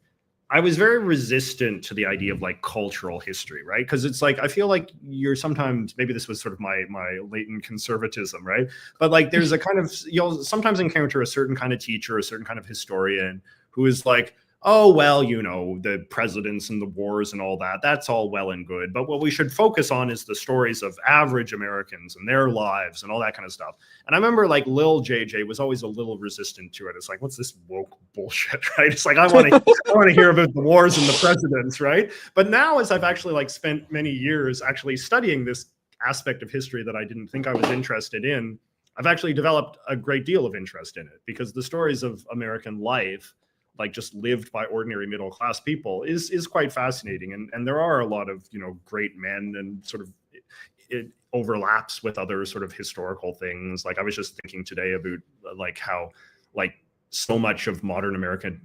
I was very resistant to the idea of like cultural history, right? Because it's like I feel like you're sometimes, maybe this was sort of my latent conservatism, right? But like there's a kind of, you'll sometimes encounter a certain kind of teacher, a certain kind of historian who is like, oh, well, you know, the presidents and the wars and all that, that's all well and good. But what we should focus on is the stories of average Americans and their lives and all that kind of stuff. And I remember like Lil JJ was always a little resistant to it. It's like, what's this woke bullshit, right? It's like, I want to hear about the wars and the presidents, right? But now, as I've actually like spent many years actually studying this aspect of history that I didn't think I was interested in, I've actually developed a great deal of interest in it, because the stories of American life, like just lived by ordinary middle class people, is quite fascinating, and there are a lot of, you know, great men, and sort of it overlaps with other sort of historical things. Like I was just thinking today about like how like so much of modern American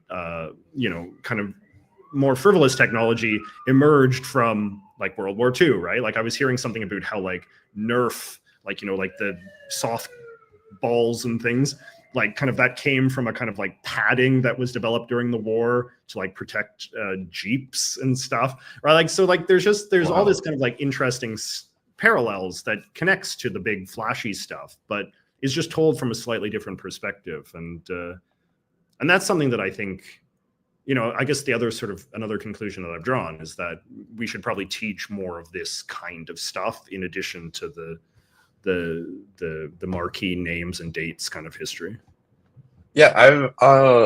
you know, kind of more frivolous technology emerged from like World War II, right? Like I was hearing something about how like Nerf, like, you know, like the soft balls and things, like kind of that came from a kind of like padding that was developed during the war to like protect Jeeps and stuff, right? Like, so like there's all this kind of like interesting parallels that connects to the big flashy stuff, but is just told from a slightly different perspective. And that's something that I think, you know, I guess the other sort of another conclusion that I've drawn is that we should probably teach more of this kind of stuff in addition to the marquee names and dates kind of history. Yeah,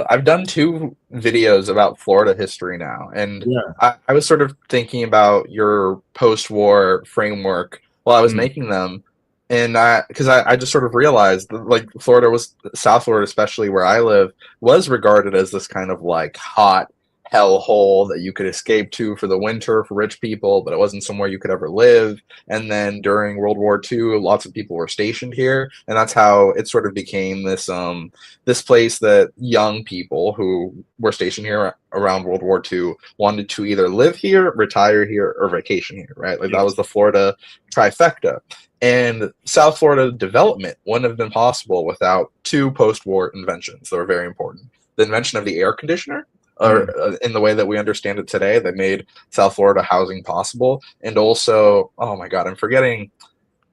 I've done 2 videos about Florida history now, and I was sort of thinking about your post-war framework while I was making them, and because I just sort of realized that, like, South Florida, especially where I live, was regarded as this kind of like hot hellhole that you could escape to for the winter for rich people, but it wasn't somewhere you could ever live. And then during World War II, lots of people were stationed here, and that's how it sort of became this place that young people who were stationed here around World War II wanted to either live here, retire here, or vacation here, right? Like that was the Florida trifecta. And South Florida development wouldn't have been possible without 2 post-war inventions that were very important. The invention of the air conditioner, or in the way that we understand it today, that made South Florida housing possible. And also, oh my God, I'm forgetting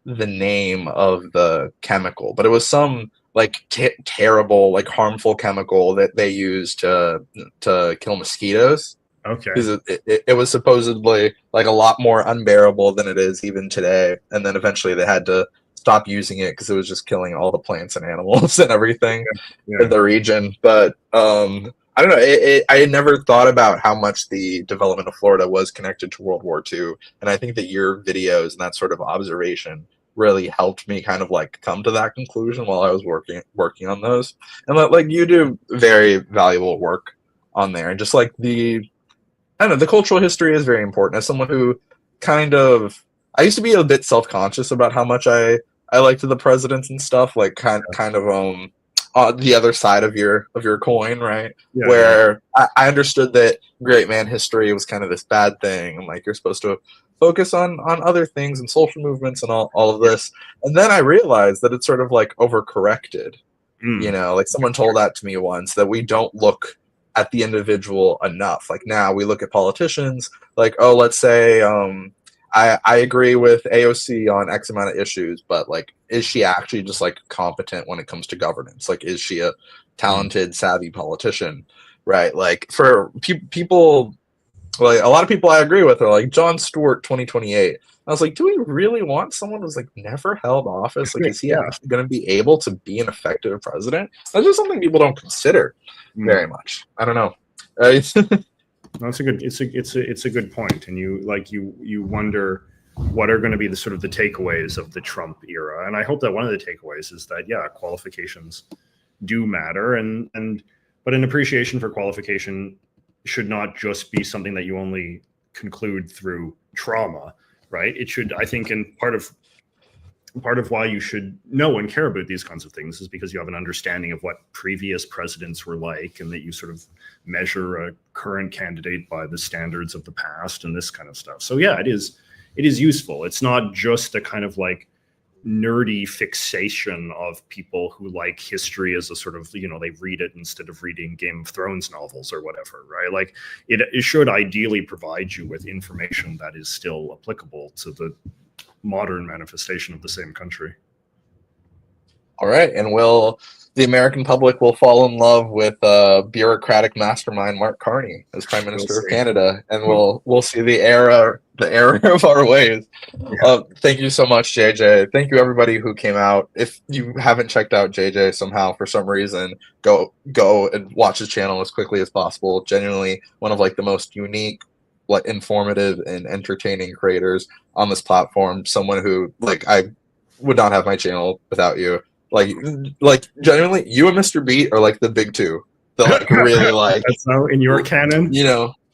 the name of the chemical, but it was some like terrible, like harmful chemical that they used to kill mosquitoes. Okay. Because it was supposedly like a lot more unbearable than it is even today. And then eventually they had to stop using it because it was just killing all the plants and animals and everything in the region. But I don't know. I had never thought about how much the development of Florida was connected to World War II, and I think that your videos and that sort of observation really helped me kind of like come to that conclusion while I was working on those. And like you do very valuable work on there, and just like I don't know, the cultural history is very important. As someone who kind of, I used to be a bit self-conscious about how much I liked the presidents and stuff, like kind of the other side of your coin, right? Where I understood that great man history was kind of this bad thing, and like you're supposed to focus on other things and social movements and all of this. And then I realized that it's sort of like overcorrected. You know, like someone told that to me once, that we don't look at the individual enough. Like now we look at politicians like, oh, let's say I agree with AOC on X amount of issues, but like, is she actually just like competent when it comes to governance? Like, is she a talented, savvy politician? Right? Like for people, like a lot of people I agree with are like Jon Stewart 2028. I was like, do we really want someone who's like never held office? Like, is he actually going to be able to be an effective president? That's just something people don't consider very much. I don't know. That's a good. It's a good point, and you wonder what are going to be the sort of the takeaways of the Trump era, and I hope that one of the takeaways is that qualifications do matter, but an appreciation for qualification should not just be something that you only conclude through trauma, right? It should, I think, and part of why you should know and care about these kinds of things is because you have an understanding of what previous presidents were like, and that you sort of measure a current candidate by the standards of the past and this kind of stuff. So yeah, it is useful. It's not just a kind of like nerdy fixation of people who like history as a sort of, they read it instead of reading Game of Thrones novels or whatever, right? Like it should ideally provide you with information that is still applicable to the modern manifestation of the same country. All right, and the American public will fall in love with bureaucratic mastermind Mark Carney as Prime Minister of Canada, and we'll see the error of our ways. Yeah. Thank you so much, JJ. Thank you everybody who came out. If you haven't checked out JJ somehow for some reason, go and watch his channel as quickly as possible. Genuinely one of like the most unique, informative and entertaining creators on this platform. Someone who I would not have my channel without you. Like genuinely, you and Mr. Beat are like the big two that really That's so in your canon.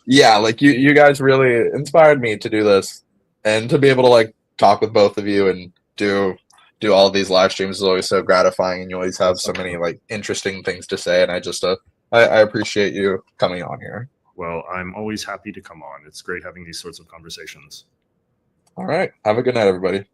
Yeah, you guys really inspired me to do this, and to be able to talk with both of you and do all of these live streams is always so gratifying, and you always have so many interesting things to say, and I just I appreciate you coming on here. Well, I'm always happy to come on. It's great having these sorts of conversations. All right. Have a good night, everybody.